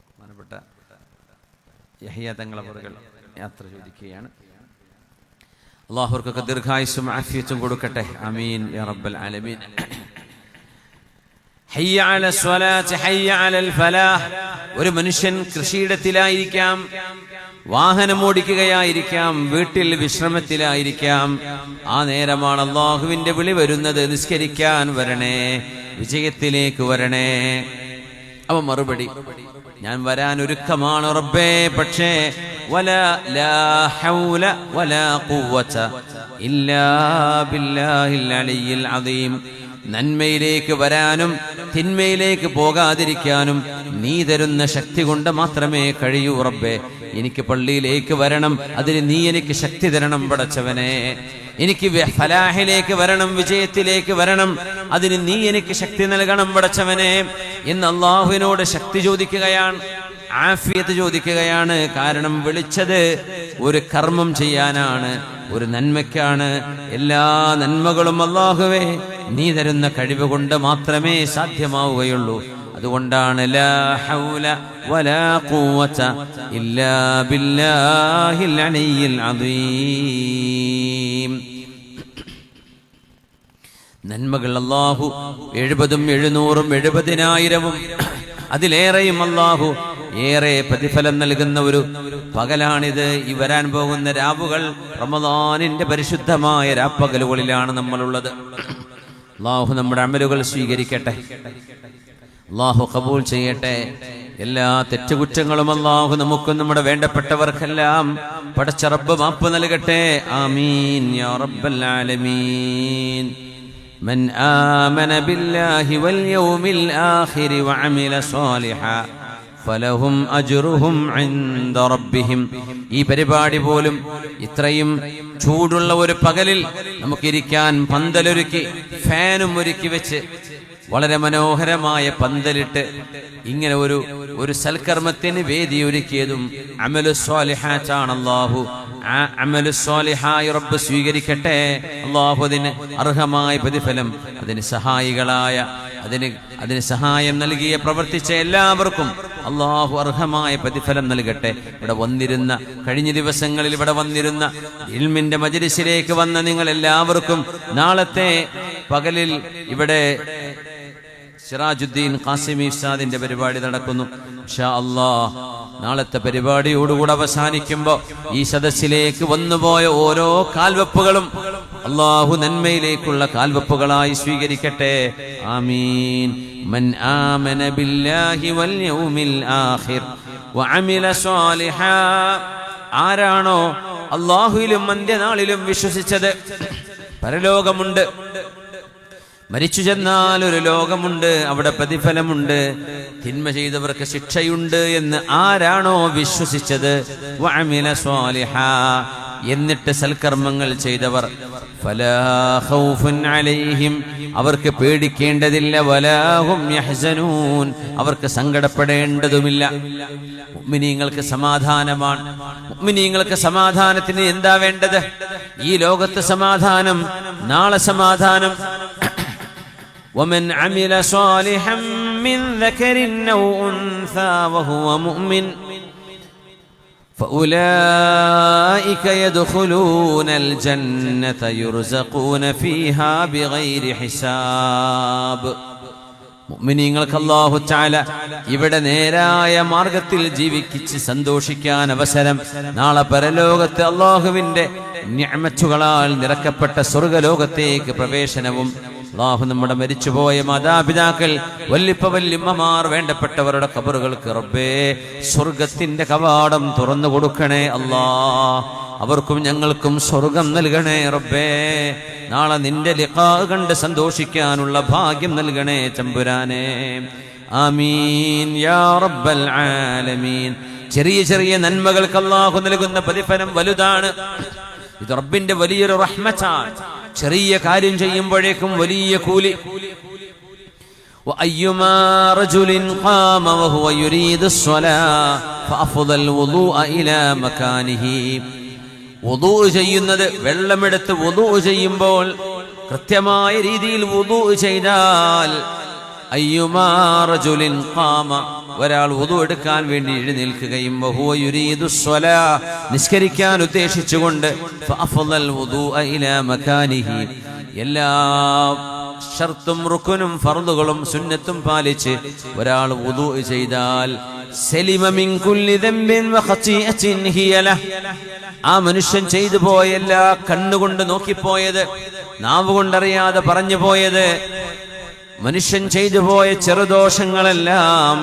ബഹുമാനപ്പെട്ട യഹ്യ തങ്ങളെ പുറകൾ യാത്ര ചോദിക്കുകയാണ്. അല്ലാഹുവർക്കൊക്കെ ദീർഘായുസ്സും ആഫിയത്തും കൊടുക്കട്ടെ. ആമീൻ യാ റബ്ബൽ ആലമീൻ. ഹയ്യ അലൽ സ്വലാത്ത് ഹയ്യ അലൽ ഫലാഹ്. ഒരു മനുഷ്യൻ കൃഷിയിടത്തിലായിരിക്കാം, വാഹനം ഓടിക്കുകയായിരിക്കാം, വീട്ടിൽ വിശ്രമത്തിലായിരിക്കാം. ആ നേരമാണ് അല്ലാഹുവിന്റെ വിളി വരുന്നത്, നിസ്കരിക്കാൻ വരണേ, വിജയത്തിലേക്ക് വരണേ. അവ മറുപടി, ഞാൻ വരാൻ ഒരുക്കമാണ് റബ്ബേ, പക്ഷേ ലാ ഹൗല വലാ ഖുവത ഇല്ലാ ബില്ലാഹിൽ അലിയിൽ അദീം. നന്മയിലേക്ക് വരാനും തിന്മയിലേക്ക് പോകാതിരിക്കാനും നീ തരുന്ന ശക്തി കൊണ്ട് മാത്രമേ കഴിയൂ റബ്ബേ. എനിക്ക് പള്ളിയിലേക്ക് വരണം, അതിന് നീ എനിക്ക് ശക്തി തരണം പടച്ചവനെ. എനിക്ക് ഫലാഹിലേക്ക് വരണം, വിജയത്തിലേക്ക് വരണം, അതിന് നീ എനിക്ക് ശക്തി നൽകണം പടച്ചവനെ എന്ന് അള്ളാഹുവിനോട് ശക്തി ചോദിക്കുകയാണ്, ആഫിയത്ത് ചോദിക്കുകയാണ്. കാരണം വിളിച്ചത് ഒരു കർമ്മം ചെയ്യാനാണ്, ഒരു നന്മയ്ക്കാണ്. എല്ലാ നന്മകളും അല്ലാഹുവേ നീ തരുന്ന കഴിവ് കൊണ്ട് മാത്രമേ സാധ്യമാവുകയുള്ളൂ. അതുകൊണ്ടാണ് ലാ ഹൗല വലാ ഖുവത ഇല്ലാ ബില്ലാഹിൽ അലിയിൽ അദീം. നന്മകൾ അല്ലാഹു 70ഉം 700ഉം 70,000ഉം അതിലേറെയും അല്ലാഹു ഏറെ പ്രതിഫലം നൽകുന്ന ഒരു പകലാണിത്. ഈ വരാൻ പോകുന്ന രാവുകൾ റമദാനിന്റെ പരിശുദ്ധമായ രാപ്പകലുകളിലാണ് നമ്മളുള്ളത്. അല്ലാഹു നമ്മുടെ അമലുകൾ സ്വീകരിക്കട്ടെ, അല്ലാഹു ഖബൂൽ ചെയ്യട്ടെ. എല്ലാ തെറ്റുകുറ്റങ്ങളും അല്ലാഹു നമുക്കും നമ്മുടെ വേണ്ടപ്പെട്ടവർക്കെല്ലാം പടച്ച റബ്ബ് മാപ്പ് നൽകട്ടെ. ആമീൻ യാ റബ്ബൽ ആലമീൻ. من آمن بالله واليوم الآخر وعمل صالحا فلهم أجرهم عند ربهم. ഈ പരിപാടി പോലും ഇത്രയും ചൂടുള്ള ഒരു പകലിൽ നമുക്കിരിക്കാൻ പന്തലൊരുക്കി ഫാനും ഒരുക്കി വെച്ച് വളരെ മനോഹരമായ പന്തലിട്ട് ഇങ്ങനെ ഒരു സൽക്കർമ്മത്തിന് വേദി ഒരുക്കിയതും അമലു സ്വാലിഹാത്താണ്. അല്ലാഹു ആ അമലു സ്വാലിഹായ റബ്ബ് സ്വീകരിക്കട്ടെ. അല്ലാഹു അതിന് അർഹമായ പ്രതിഫലം, അതിന് സഹായികളായ അതിന് സഹായം നൽകിയ പ്രവർത്തിച്ച എല്ലാവർക്കും അല്ലാഹു അർഹമായ പ്രതിഫലം നൽകട്ടെ. ഇവിടെ വന്നിരുന്ന കഴിഞ്ഞ ദിവസങ്ങളിൽ ഇവിടെ വന്നിരുന്ന ഇൽമിന്റെ മജ്‌ലിസിലേക്ക് വന്ന നിങ്ങൾ എല്ലാവർക്കും നാളത്തെ പകലിൽ ഇവിടെ സിറാജുദ്ദീൻ ഖാസിമി ഉസ്താദിന്റെ പരിപാടി നടക്കുന്നു. ഇൻഷാ അല്ലാഹ് നാളത്തെ പരിപാടിയോടുകൂടെ അവസാനിക്കുമ്പോൾ ഈ സദസ്സിലേക്ക് വന്നുപോയ ഓരോ കാൽവെപ്പുകളും അല്ലാഹു നന്മയിലേക്കുള്ള കാൽവെപ്പുകളായി സ്വീകരിക്കട്ടെ. ആമീൻ. മൻ ആമന ബില്ലാഹി വൽ യൗമിൽ ആഖിർ വഅമില സ്വാലിഹാ. ആരാണോ അല്ലാഹുവിലും അന്ത്യനാളിലും വിശ്വസിച്ചത്, പരലോകമുണ്ട്, മരിച്ചു ചെന്നാൽ ഒരു ലോകമുണ്ട്, അവിടെ പ്രതിഫലമുണ്ട്, തിന്മ ചെയ്തവർക്ക് ശിക്ഷയുണ്ട് എന്ന് ആരാണോ വിശ്വസിച്ചത്, വഅമില സ്വാലിഹാ, എന്നിട്ട് സൽക്കർമ്മങ്ങൾ ചെയ്തവർ, ഫലാ ഖൗഫുൻ അലൈഹിം, അവർക്ക് പേടിക്കേണ്ടതില്ല, വലാ ഹും യഹ്സനൂൻ, അവർക്ക് സങ്കടപ്പെടേണ്ടതുമില്ല. മുഅ്മിനീങ്ങൾക്ക് സമാധാനമാണ്. മുഅ്മിനീങ്ങൾക്ക് സമാധാനത്തിന് എന്താ വേണ്ടത്? ഈ ലോകത്ത് സമാധാനം, നാളെ സമാധാനം. ومن عمل صالحا من ذكر أو أنثى وهو مؤمن فأولئك يدخلون الجنة يرزقون فيها بغير حساب. മുഅ്മിനീങ്ങൾക്ക് അല്ലാഹു തആല ഇവിടെ നേരായ മാർഗത്തിൽ ജീവിച്ച് സന്തോഷിക്കാൻ അവസരം, നാളെ പരലോകത്ത് അല്ലാഹുവിന്റെ നിഅമത്തുകളാൽ നിറക്കപ്പെട്ട സ്വർഗ്ഗലോകത്തേക്ക് പ്രവേശനവും. അല്ലാഹു നമ്മുടെ മരിച്ചുപോയ മാതാപിതാക്കൾ, വല്ലിപ്പ വല്ലിമ്മമാർ, വേണ്ടപ്പെട്ടവരുടെ ഖബറുകൾക്ക് റബ്ബേ സ്വർഗത്തിന്റെ കവാടം തുറന്നു കൊടുക്കണേ അല്ലാഹ്. അവർക്കും ഞങ്ങൾക്കും സ്വർഗം നൽകണേ റബ്ബേ. നാളെ നിന്റെ ലിഖാ കണ്ട് സന്തോഷിക്കാനുള്ള ഭാഗ്യം നൽകണേ തമ്പുരാനെ. ആമീൻ യാ റബ്ബൽ ആലമീൻ. ചെറിയ ചെറിയ നന്മകൾക്ക് അല്ലാഹു നൽകുന്ന പ്രതിഫലം വലുതാണ്. ഇത് റബ്ബിന്റെ വലിയൊരു റഹ്മത്താണ്. ചെറിയ കാര്യം ചെയ്യുമ്പോഴേക്കും വലിയ കൂലി. وأيما رجل قام وهو يريد الصلاة فأفضل الوضوء إلى مكانه. വുദൂ ചെയ്യുന്നത്, വെള്ളമെടുത്ത് വുദൂ ചെയ്യുമ്പോൾ കൃത്യമായ രീതിയിൽ വുദൂ ചെയ്താൽ, അയ്യുമാ റജുലിൻ ഖാമ, ഒരാൾ വുദൂ എടുക്കാൻ വേണ്ടി എഴുന്നേൽക്കുകയും വഹുവ യുരീദു സ്വലാ, നിസ്കരിക്കാൻ ഉദ്ദേശിച്ചുകൊണ്ട്, ഫഅഫ്ളൽ വുദൂഅ ഇലാ മകാനിഹി, എല്ലാ ഷർത്തും റുക്നും ഫർളുകളും സുന്നത്തും പാലിച്ച് ഒരാൾ വുദൂ ചെയ്താൽ, സലിമ മിൻ കുല്ലി ദംബിൻ വഖതിഅത്തിൻ ഹിയ ലഹ്, ആ മനുഷ്യൻ ചെയ്തു പോയ എല്ലാ, കണ്ണുകൊണ്ട് നോക്കിപ്പോയത്, നാവ് കൊണ്ടറിയാതെ പറഞ്ഞു പോയത്, മനുഷ്യൻ ചെയ്തു പോയ ചെറുദോഷങ്ങളെല്ലാം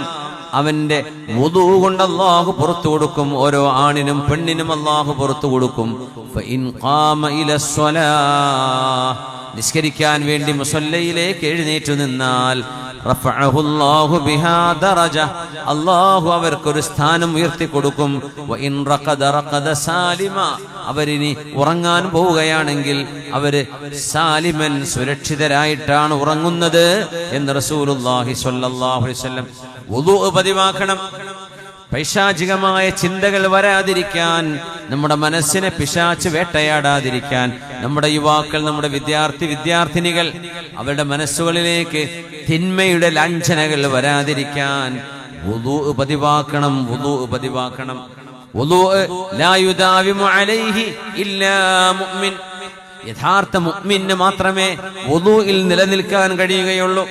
അവന്റെ വുദൂ കൊണ്ട് അല്ലാഹു പുറത്തു കൊടുക്കും. ഓരോ ആണിനും പെണ്ണിനും അല്ലാഹു പുറത്തു കൊടുക്കും. ഫഇൻ ഖാമ ഇലസ്സലാഹ്, നിസ്കരിക്കാൻ വേണ്ടി മുസല്ലയിലേക്ക് എഴുന്നേറ്റു നിന്നാൽ റഫഅഹുല്ലാഹു ബിഹാ ദറജ, അല്ലാഹു അവർക്കൊരു സ്ഥാനം ഉയർത്തി കൊടുക്കും. വഇൻ റഖദ റഖദ സാലിമ, അവരിനി ഉറങ്ങാൻ പോവുകയാണെങ്കിൽ അവര് സാലിമൻ, സുരക്ഷിതരായിട്ടാണ് ഉറങ്ങുന്നത് എന്ന് റസൂലുള്ളാഹി സ്വല്ലല്ലാഹു അലൈഹി വസല്ലം. വുദൂ പതിവാക്കണം. പൈശാചികമായ ചിന്തകൾ വരാതിരിക്കാൻ, നമ്മുടെ മനസ്സിനെ പിശാച് വേട്ടയാടാതിരിക്കാൻ, നമ്മുടെ യുവാക്കൾ, നമ്മുടെ വിദ്യാർത്ഥിനികൾ അവരുടെ മനസ്സുകളിലേക്ക് തിന്മയുടെ ലാഞ്ചനകൾ വരാതിരിക്കാൻ വുദൂ പതിവാക്കണം. വുദൂ പതിവാക്കണം. വുദൂ ലാ യുദാവിമു അലൈഹി ഇല്ലാ മുഅ്മിൻ, യഥാർത്ഥ മുഅ്മിന് മാത്രമേ വുദൂഇൽ നിലനിൽക്കാൻ കഴിയുകയുള്ളൂ.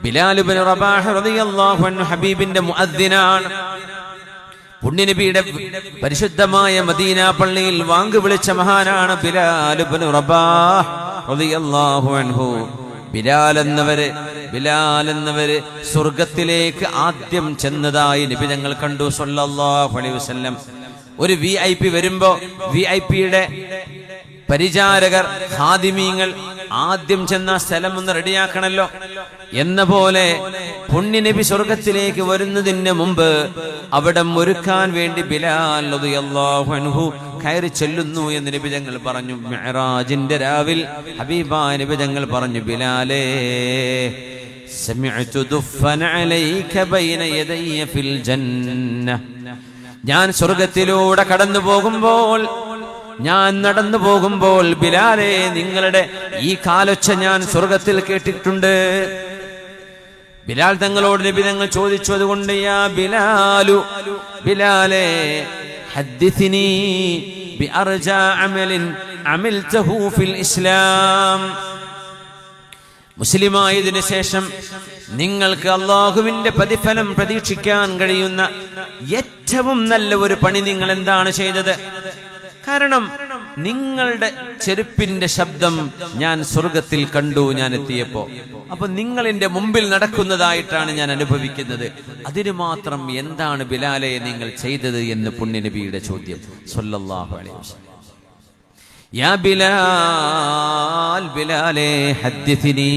ബിലാൽ ഇബ്നു റബാഹ് റളിയല്ലാഹു അൻഹു ഹബീബിന്റെ മുഅദ്ദിനാണ്. പുണ്യനബിയുടെ പരിശുദ്ധമായ മദീന പള്ളിയിൽ വാങ്ക് വിളിച്ച മഹാനാണ് ബിലാൽ ഇബ്നു റബാഹ് റളിയല്ലാഹു അൻഹു. ബിലാൽ എന്നവര് സ്വർഗത്തിലേക്ക് ആദ്യം ചെന്നതായി നബി തങ്ങൾ കണ്ടു സ്വല്ലല്ലാഹു അലൈഹി വസല്ലം. ഒരു VIP വരുമ്പോ VIPയുടെ പരിചാരകർ, ഖാദിമീങ്ങൾ ആദ്യം ചെന്ന സ്ഥലം ഒന്ന് റെഡിയാക്കണല്ലോ എന്ന പോലെ പുണ്യനബി സ്വർഗത്തിലേക്ക് വരുന്നതിന് മുമ്പ് അവിടെ ഒരുക്കാൻ വേണ്ടി ബിലാൽ റളിയല്ലാഹു അൻഹു കയറി ചെല്ലുന്നു എന്ന് നബി തങ്ങൾ പറഞ്ഞു. മിഅ്റാജിന്റെ രാവിൽ ഹബീബായ നബി തങ്ങൾ പറഞ്ഞു, ബിലാലേ സമിഅ്തു ദുഫ്ഫന അലൈക ബൈന യദയ്യ ഫിൽ ജന്ന, ഞാൻ സ്വർഗത്തിലൂടെ ഞാൻ നടന്നു പോകുമ്പോൾ ബിലാലേ, നിങ്ങളുടെ ഈ കാലൊച്ച ഞാൻ സ്വർഗത്തിൽ കേട്ടിട്ടുണ്ട്. ബിലാൽ തങ്ങളോട് നബി തങ്ങൾ ചോദിച്ചു, അതുകൊണ്ട് യാ ബിലാലു, ബിലാലേ ഹദ്ദിഥിനി ബിഅർജാ അമലിൻ അമിൽതഹു ഫിൽ ഇസ്ലാം, മുസ്ലിമായതിനു ശേഷം നിങ്ങൾക്ക് അല്ലാഹുവിന്റെ പ്രതിഫലം പ്രതീക്ഷിക്കാൻ കഴിയുന്ന ഏറ്റവും നല്ല ഒരു പണി നിങ്ങൾ എന്താണ് ചെയ്തത്? കാരണം നിങ്ങളുടെ ചെരുപ്പിന്റെ ശബ്ദം ഞാൻ സ്വർഗത്തിൽ കണ്ടു ഞാൻ എത്തിയപ്പോ. അപ്പൊ നിങ്ങൾ എന്റെ മുമ്പിൽ നടക്കുന്നതായിട്ടാണ് ഞാൻ അനുഭവിക്കുന്നത്. അതിനു മാത്രം എന്താണ് ബിലാലെ നിങ്ങൾ ചെയ്തത് എന്ന് പുണ്യനബിയുടെ ചോദ്യം സ്വല്ലല്ലാഹു അലൈഹി വസല്ലം. യാ ബിലാൽ, ബിലാലെ ഹദ്ദിഥിനി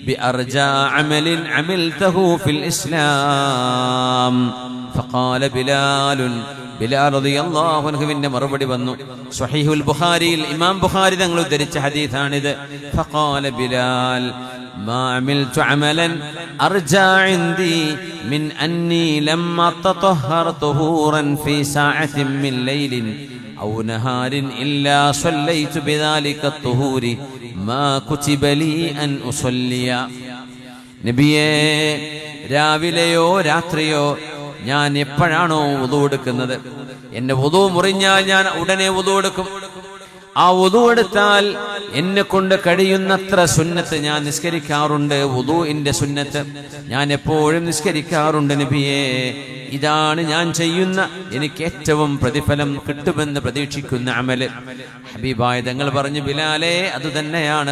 ബിഅർജാ അമലിൻ അമിൽതഹു ഫിൽ ഇസ്ലാം. ഫഖാല ബിലാലുൻ, ബിലാൽ റളിയല്ലാഹു അൻഹുവിന്റെ മറുപടി വന്നു. സ്വഹീഹുൽ ബുഖാരിയിൽ ഇമാം ബുഖാരി തങ്ങൾ ഉദ്ധരിച്ച ഹദീസാണിത്. ഫഖാല ബിലാൽ മാ അമിൽതു അമലൻ അർജാ ഇൻദി മിൻ അന്നി ലമ്മ തതഹഹറ തുഹൂറൻ ഫീ സഅത്തിൻ മിൻ ലൈലിൻ ഔ നഹാരിൻ ഇല്ലാ സ്വല്ലൈതു ബിദാലിക തുഹൂരി മാ കുതിബ ലീ അൻ ഉസല്ലിയ. നബിയേ, രാവിലെയോ രാത്രിയോ ഞാൻ എപ്പോഴാണോ വുദൂ എടുക്കുന്നത്, എന്റെ വുദൂ മുറിഞ്ഞാൽ ഞാൻ ഉടനെ വുദൂ എടുക്കും. ആ വുദൂ എടുത്താൽ എന്നെ കൊണ്ട് കഴിയുന്നത്ര സുന്നത്ത് ഞാൻ നിസ്കരിക്കാറുണ്ട്. വുദൂഇന്റെ സുന്നത്ത് ഞാൻ എപ്പോഴും നിസ്കരിക്കാറുണ്ട് നബിയേ. ഇതാണ് ഞാൻ ചെയ്യുന്ന എനിക്ക് ഏറ്റവും പ്രതിഫലം കിട്ടുമെന്ന് പ്രതീക്ഷിക്കുന്ന അമല്. ഹബീബായ തങ്ങൾ പറഞ്ഞു, ബിലാലേ, അതുതന്നെയാണ്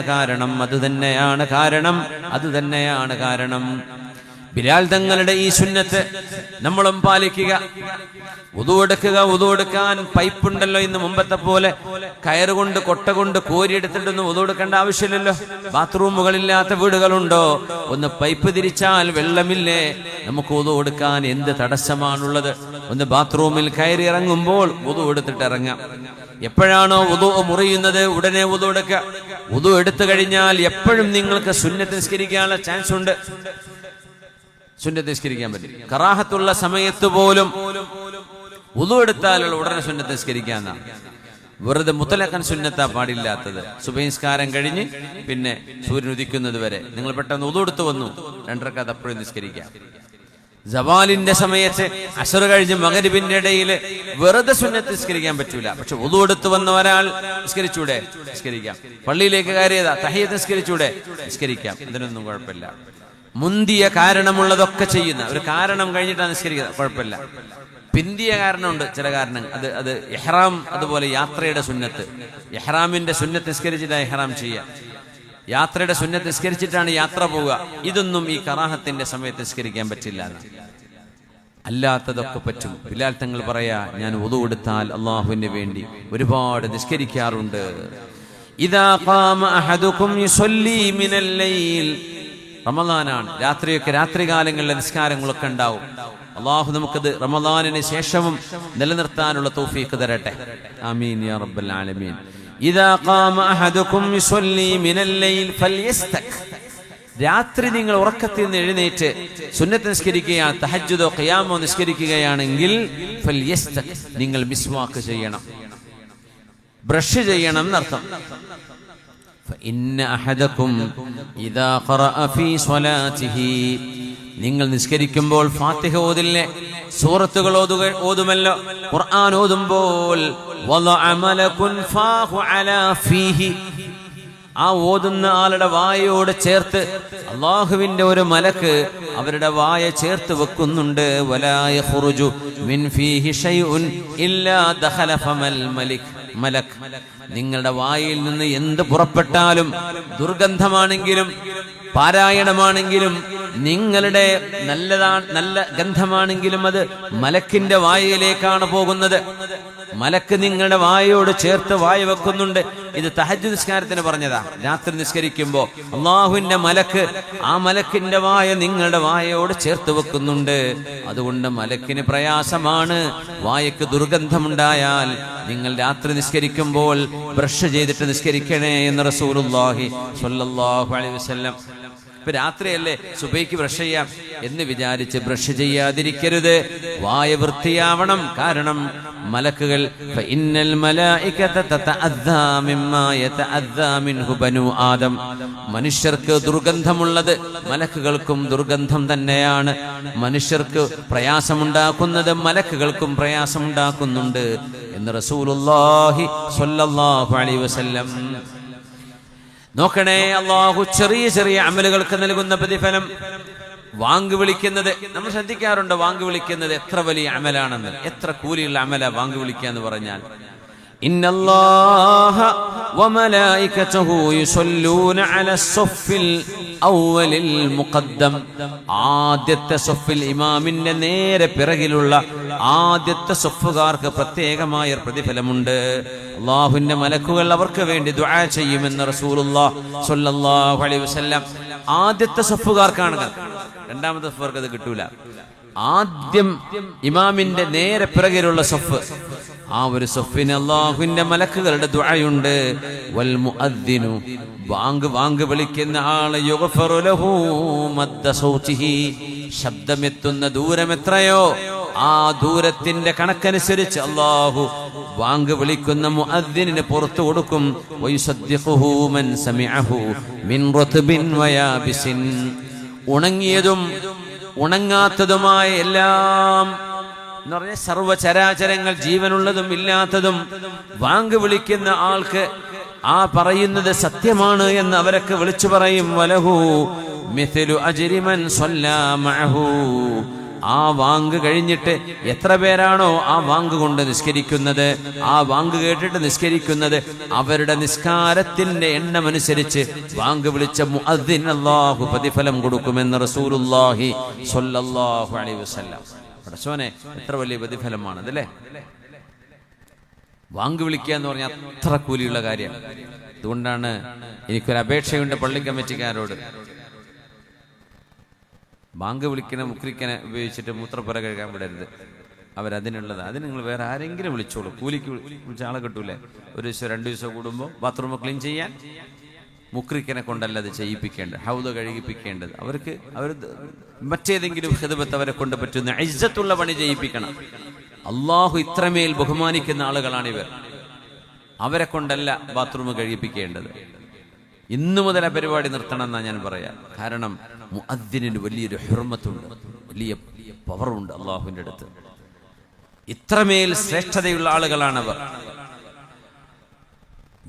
കാരണം. ബിലാൽ തങ്ങളുടെ ഈ സുന്നത്ത് നമ്മളും പാലിക്കുക. വുദൂ എടുക്കാൻ പൈപ്പുണ്ടല്ലോ. ഇന്ന് മുമ്പത്തെ പോലെ കയറുകൊണ്ട് കൊട്ട കൊണ്ട് കോരിയെടുത്തിട്ടൊന്നും വുദൂ എടുക്കേണ്ട ആവശ്യമില്ലല്ലോ. ബാത്റൂമുകളില്ലാത്ത വീടുകളുണ്ടോ? ഒന്ന് പൈപ്പ് തിരിച്ചാൽ വെള്ളമില്ലേ? നമുക്ക് വുദൂ എടുക്കാൻ എന്ത് തടസ്സമാണുള്ളത്? ഒന്ന് ബാത്റൂമിൽ കയറി ഇറങ്ങുമ്പോൾ വുദൂ എടുത്തിട്ട് ഇറങ്ങാം. എപ്പോഴാണോ വുദൂ മുറിയുന്നത് ഉടനെ വുദൂ എടുക്കുക. വുദൂ എടുത്തു കഴിഞ്ഞാൽ എപ്പോഴും നിങ്ങൾക്ക് സുന്നത്ത് നിസ്കരിക്കാനുള്ള ചാൻസ് ഉണ്ട്. സുന്നത്ത് നിസ്കരിക്കാൻ പറ്റും. കറാഹത്തുള്ള സമയത്ത് പോലും വുദൂ എടുത്താലുള്ള ഉടനെ സുന്നത്ത് നിസ്കരിക്കാന്നാണ്. വെറുതെ മുത്തലക്കൻ സുന്നത്താ പാടില്ലാത്തത്. സുബഹി നിസ്കാരം കഴിഞ്ഞ് പിന്നെ സൂര്യൻ ഉദിക്കുന്നത് വരെ നിങ്ങൾ പെട്ടെന്ന് വുദൂ എടുത്തു വന്നു, 2 റക്അത്ത് അപ്പോഴും നിസ്കരിക്കാം. സവാലിന്റെ സമയത്ത് അസ്ർ കഴിഞ്ഞ് മഗ്രിബിന്റെ ഇടയിൽ വെറുതെ സുന്നത്ത് നിസ്കരിക്കാൻ പറ്റൂല. പക്ഷെ വുദൂ എടുത്തു വന്ന ഒരാൾ നിസ്കരിച്ചൂടെ? നിസ്കരിക്കാം. പള്ളിയിലേക്ക് കയറിയതാ, തഹിയ്യത്ത് നിസ്കരിച്ചൂടെ? നിസ്കരിക്കാം. ഇതിനൊന്നും കുഴപ്പമില്ല. മുന്തിയ കാരണമുള്ളതൊക്കെ ചെയ്യുന്ന ഒരു കാരണം കഴിഞ്ഞിട്ടാണ് നിസ്കരിക്കുന്നത്, കുഴപ്പമില്ല. പിന്തിയ കാരണമുണ്ട്, ചില കാരണം. അത് ഇഹ്റാം, അതുപോലെ യാത്രയുടെ സുന്നത്ത്. ഇഹ്റാമിന്റെ സുന്നത്ത് നിസ്കരിച്ചിട്ടാണ് ഇഹ്റാം ചെയ്യുക. യാത്രയുടെ സുന്നത്ത് നിസ്കരിച്ചിട്ടാണ് യാത്ര പോവുക. ഇതൊന്നും ഈ കറാഹത്തിന്റെ സമയത്ത് നിസ്കരിക്കാൻ പറ്റില്ല. അല്ലാത്തതൊക്കെ പറ്റും. ബിലാൽ തങ്ങൾ പറയാ, ഞാൻ വുളു എടുത്താൽ അള്ളാഹുവിന് വേണ്ടി ഒരുപാട് നിസ്കരിക്കാറുണ്ട്. ഇദാ ഖാമ അഹദുകും യുസല്ലി മിനൽ ലൈൽ, റമളാനാണ്, രാത്രിയൊക്കെ രാത്രികാലങ്ങളിലെ നിസ്കാരങ്ങളൊക്കെ ഉണ്ടാവും. അള്ളാഹു നമുക്കത് റമളാനിന് ശേഷവും നിലനിർത്താനുള്ള തൗഫീഖ് തരട്ടെ. ആമീൻ യാ റബ്ബൽ ആലമീൻ. ഇദാ ഖാമ അഹദുകും യുസല്ലി മിനൽ ലൈൽ ഫൽയസ്തക്, രാത്രി നിങ്ങൾ ഉറക്കത്തിൽ നിന്ന് എഴുന്നേറ്റ് സുന്നത്ത് നിസ്കരിക്കുകയാണ്, തഹജ്ജുദോ ഖിയാമോ നിസ്കരിക്കുകയാണെങ്കിൽ ഫൽയസ്തക്, നിങ്ങൾ മിസ്വാക്ക് ചെയ്യണം, ബ്രഷ് ചെയ്യണം എന്നർത്ഥം. ഫഇന്ന അഹദകും ഇദാ ഖറഅ ഫീ സ്വലാത്തിഹി, നിങ്ങൾ നിസ്കരിക്കുമ്പോൾ ഫാത്തിഹ ഓതില്ലേ, സൂറത്തുകൾ ഓതുമല്ലോ, ഖുർആൻ ഓതുമ്പോൾ വളഅ മലകുൻ ഫാഹു അലാ ഫീഹി, ആ ഓതുന്ന ആളുടെ വായയോട് ചേർത്ത് അള്ളാഹുവിന്റെ ഒരു മലക്ക് അവരുടെ വായ ചേർത്ത് വെക്കുന്നുണ്ട്. വലാ യഖ്റുജു മിൻ ഫീഹി ഷൈഉൻ ഇല്ലാ ദഖല ഫമൽ മലക്, നിങ്ങളുടെ വായിൽ നിന്ന് എന്ത് പുറപ്പെട്ടാലും, ദുർഗന്ധമാണെങ്കിലും പാരായണമാണെങ്കിലും നിങ്ങളുടെ നല്ല ഗന്ധമാണെങ്കിലും അത് മലക്കിന്റെ വായയിലേക്കാണ് പോകുന്നത്. മലക്ക് നിങ്ങളുടെ വായയോട് ചേർത്ത് വായ വെക്കുന്നുണ്ട്. ഇത് തഹജ്ജുദ് നിസ്കാരത്തിന് പറഞ്ഞതാ. രാത്രി നിസ്കരിക്കുമ്പോ അള്ളാഹുവിന്റെ മലക്ക്, ആ മലക്കിന്റെ വായ നിങ്ങളുടെ വായയോട് ചേർത്ത് വെക്കുന്നുണ്ട്. അതുകൊണ്ട് മലക്കിന് പ്രയാസമാണ്, വായക്ക് ദുർഗന്ധമുണ്ടായാൽ നിങ്ങൾ രാത്രി നിസ്കരിക്കുമ്പോൾ ബ്രഷ് ചെയ്തിട്ട് നിസ്കരിക്കണേ എന്ന് റസൂലുള്ളാഹി സ്വല്ലല്ലാഹു അലൈഹി വസല്ലം. ഇപ്പൊ രാത്രിയല്ലേ, സുബൈക്ക് ബ്രഷ് ചെയ്യാം എന്ന് വിചാരിച്ച് ബ്രഷ് ചെയ്യാതിരിക്കരുത്, വായ വൃത്തിയാവണം. കാരണം മലക്കുകൾ ഫഇന്നൽ മലായികത തതഅദ്ദാ മിമ്മാ യതഅദ്ദാ മിൻഹു ബനു ആദം, മനുഷ്യർക്ക് ദുർഗന്ധമുള്ളത് മലക്കുകൾക്കും ദുർഗന്ധം തന്നെയാണ്. മനുഷ്യർക്ക് പ്രയാസമുണ്ടാക്കുന്നത് മലക്കുകൾക്കും പ്രയാസമുണ്ടാക്കുന്നുണ്ട് എന്ന് റസൂലുള്ളാഹി സ്വല്ലല്ലാഹു അലൈഹി വസല്ലം. നോക്കണേ, അള്ളാഹു ചെറിയ ചെറിയ അമലുകൾക്ക് നൽകുന്ന പ്രതിഫലം. വാങ്ക് വിളിക്കുന്നത് നമ്മൾ ശ്രദ്ധിക്കാറുണ്ട്, വാങ്ക് വിളിക്കുന്നത് എത്ര വലിയ അമലാണെന്ന്, എത്ര കൂലിയുള്ള അമല വാങ്ക് വിളിക്കുക എന്ന് പറഞ്ഞാൽ. ഇന്നല്ലാഹ വമലായികതഹു യുസല്ലൂന അലസ്സഫിൽ അവ്വലിൽ മുഖദ്ദം, ആദ്യത്തെ സഫിൽ ഇമാമിന്റെ നേരെ പിറകിലുള്ള ആദ്യത്തെ സഫുകാർക്ക് പ്രത്യേകമായ പ്രതിഫലമുണ്ട്. അള്ളാഹുവിന്റെ മലക്കുകൾ അവർക്ക് വേണ്ടി ദുആ ചെയ്യുമെന്ന് റസൂലുള്ളാഹി സ്വല്ലല്ലാഹു അലൈഹി വസല്ലം. ആദ്യത്തെ സഫുകാർക്കാണ്, രണ്ടാമത്തെ സഫുകാർക്ക് അത് കിട്ടൂല. ആദ്യം ഇമാമിന്റെ നേരെ പിറകിലുള്ള സഫ്, ആ ഒരു സഫിന് അള്ളാഹുവിന്റെ മലക്കുകളുടെ ദുആയുണ്ട്. വൽ മുഅദ്ദിനു, വാങ്ക് വിളിക്കുന്ന ആള് യുഗ്ഫറു ലഹു മദ്ദ സൗതിഹി, ശബ്ദമെത്തുന്ന ദൂരം എത്രയോ ആ ദൂരത്തിന്റെ കണക്കനുസരിച്ച് അള്ളാഹു വാങ്ക് വിളിക്കുന്ന മുഅദ്ദിനിന് പുറത്തു കൊടുക്കും. വയുസദ്ദിഖുഹു മൻ സമിഅഹു മിൻ റത്ബിൻ വയാബിസിൻ, ഉണങ്ങിയതും ഉണങ്ങാത്തതുമായ എല്ലാം എന്ന് പറഞ്ഞ സർവചരാചരങ്ങൾ, ജീവനുള്ളതും ഇല്ലാത്തതും വാങ്ക് വിളിക്കുന്ന ആൾക്ക് ആ പറയുന്നത് സത്യമാണ് എന്ന് അവരൊക്കെ വിളിച്ചു പറയും. വലഹു മിഥ്ലു അജ്രി മൻ സ്വല്ലാ മഅഹു, ആ വാങ്ക് കഴിഞ്ഞിട്ട് എത്ര പേരാണോ ആ വാങ്ക് കൊണ്ട് നിസ്കരിക്കുന്നത്, ആ വാങ്ക് കേട്ടിട്ട് നിസ്കരിക്കുന്നത്, അവരുടെ നിസ്കാരത്തിന്റെ എണ്ണമനുസരിച്ച് വാങ്ക് വിളിച്ച മുഅദ്ദിൻ അല്ലാഹു പ്രതിഫലം കൊടുക്കുമെന്ന് റസൂലുള്ളാഹി സ്വല്ലല്ലാഹു അലൈഹി വസല്ലം. പടച്ചോനെ, എത്ര വലിയ പ്രതിഫലമാണ് അതല്ലേ. വാങ്ക് വിളിക്കുക എന്ന് പറഞ്ഞാൽ അത്ര കൂലിയുള്ള കാര്യം. അതുകൊണ്ടാണ് എനിക്കൊരു അപേക്ഷയുണ്ട് പള്ളി കമ്മിറ്റിക്കാരോട്, ബാങ്ക് വിളിക്കണ മുക്രിക്കനെ ഉപയോഗിച്ചിട്ട് മൂത്രപ്പുര കഴുകാൻ വിടരുത്. അവരതിനുള്ളത്, അതിന് നിങ്ങൾ വേറെ ആരെങ്കിലും വിളിച്ചോളൂ. കൂലിക്ക് വിളിച്ച ആളെ കിട്ടൂലേ. ഒരു ദിവസം 2 ദിവസം കൂടുമ്പോൾ ബാത്റൂം ക്ലീൻ ചെയ്യാൻ മുക്രിക്കനെ കൊണ്ടല്ല അത് ചെയ്യിപ്പിക്കേണ്ടത്, ഹൗദ കഴുകിപ്പിക്കേണ്ടത്. അവർ മറ്റേതെങ്കിലും ഖിദ്മത്ത് അവരെ കൊണ്ട് പറ്റുന്ന ഇജ്ജത്തുള്ള പണി ചെയ്യിപ്പിക്കണം. അള്ളാഹു ഇത്രമേൽ ബഹുമാനിക്കുന്ന ആളുകളാണിവർ. അവരെ കൊണ്ടല്ല ബാത്റൂം കഴിപ്പിക്കേണ്ടത്. ഇന്നു മുതൽ ആ പരിപാടി നിർത്തണം എന്നാ ഞാൻ പറയാം. കാരണം മുഅദ്ദിനിന് വലിയൊരു ഹുർമത്തുണ്ട്, വലിയ പവറുണ്ട് അള്ളാഹുവിന്റെ അടുത്ത്. ഇത്രമേൽ ശ്രേഷ്ഠതയുള്ള ആളുകളാണവർ.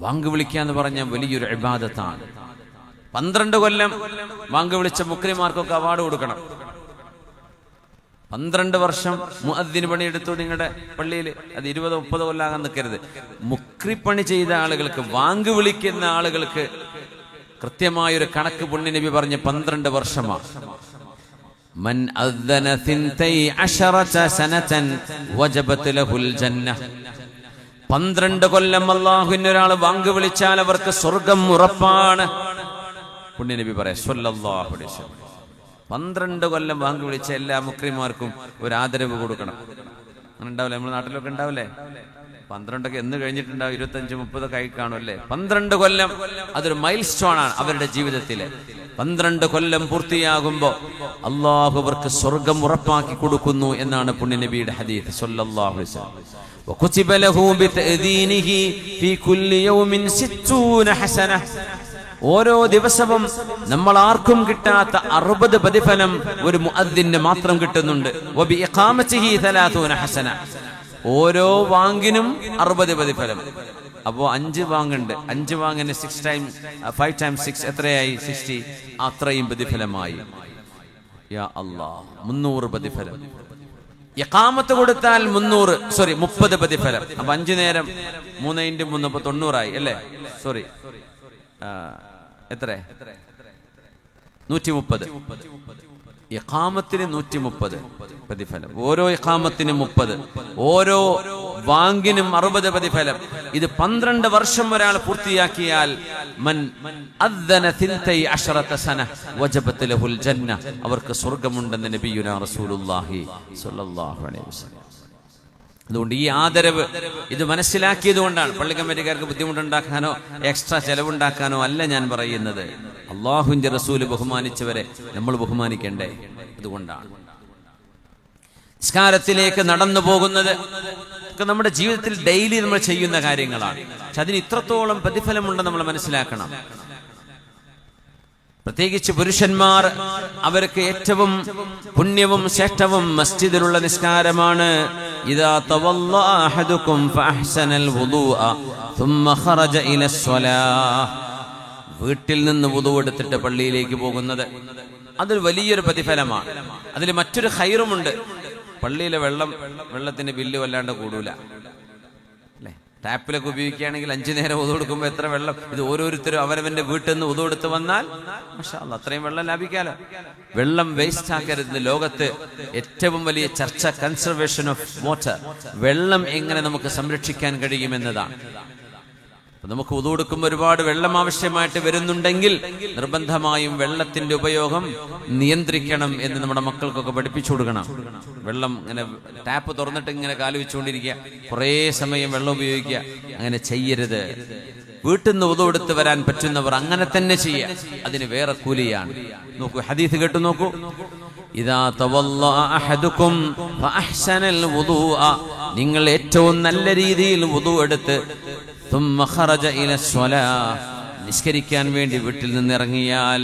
വാങ്ക് വിളിക്കുക എന്ന് പറഞ്ഞാൽ വലിയൊരു ഇബാദത്താണ്. 12 കൊല്ലം വാങ്ക് വിളിച്ച മുക്രിമാർക്കൊക്കെ അവാർഡ് കൊടുക്കണം. 12 വർഷം മുഅദ്ദിന് പണിയെടുത്തു നിങ്ങളുടെ പള്ളിയിൽ. അത് 20-30 കൊല്ലാകാൻ നിൽക്കരുത്. മുക്രിപ്പണി ചെയ്ത ആളുകൾക്ക്, വാങ്ക് വിളിക്കുന്ന ആളുകൾക്ക് കൃത്യമായൊരു കണക്ക് പുണ്യ നബി പറഞ്ഞ് 12 വർഷമാണ്. മൻ അദ്ദന 12 സനതൻ വജബത് ലഹുൽ ജന്ന. 12 കൊല്ലം അല്ലാഹുവിന് ഒരാൾ വാങ്ക് വിളിച്ചാൽ അവർക്ക് സ്വർഗ്ഗം ഉറപ്പാണ്. പുണ്യനബി പറയാം സ്വല്ലല്ലാഹു അലൈഹി വസല്ലം 12 കൊല്ലം വാങ്ക് വിളിച്ച എല്ലാ മുക്രിമാർക്കും ഒരു ആദരവ് കൊടുക്കണം. അങ്ങനെ ഉണ്ടാവില്ലേ? നമ്മുടെ നാട്ടിലൊക്കെ ഉണ്ടാവില്ലേ? 12 എന്ന് കഴിഞ്ഞിട്ടുണ്ടാവും, 25-30 കൈ കാണുമല്ലേ? 12 കൊല്ലം അതൊരു മൈൽ സ്റ്റോൺ ആണ് അവരുടെ ജീവിതത്തിലെ. 12 കൊല്ലം പൂർത്തിയാകുമ്പോ അള്ളാഹു അവർക്ക് സ്വർഗം ഉറപ്പാക്കി കൊടുക്കുന്നു എന്നാണ് പുണ്യനബിയുടെ ഹദീസ് സ്വല്ലല്ലാഹു അലൈഹി വസല്ലം. വകുതിബ ലഹു ബിതഅദീനിഹി ഫീ കുല്ലി യൗമിൻ 60 ഹസന. ഓരോ ദിവസവും നമ്മൾ ആർക്കും കിട്ടാത്ത 60 പ്രതിഫലം ഒരു മുഅദ്ദിന് മാത്രം കിട്ടുന്നുണ്ട്. വബി ഇഖാമതിഹി 30 ഹസന. ഓരോ വാങ്ങിനും 60 പ്രതിഫലം. അപ്പോ 5 വാങ്ങുണ്ട്. 5 വാങ്ങിന് 5 times 6 എത്രയായി? 60. അത്രയും പ്രതിഫലമായി. യാ അല്ലാഹ്, 300 പ്രതിഫലം. ഇഖാമത്ത് കൊടുത്താൽ 30 പ്രതിഫലം. അപ്പൊ 5 നേരം 3 × 3 അപ്പൊ 90 അല്ലേ? സോറി, എത്ര? 130. ഇഖാമത്തിന് 130 പ്രതിഫലം. ഓരോ ഇഖാമത്തിനും 30, ഓരോ വാങ്ങിനും 60 പ്രതിഫലം. ഇത് 12 വർഷം ഒരാൾ പൂർത്തിയാക്കിയാൽ മൻ അദ്ദന 12 സന വജബത് ലഹുൽ ജന്ന, അവർക്ക് സ്വർഗ്ഗമുണ്ടെന്ന് നബിയുനാ റസൂലുള്ളാഹി സ്വല്ലല്ലാഹു അലൈഹി വസല്ലം. അതുകൊണ്ട് ഈ ആദരവ് ഇത് മനസ്സിലാക്കിയത് കൊണ്ടാണ്. പള്ളി കമ്മിറ്റിക്കാർക്ക് ബുദ്ധിമുട്ടുണ്ടാക്കാനോ എക്സ്ട്രാ ചെലവുണ്ടാക്കാനോ അല്ല ഞാൻ പറയുന്നത്. അള്ളാഹുവിന്റെ റസൂല് ബഹുമാനിച്ചവരെ നമ്മൾ ബഹുമാനിക്കണ്ടേ? അതുകൊണ്ടാണ് നിസ്കാരത്തിലേക്ക് നടന്നു പോകുന്നത് ഒക്കെ നമ്മുടെ ജീവിതത്തിൽ ഡെയിലി നമ്മൾ ചെയ്യുന്ന കാര്യങ്ങളാണ്. പക്ഷെ അതിന് ഇത്രത്തോളം പ്രതിഫലമുണ്ടെന്ന് നമ്മൾ മനസ്സിലാക്കണം. പ്രത്യേകിച്ച് പുരുഷന്മാർ, അവർക്ക് ഏറ്റവും പുണ്യവും ശ്രേഷ്ഠവും മസ്ജിദിലുള്ള നിസ്കാരമാണ്. ഇദാ തവല്ല അഹദുകും ഫഅഹ്സനൽ വുദൂഅ ثم خرج الى الصلاه. വീട്ടിൽ നിന്ന് വുദൂ എടുത്തിട്ട് പള്ളിയിലേക്ക് പോകുന്നത് അതൊരു വലിയൊരു പ്രതിഫലമാണ്. അതിൽ മറ്റൊരു ഖൈറുമുണ്ട്. പള്ളിയിലെ വെള്ളത്തിന്റെ ബില്ല് വല്ലാണ്ട് കൂടൂല അല്ലേ? ടാപ്പിലൊക്കെ ഉപയോഗിക്കുകയാണെങ്കിൽ 5 നേരം വുദൂ എടുക്കുമ്പോൾ എത്ര വെള്ളം? ഇത് ഓരോരുത്തരും അവരവന്റെ വീട്ടിൽ നിന്ന് വുദൂ എടുത്ത് വന്നാൽ മാഷാ അല്ലാഹ് അത്രയും വെള്ളം ലാഭിക്കാലോ. വെള്ളം വേസ്റ്റ് ആക്കരുത്. ലോകത്ത് ഏറ്റവും വലിയ ചർച്ച കൺസർവേഷൻ ഓഫ് വാട്ടർ, വെള്ളം എങ്ങനെ നമുക്ക് സംരക്ഷിക്കാൻ കഴിയുമെന്നതാണ്. നമുക്ക് വുദൂ എടുക്കുമ്പോൾ ഒരുപാട് വെള്ളം ആവശ്യമായിട്ട് വരുന്നുണ്ടെങ്കിൽ നിർബന്ധമായും വെള്ളത്തിന്റെ ഉപയോഗം നിയന്ത്രിക്കണം എന്ന് നമ്മുടെ മക്കൾക്കൊക്കെ പഠിപ്പിച്ചു കൊടുക്കണം. വെള്ളം ഇങ്ങനെ ടാപ്പ് തുറന്നിട്ട് ഇങ്ങനെ കാല് വെച്ചുകൊണ്ടിരിക്കുക, കുറേ സമയം വെള്ളം ഉപയോഗിക്കുക, അങ്ങനെ ചെയ്യരുത്. വീട്ടിൽ നിന്ന് വുദൂ എടുത്ത് വരാൻ പറ്റുന്നവർ അങ്ങനെ തന്നെ ചെയ്യുക. അതിന് വേറെ കൂലിയാണ്. നോക്കൂ, ഹദീസ് കേട്ടു നോക്കൂ. ഇദാ തവല്ല അഹദുകും ഫഅഹ്സനൽ വുദൂഅ, നിങ്ങൾ ഏറ്റവും നല്ല രീതിയിൽ വുദൂ എടുത്ത് ثم خرج الى الصلاه, നിസ്കരിക്കാൻ വേണ്ടി വീട്ടിൽ നിന്ന് ഇറങ്ങിയാൽ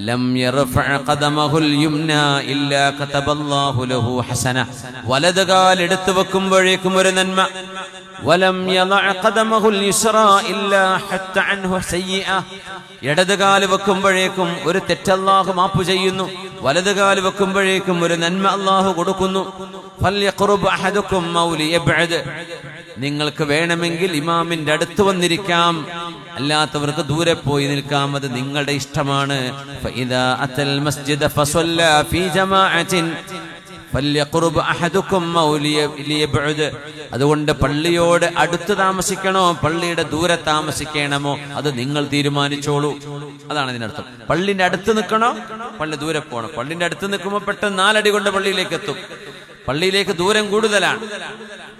ലം യർഫഅ ഖദമഹുൽ യുംനാ ഇല്ലാ കതബല്ലാഹു ലഹു ഹസന, വലത് കാൽ എടുത്തു വെക്കുമ്പോഴേക്കും ഒരു നന്മ. വലം യളഅ ഖദമഹുൽ യുസ്റാ ഇല്ലാ ഹത്ത അൻഹു സയ്യിഅ, ഇടത് കാൽ വെക്കുമ്പോഴേക്കും ഒരു തെറ്റ് അല്ലാഹു മാപ്പ് ചെയ്യുന്നു. വലത് കാൽ വെക്കുമ്പോഴേക്കും ഒരു നന്മ അല്ലാഹു കൊടുക്കുന്നു. ഫൽയഖ്റുബ് അഹദുകും ഔ ലിയബ്അദ്, നിങ്ങൾക്ക് വേണമെങ്കിൽ ഇമാമിന്റെ അടുത്ത് വന്നിരിക്കാം, അല്ലാത്തവർക്ക് ദൂരെ പോയി നിൽക്കാം. അത് നിങ്ങളുടെ ഇഷ്ടമാണ്. ഫഇദാ അത്തൽ മസ്ജിദ ഫസല്ല ഫീ ജമാഅത്തിൻ ഫൽയഖ്റുബ് അഹദുകും ഔ ലിയബ്അദ്, അതുകൊണ്ട് പള്ളിയോട് അടുത്ത് താമസിക്കണോ പള്ളിയുടെ ദൂരെ താമസിക്കണമോ അത് നിങ്ങൾ തീരുമാനിച്ചോളൂ. അതാണ് ഇതിനർത്ഥം. പള്ളിന്റെ അടുത്ത് നിൽക്കണോ പള്ളി ദൂരെ പോകണം? പള്ളിന്റെ അടുത്ത് നിൽക്കുമ്പോൾ പെട്ടെന്ന് 4 അടി കൊണ്ട് പള്ളിയിലേക്ക് എത്തും. പള്ളിയിലേക്ക് ദൂരം കൂടുതലാണ്.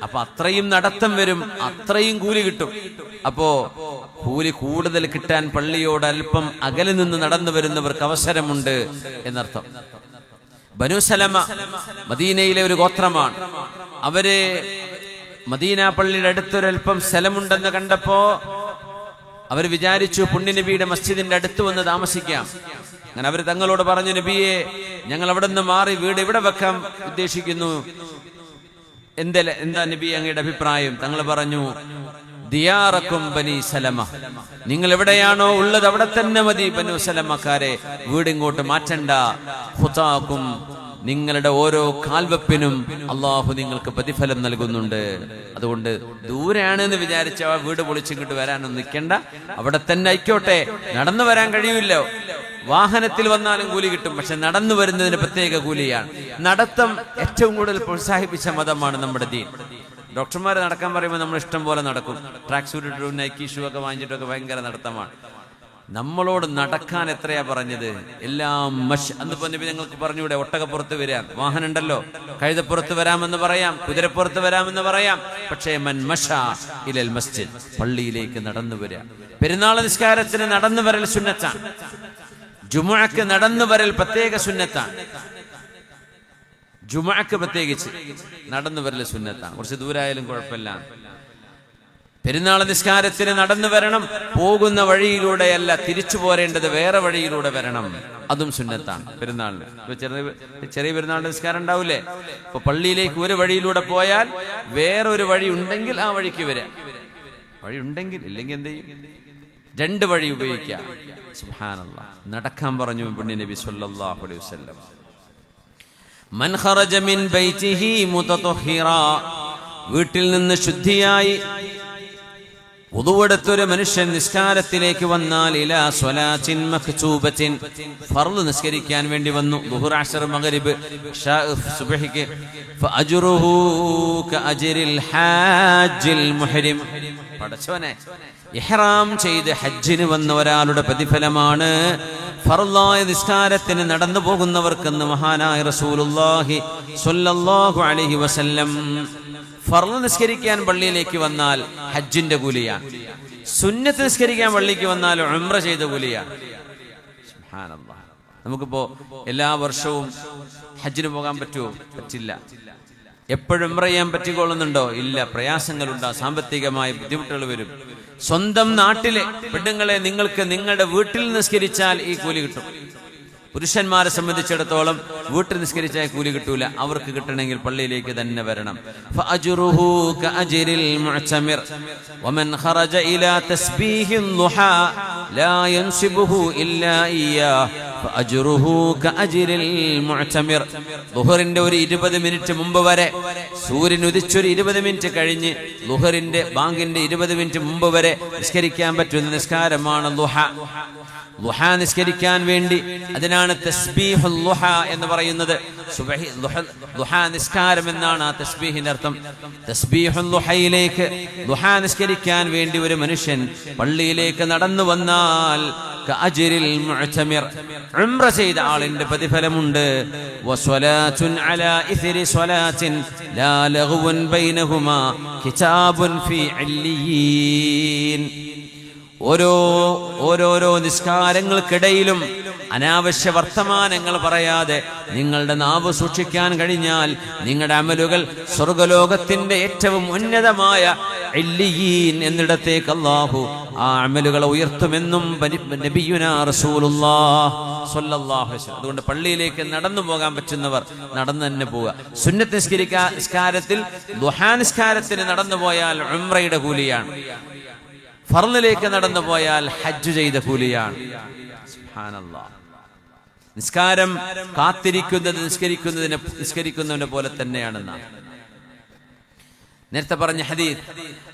അപ്പൊ അത്രയും നടത്തം വരും, അത്രയും കൂലി കിട്ടും. അപ്പോ കൂലി കൂടുതൽ കിട്ടാൻ പള്ളിയോട് അല്പം അകലെ നിന്ന് നടന്നു വരുന്നവർക്ക് അവസരമുണ്ട് എന്നർത്ഥം. ബനു സലമ മദീനയിലെ ഒരു ഗോത്രമാണ്. അവര് മദീന പള്ളിയുടെ അടുത്തൊരൽപ്പം സ്ഥലമുണ്ടെന്ന് കണ്ടപ്പോ അവർ വിചാരിച്ചു പുണ്യനബിയുടെ മസ്ജിദിന്റെ അടുത്ത് വന്ന് താമസിക്കാം. അങ്ങനെ അവർ തങ്ങളോട് പറഞ്ഞു, നബിയെ, ഞങ്ങൾ അവിടെ നിന്ന് മാറി വീട് ഇവിടെ വെക്കാൻ ഉദ്ദേശിക്കുന്നു. എന്താ നബി അങ്ങയുടെ അഭിപ്രായം? തങ്ങൾ പറഞ്ഞു, ദിയാറക്കും ബനി സലമ, നിങ്ങൾ എവിടെയാണോ ഉള്ളത് അവിടെ തന്നെ മതി ബനു സലമക്കാരെ, വീട് ഇങ്ങോട്ട് മാറ്റണ്ട. ഖുതാക്കും, നിങ്ങളുടെ ഓരോ കാൽവെപ്പിനും അള്ളാഹു നിങ്ങൾക്ക് പ്രതിഫലം നൽകുന്നുണ്ട്. അതുകൊണ്ട് ദൂരെയാണ് എന്ന് വിചാരിച്ച ആ വീട് പൊളിച്ചിങ്ങോട്ട് വരാനൊന്നും നിൽക്കണ്ട, അവിടെ തന്നെ ആയിക്കോട്ടെ. നടന്നു വരാൻ കഴിയില്ലോ, വാഹനത്തിൽ വന്നാലും കൂലി കിട്ടും. പക്ഷെ നടന്നു വരുന്നതിന് പ്രത്യേക കൂലിയാണ്. നടത്തം ഏറ്റവും കൂടുതൽ പ്രോത്സാഹിപ്പിച്ച മതമാണ് നമ്മുടെ ദീൻ. ഡോക്ടർമാർ നടക്കാൻ പറയുമ്പോൾ നമ്മൾ ഇഷ്ടം പോലെ നടക്കും. ട്രാക്ക് സൂട്ട് ഇട്ടും നൈക്കി ഷൂ ഒക്കെ വാങ്ങിച്ചിട്ടൊക്കെ ഭയങ്കര നടത്തമാണ്. നമ്മളോട് നടക്കാൻ എത്രയാ പറഞ്ഞത്? എല്ലാം അന്നിപ്പോ ഞങ്ങൾക്ക് പറഞ്ഞൂടെ, ഒട്ടകപ്പുറത്ത് വരാൻ വാഹനം ഉണ്ടല്ലോ, കഴുതപ്പുറത്ത് വരാമെന്ന് പറയാം, കുതിരപ്പുറത്ത് വരാമെന്ന് പറയാം. പക്ഷേ മൻ മശാ ഇലൽ മസ്ജിദ്, പള്ളിയിലേക്ക് നടന്നു വരിക. പെരുന്നാൾ നിസ്കാരത്തിന് നടന്നു വരൽ സുന്നത്താണ്. ജുമുഅക്ക് നടന്നു വരൽ പ്രത്യേക സുന്നത്താണ്. ജുമുഅക്ക് പ്രത്യേകിച്ച് നടന്നു വരൽ സുന്നത്താണ്. കുറച്ച് ദൂരായാലും കുഴപ്പമില്ല. പെരുന്നാൾ നിസ്കാരത്തിന് നടന്നു വരണം. പോകുന്ന വഴിയിലൂടെയല്ല, തിരിച്ചു പോരേണ്ടത് വേറെ വഴിയിലൂടെ വരണം. അതും സുന്നത്താണ് പെരുന്നാളിന്. ചെറിയ പെരുന്നാളിന്റെ നിസ്കാരം ഉണ്ടാവില്ലേ? അപ്പൊ പള്ളിയിലേക്ക് ഒരു വഴിയിലൂടെ പോയാൽ വേറൊരു വഴി ഉണ്ടെങ്കിൽ ആ വഴിക്ക് വരാം. വഴി ഉണ്ടെങ്കിൽ, ഇല്ലെങ്കിൽ എന്ത് ചെയ്യും? രണ്ട് വഴി ഉപയോഗിക്കാം. സുബ്ഹാനല്ലാഹ്. നടക്കാൻ പറഞ്ഞു പുണ്യ നബി സല്ലല്ലാഹു അലൈഹി വസല്ലം. മൻ ഖറജ മിൻ ബൈതിഹി മുതതഹിറാ, വീട്ടിൽ നിന്ന് ശുദ്ധിയായി വുദുവെടുത്തൊരു മനുഷ്യൻ നിസ്കാരത്തിലേക്ക് വന്നാൽ, ഇലാ സ്വലാത്തിൻ മക്തൂബത്തിൻ, ഫർള് നിസ്കരിക്കാൻ വേണ്ടി വന്നു, ദുഹർ, അസ്ർ, മഗ്രിബ്, ഇശാ, സുബ്ഹിക്ക്, ഫഅജ്റുഹു കഅജ്രിൽ ഹാജിൽ മുഹ്രിം. പടച്ചോനെ, ഇഹ്റാം ചെയ്ത് ഹജ്ജിന് വന്ന ഒരാളുടെ പ്രതിഫലമാണ് ഫർളായ നിസ്കാരത്തിന് നടന്നു പോകുന്നവർക്കെന്ന് മഹാനായ റസൂലുള്ളാഹി സ്വല്ലല്ലാഹു അലൈഹി വസല്ലം. ഫർള് നിസ്കരിക്കാൻ പള്ളിയിലേക്ക് വന്നാൽ ഹജ്ജിന്റെ കൂലിയാണ്. സുന്നത്ത് നിസ്കരിക്കാൻ പള്ളിക്ക് വന്നാൽ ഉംറ ചെയ്ത കൂലിയാണ്. സുബ്ഹാനല്ലാഹ്. നമുക്കിപ്പോ എല്ലാ വർഷവും ഹജ്ജിന് പോകാൻ പറ്റുമോ? പറ്റില്ല. എപ്പോഴും ഉംറ ചെയ്യാൻ പറ്റിക്കൊള്ളുന്നുണ്ടോ? ഇല്ല. പ്രയാസങ്ങളുണ്ടാ, സാമ്പത്തികമായ ബുദ്ധിമുട്ടുകൾ വരും. സ്വന്തം നാട്ടിലെ പെണ്ണുങ്ങളെ നിങ്ങൾക്ക് നിങ്ങളുടെ വീട്ടിൽ നിസ്കരിച്ചാൽ ഈ കൂലി കിട്ടും. പുരുഷന്മാരെ സംബന്ധിച്ചിടത്തോളം വീട്ടിൽ നിസ്കരിച്ചാൽ കൂലി കിട്ടൂല. അവർക്ക് കിട്ടണമെങ്കിൽ പള്ളിയിലേക്ക് തന്നെ വരണം. ഫഅജ്റുഹു കഅജ്രിൽ മുഅ്തമിർ വമൻ ഖറജ ഇലാ തസ്ബീഹിൽ ളുഹാ ലാ യൻസിബുഹു ഇല്ലാ ഇയ്യാ ഫഅജ്റുഹു കഅജ്രിൽ മുഅ്തമിർ. ളുഹറിന്റെ ഒരു 20 മിനിറ്റ് മുമ്പ് വരെ, സൂര്യൻ ഉദിച്ചൊരു 20 മിനിറ്റ് കഴിഞ്ഞ് ളുഹറിന്റെ ബാങ്കിന്റെ 20 മിനിറ്റ് മുമ്പ് വരെ നിസ്കരിക്കാൻ പറ്റുന്ന നിസ്കാരമാണ് ളുഹ. ളുഹ നിസ്കരിക്കാൻ വേണ്ടി, അതിനാണ് തസ്ബീഹുൽ ളുഹ എന്ന് പറയുന്നത്. സുബ്ഹി ളുഹ നിസ്കാരം എന്നാണ് ആ തസ്ബീഹിന്റെ അർത്ഥം. തസ്ബീഹുൽ ളുഹയിലേക്ക്, ളുഹ നിസ്കരിക്കാൻ വേണ്ടി ഒരു മനുഷ്യൻ പള്ളിയിലേക്ക് നടന്നു വന്നാൽ കഅജ്രിൽ മുഅ്തമിർ, ഉംറ ചെയ്ത ആളിന്റെ പ്രതിഫലമുണ്ട്. വസ്വലാത്തുൻ അലാ ഇസ്രി സ്വലാത്തിൻ ലാ ലഗ്വുൻ ബൈനഹുമാ കിതാബുൻ ഫീ ഇല്ലിയീൻ. ഓരോരോ നിസ്കാരങ്ങൾക്കിടയിലും അനാവശ്യ വർത്തമാനങ്ങൾ പറയാതെ നിങ്ങളുടെ നാവ് സൂക്ഷിക്കാൻ കഴിഞ്ഞാൽ നിങ്ങളുടെ അമലുകൾ സ്വർഗലോകത്തിന്റെ ഏറ്റവും ഉന്നതമായ ഇല്ലിയീൻ എന്നിടത്തേക്ക് അല്ലാഹു ആ അമലുകളെ ഉയർത്തുമെന്നും നബിയുനാ റസൂലുള്ളാഹി സ്വല്ലല്ലാഹു അലൈഹി വസല്ലം. അതുകൊണ്ട് പള്ളിയിലേക്ക് നടന്നു പോകാൻ പറ്റുന്നവർ നടന്നു തന്നെ പോവുക. സുന്നത്ത് നിസ്കാരത്തിൽ ദുഹാ നിസ്കാരത്തിന് നടന്നു പോയാൽ ഉംറയുടെ കൂലിയാണ്. ഫർളിലേക്ക് നടന്നു പോയാൽ ഹജ്ജ് ചെയ്ത കൂലിയാണ്. സുബ്ഹാനല്ലാഹ്. നിസ്കാരം കാത്തിരിക്കുന്നത് നിസ്കരിക്കുന്നതിനെ പോലെ തന്നെയാണെന്നാണ് നേരത്തെ പറഞ്ഞ ഹദീസ്.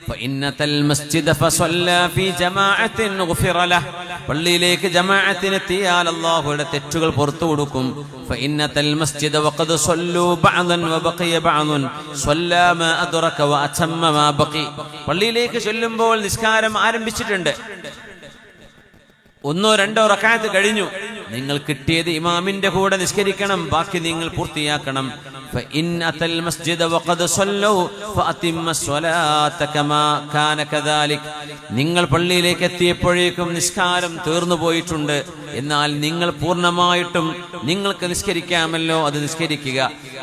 ഫഇന്നതൽ മസ്ജിദ ഫസല്ല ഫീ ജമാഅത്തിൻ ഗുഫിറ ലഹ്, പള്ളിയിലേക്ക് ജമാഅത്തിനെത്തിയാൽ അല്ലാഹുവിന്റെ തെറ്റുകൾ പുറത്തു കൊടുക്കും. ഫഇന്നതൽ മസ്ജിദ വഖദ് സല്ലു ബഅദൻ വബഖിയ ബഅദുൻ സല്ല മാ അദ്റക വഅതമ്മ മാ ബഖി. പള്ളിയിലേക്ക് ചെല്ലുമ്പോൾ നിസ്കാരം ആരംഭിച്ചിട്ടുണ്ട്, 1 2 റക്അത്ത് കഴിഞ്ഞു. നിങ്ങൾ കിട്ടിയത് ഇമാമിന്റെ കൂടെ നിസ്കരിക്കണം, ബാക്കി നിങ്ങൾ പൂർത്തിയാക്കണം. فإن أتى المسجد وقد صلوا فأتم الصلاة كما كان كذلك. നിങ്ങൾ പള്ളിയിലേക്ക് എത്തിയപ്പോഴേക്കും നിസ്കാരം തീർന്നു പോയിട്ടുണ്ട്, എന്നാൽ നിങ്ങൾ പൂർണ്ണമായിട്ടും നിങ്ങൾക്ക് നിസ്കരിക്കാമല്ലോ, അത് നിസ്കരിക്കുക.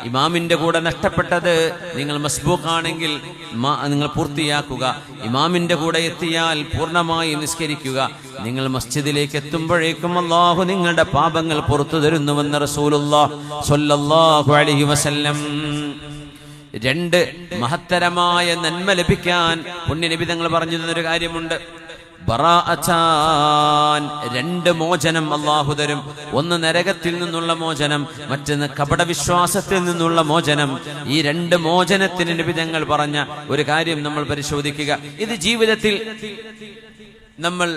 ഇമാമിന്റെ കൂടെ നഷ്ടപ്പെട്ടത്, നിങ്ങൾ മസ്ബൂഖാണെങ്കിൽ നിങ്ങൾ പൂർത്തിയാക്കുക. ഇമാമിന്റെ കൂടെ എത്തിയാൽ പൂർണ്ണമായി നിസ്കരിക്കുക. നിങ്ങൾ മസ്ജിദിലേക്ക് എത്തുമ്പോഴേക്കും അല്ലാഹു നിങ്ങളുടെ പാപങ്ങൾ പുറത്തു തരുന്നുവെന്ന് റസൂലുള്ളാഹി സ്വല്ലല്ലാഹു അലൈഹി വസല്ലം. 2 മഹത്തരമായ നന്മ ലഭിക്കാൻ പുണ്യനബി തങ്ങൾ പറഞ്ഞു തന്നൊരു കാര്യമുണ്ട്. ബറാഅത്താൻ, രണ്ട് മോചനം അല്ലാഹു തരും. ഒന്ന് നരകത്തിൽ നിന്നുള്ള മോചനം, മറ്റൊന്ന് കപടവിശ്വാസത്തിൽ നിന്നുള്ള മോചനം. ഈ രണ്ട് മോചനത്തിന് നബി തങ്ങൾ പറഞ്ഞ ഒരു കാര്യം നമ്മൾ പരിശോധിക്കുക. ഇത് ജീവിതത്തിൽ നമ്മൾ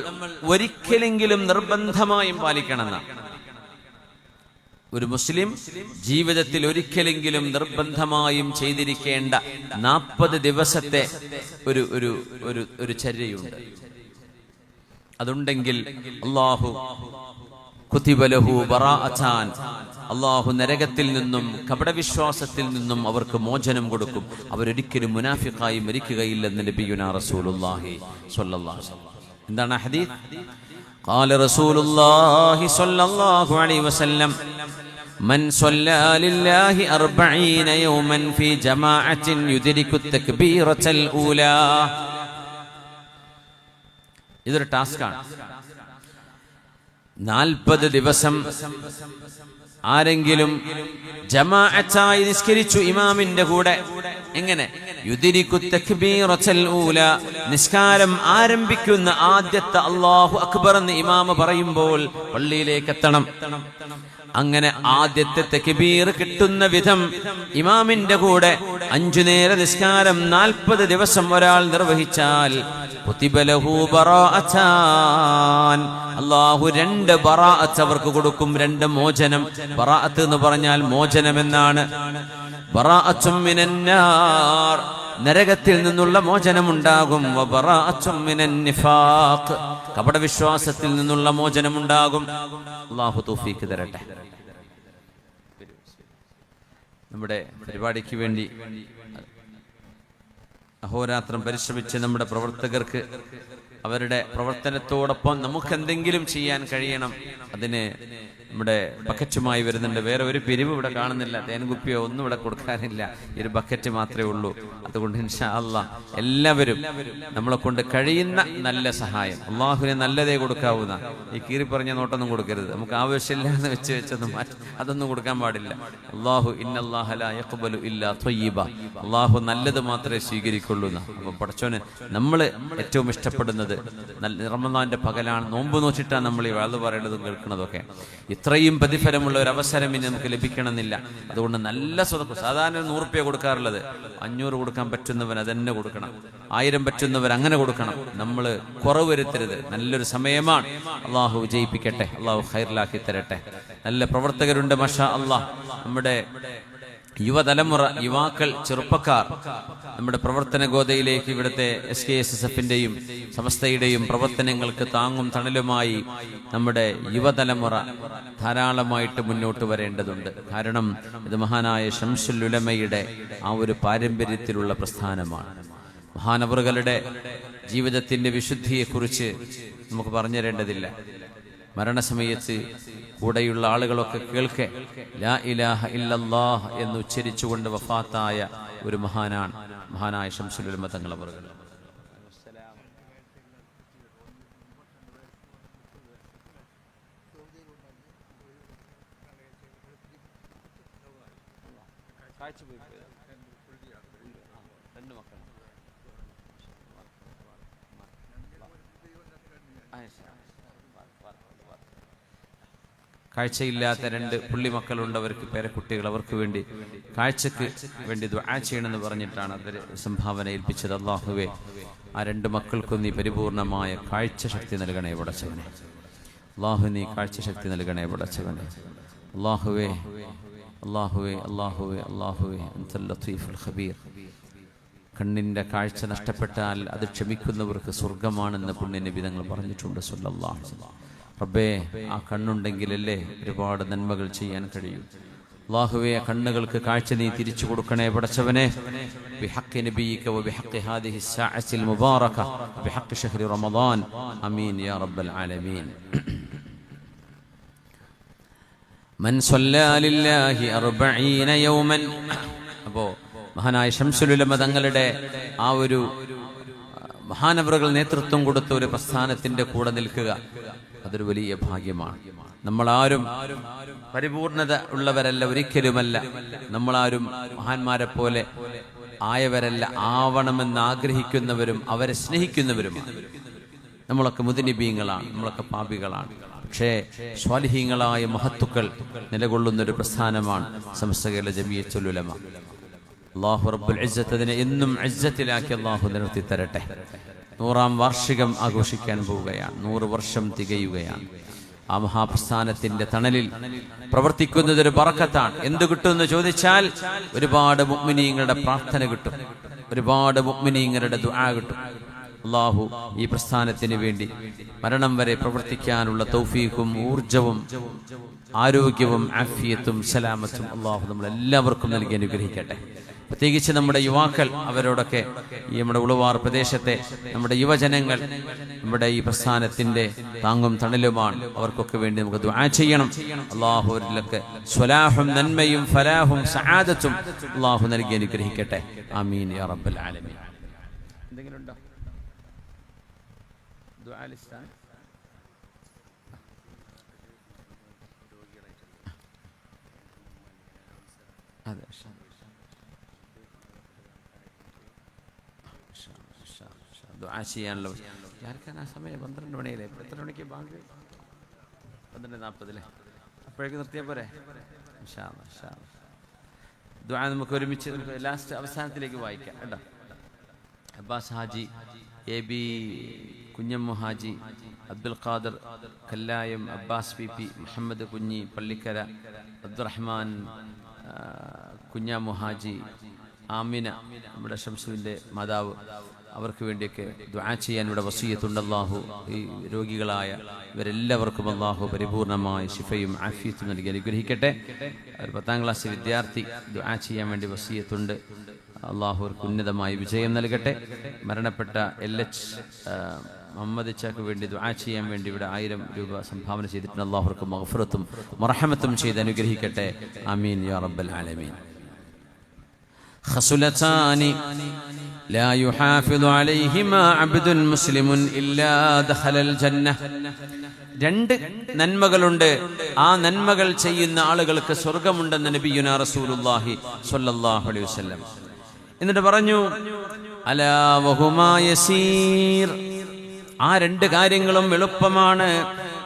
ഒരിക്കലെങ്കിലും നിർബന്ധമായും പാലിക്കണമെന്നാണ്. ഒരു മുസ്ലിം ജീവിതത്തിൽ ഒരിക്കലെങ്കിലും നിർബന്ധമായും ചെയ്തിരിക്കേണ്ട 40 ദിവസത്തെ ഒരു ചര്യയുണ്ട്. അതുണ്ടെങ്കിൽ അല്ലാഹു കുതിബ ലഹു ബറാഅത്താൻ, അല്ലാഹു നരകത്തിൽ നിന്നും കപടവിശ്വാസത്തിൽ നിന്നും അവർക്ക് മോചനം കൊടുക്കും. അവരൊരിക്കലും മുനാഫിഖായി മരിക്കുകയില്ലെന്ന് നബിയുനാ റസൂലുള്ളാഹി സ്വല്ലല്ലാഹു അലൈഹി വസല്ലം. എന്താണ് ഹദീസ്? ഖാല റസൂലുള്ളാഹി സ്വല്ലല്ലാഹു അലൈഹി വസല്ലം മൻ സ്വല്ലാ ലില്ലാഹി 40 യൗമൻ ഫീ ജമാഅത്തിൻ യുദ്രികു തക്ബീറത്തൽ ഊലാ. ഇതൊരു ടാസ്കാണ്. 40 ദിവസം ആരെങ്കിലും ജമാഅത്തായി നിസ്കരിച്ചു ഇമാമിന്റെ കൂടെ, എങ്ങനെ? യുദ്രികു തക്ബീറത്തൽ ഊലാ, നിസ്കാരം ആരംഭിക്കുന്ന ആദ്യത്തെ അല്ലാഹു അക്ബർ എന്ന് ഇമാം പറയുമ്പോൾ പള്ളിയിലേക്ക് എത്തണം. അങ്ങനെ ആദ്യത്തെ തക്ബീർ കിട്ടുന്ന വിധം ഇമാമിന്റെ കൂടെ 5 നേര നിസ്കാരം 40 ദിവസം ഒരാൾ നിർവഹിച്ചാൽ കുതിബ ലഹു ബറാഅത്താൻ, അല്ലാഹു 2 ബറാഅത്ത് അവർക്ക് കൊടുക്കും, 2 മോചനം. ബറാഅത്ത് എന്ന് പറഞ്ഞാൽ മോചനം എന്നാണ്. ബറാഅത്തും മിനന്നാർ, നരകത്തിൽ നിന്നുള്ള മോചനമുണ്ടാകും. വബറാഅത്തും മിനൻ നിഫാഖ്, കപടവിശ്വാസത്തിൽ നിന്നുള്ള മോചനമുണ്ടാകും. അല്ലാഹു തൗഫീഖ് തരട്ടെ. നമ്മുടെ പരിപാടിക്ക് വേണ്ടി അഹോരാത്രം പരിശ്രമിച്ച നമ്മുടെ പ്രവർത്തകർക്ക് അവരുടെ പ്രവർത്തനത്തോടൊപ്പം നമുക്കെന്തെങ്കിലും ചെയ്യാൻ കഴിയണം. അതിന് നമ്മുടെ ബക്കറ്റുമായി വരുന്നുണ്ട്. വേറെ ഒരു പിരിവ് ഇവിടെ കാണുന്നില്ല, തേൻകുപ്പിയോ ഒന്നും ഇവിടെ കൊടുക്കാനില്ല. ഈ ഒരു ബക്കറ്റ് മാത്രമേ ഉള്ളൂ. അതുകൊണ്ട് ഇൻഷാ അല്ലാഹ് എല്ലാവരും നമ്മളെ കൊണ്ട് കഴിയുന്ന നല്ല സഹായം, അള്ളാഹുവിനെ നല്ലതേ കൊടുക്കാവുന്ന, ഈ കീറി പറഞ്ഞ നോട്ടൊന്നും കൊടുക്കരുത്. നമുക്ക് ആവശ്യമില്ല എന്ന് വെച്ചൊന്നും അതൊന്നും കൊടുക്കാൻ പാടില്ല. അള്ളാഹു ഇന്നല്ലാഹ ലാ യഖ്ബലു ഇല്ലാ ത്വയ്യിബ, അള്ളാഹു നല്ലത് മാത്രമേ സ്വീകരിക്കുള്ളൂ. അപ്പം പടച്ചോന് നമ്മൾ ഏറ്റവും ഇഷ്ടപ്പെടുന്നത് റമദാന്റെ പകലാണ്, നോമ്പ് നോച്ചിട്ടാണ് നമ്മൾ ഈ വാള് പറയേണ്ടതും കേൾക്കുന്നതൊക്കെ. ഇത്രയും പ്രതിഫലമുള്ള ഒരു അവസരം ഇനി നമുക്ക് ലഭിക്കണമെന്നില്ല. അതുകൊണ്ട് നല്ല സ്വതക്ക, സാധാരണ 100 രൂപ കൊടുക്കാറുള്ളത്, 500 കൊടുക്കാൻ പറ്റുന്നവൻ അതന്നെ കൊടുക്കണം, 1000 പറ്റുന്നവർ അങ്ങനെ കൊടുക്കണം. നമ്മൾ കുറവ് വരുത്തരുത്. നല്ലൊരു സമയമാണ്. അള്ളാഹു വിജയിപ്പിക്കട്ടെ, അള്ളാഹു ഖൈറിലാക്കി തരട്ടെ. നല്ല പ്രവർത്തകരുണ്ട് മാഷാ അള്ളാഹ്. നമ്മുടെ യുവതലമുറ, യുവാക്കൾ, ചെറുപ്പക്കാർ നമ്മുടെ പ്രവർത്തന ഗോതയിലേക്ക്, ഇവിടുത്തെ SKSSF-ന്റെയും സമസ്തയുടെയും പ്രവർത്തനങ്ങൾക്ക് താങ്ങും തണലുമായി നമ്മുടെ യുവതലമുറ ധാരാളമായിട്ട് മുന്നോട്ട് വരേണ്ടതുണ്ട്. കാരണം ഇത് മഹാനായ ശംസുൽ ഉലമയുടെ ആ ഒരു പാരമ്പര്യത്തിലുള്ള പ്രസ്ഥാനമാണ്. മഹാനവറുകളുടെ ജീവിതത്തിന്റെ വിശുദ്ധിയെക്കുറിച്ച് നമുക്ക് പറഞ്ഞു തരേണ്ടതില്ല. മരണസമയത്ത് കൂടെയുള്ള ആളുകളൊക്കെ കേൾക്കെ ലാ ഇലാഹ ഇല്ലല്ലാഹ് എന്ന് ഉച്ചരിച്ചുകൊണ്ട് വഫാത്തായ ഒരു മഹാനാണ് മഹാനായ ശംസുൽ ഉലമ തങ്ങൾ അവറുകൾ. കാഴ്ചയില്ലാത്ത 2 പുള്ളിമക്കളുണ്ട്, അവർക്ക് പേരക്കുട്ടികൾ, അവർക്ക് വേണ്ടി കാഴ്ചക്ക് വേണ്ടി ദുആ ചെയ്യണമെന്ന് പറഞ്ഞിട്ടാണ് അവർ സംഭാവന ഏൽപ്പിച്ചത്. അല്ലാഹുവേ, ആ 2 മക്കൾക്കും നീ പരിപൂർണമായ കാഴ്ച ശക്തി നൽകണേ പടച്ചവനെ. അല്ലാഹു നീ കാഴ്ച ശക്തി നൽകണേ പടച്ചവനെ. അല്ലാഹുവേ അല്ലാഹുവേ അല്ലാഹുവേ അല്ലാഹുവേ അൻതൽ ലത്തീഫുൽ ഖബീർ. കണ്ണിന്റെ കാഴ്ച നഷ്ടപ്പെട്ടാൽ അത് ക്ഷമിക്കുന്നവർക്ക് സ്വർഗമാണെന്ന് പുണ്യനബി തങ്ങൾ പറഞ്ഞിട്ടുണ്ട് സല്ലല്ലാഹു അലൈഹി വസല്ലം. റബ്ബേ, ആ കണ്ണുണ്ടെങ്കിലല്ലേ ഒരുപാട് നന്മകൾ ചെയ്യാൻ കഴിയും. അല്ലാഹുവേ, ആ കണ്ണുകൾക്ക് കാഴ്ച നീ തിരിച്ചു കൊടുക്കണേ പടച്ചവനെ. ബിഹഖി നബിയിക വബിഹഖി ഹാദിഹി الساعة المباركة ബിഹഖി شهر رمضان ആമീൻ യാ റബ്ബൽ ആലമീൻ. മൻ സ്വല്ലാ ലില്ലാഹി 40 യൗമൻ. അപ്പോൾ മഹാനായ ശംസുൽ ഉലമ തങ്ങളുടെ ആ ഒരു മഹാനവറുകൾ നേതൃത്വം കൊടുത്ത ഒരു പ്രസ്ഥാനത്തിന്റെ കൂടെ നിൽക്കുക, അതൊരു വലിയ ഭാഗ്യമാണ്. നമ്മളാരും പരിപൂർണത ഉള്ളവരല്ല, ഒരിക്കലുമല്ല. നമ്മളാരും മഹാന്മാരെ പോലെ ആയവരല്ല, ആവണമെന്ന് ആഗ്രഹിക്കുന്നവരും അവരെ സ്നേഹിക്കുന്നവരുമാണ്. നമ്മളൊക്കെ മുദ്നിബീങ്ങളാണ്, നമ്മളൊക്കെ പാപികളാണ്. പക്ഷേ സ്വാലിഹീങ്ങളായ മഹത്തുക്കൾ നിലകൊള്ളുന്നൊരു പ്രസ്ഥാനമാണ് സമസ്ത കേരള ജമിയത്തുൽ ഉലമ. അല്ലാഹു റബ്ബുൽ ഇസ്സത്ത് അതിനെ എന്നും ഇസ്സത്തിലാക്കി അല്ലാഹു നിലനിർത്തി തരട്ടെ. 100-ാം വാർഷികം ആഘോഷിക്കാൻ പോവുകയാണ്. 100 വർഷം തികയുകയാണ്. ആ മഹാപ്രസ്ഥാനത്തിന്റെ തണലിൽ പ്രവർത്തിക്കുന്നത് ഒരു ബറക്കത്താണ്. എന്ത് കിട്ടുമെന്ന് ചോദിച്ചാൽ ഒരുപാട് മുഅ്മിനീങ്ങളുടെ പ്രാർത്ഥന കിട്ടും, ഒരുപാട് മുഅ്മിനീങ്ങളുടെ ദുആ കിട്ടും. അല്ലാഹു ഈ പ്രസ്ഥാനത്തിന് വേണ്ടി മരണം വരെ പ്രവർത്തിക്കാനുള്ള തൗഫീഖും ഊർജവും ആരോഗ്യവും ആഫിയത്തും സലാമത്തും അല്ലാഹു നമ്മളെല്ലാവർക്കും നൽകി അനുഗ്രഹിക്കട്ടെ. പ്രത്യേകിച്ച് നമ്മുടെ യുവാക്കൾ, അവരോടൊക്കെ ഈ നമ്മുടെ ഉളുവാർ പ്രദേശത്തെ നമ്മുടെ യുവജനങ്ങൾ നമ്മുടെ ഈ പ്രസ്ഥാനത്തിന്റെ താങ്ങും തണലുമാണ്. അവർക്കൊക്കെ വേണ്ടി നമുക്ക് ദുആ ചെയ്യണം. അല്ലാഹു അവരിലൊക്കെ സ്വലാഹും നന്മയും ഫലാഹും സആദത്തും അല്ലാഹു നൽകി അനുഗ്രഹിക്കട്ടെ. ആമീൻ യാ റബ്ബൽ ആലമീൻ. എന്തെങ്കിലും ഉണ്ടോ? ദുആ ലിസ്റ്റാണ്. അതെ, ദുആ ചെയ്യാനുള്ള ആർക്കാണ് ആ സമയം? 12 മണിയല്ലേ? എത്ര മണിക്ക് ബാങ്ക്? 12:40 അപ്പോഴേക്ക് നിർത്തിയാൽ പോരെ? ഇൻഷാ അല്ലാഹ്. ദുആ നമുക്ക് ഒരുമിച്ച് ലാസ്റ്റ് അവസാനത്തിലേക്ക് വായിക്കാം കേട്ടോ. അബ്ബാസ് ഹാജി, AB കുഞ്ഞമ്മു ഹാജി, അബ്ദുൽ ഖാദർ കല്ലായം, അബ്ബാസ് PP, മുഹമ്മദ് കുഞ്ഞി പള്ളിക്കര, അബ്ദുറഹ്മാൻ കുഞ്ഞാമു ഹാജി, ആമിന നമ്മുടെ ഷംസുവിൻ്റെ മാതാവ്, അവർക്ക് വേണ്ടിയൊക്കെ ദുആ ചെയ്യാൻ ഇവിടെ വസിയ്യത്തുണ്ട്. അല്ലാഹു ഈ രോഗികളായ ഇവരെല്ലാവർക്കും അല്ലാഹു പരിപൂർണമായ ശിഫയും ആഫിയത്തും നൽകി അനുഗ്രഹിക്കട്ടെ. ഒരു 10ാം ക്ലാസ് വിദ്യാർത്ഥി ദുആ ചെയ്യാൻ വേണ്ടി വസിയ്യത്തുണ്ട്. അല്ലാഹു അവർക്ക് ഉന്നതമായ വിജയം നൽകട്ടെ. മരണപ്പെട്ട LH മുഹമ്മദ് ഇച്ചാക്ക് വേണ്ടി ദുആ ചെയ്യാൻ വേണ്ടി ഇവിടെ 1000 രൂപ സംഭാവന ചെയ്തിട്ടുണ്ട്. അല്ലാഹു അവർക്ക് മഗ്ഫിറത്തും മർഹമത്തും ചെയ്ത് അനുഗ്രഹിക്കട്ടെ. ആമീൻ യാ റബ്ബൽ ആലമീൻ. ഖസുലതാനി لا يحافظ عليهما عبد مسلم إلا دخل الجنة. 2 നന്മകളുണ്ട്. ആ നന്മകൾ ചെയ്യുന്ന ആളുകൾക്ക് സ്വർഗ്ഗമുണ്ടെന്ന് നബിയുനാ റസൂലുള്ളാഹി സ്വല്ലല്ലാഹു അലൈഹി വസല്ലം. എന്നിട്ട് പറഞ്ഞു, അലാ വഹുമാ യസീർ. ആ 2 കാര്യങ്ങളും എളുപ്പമാണ്.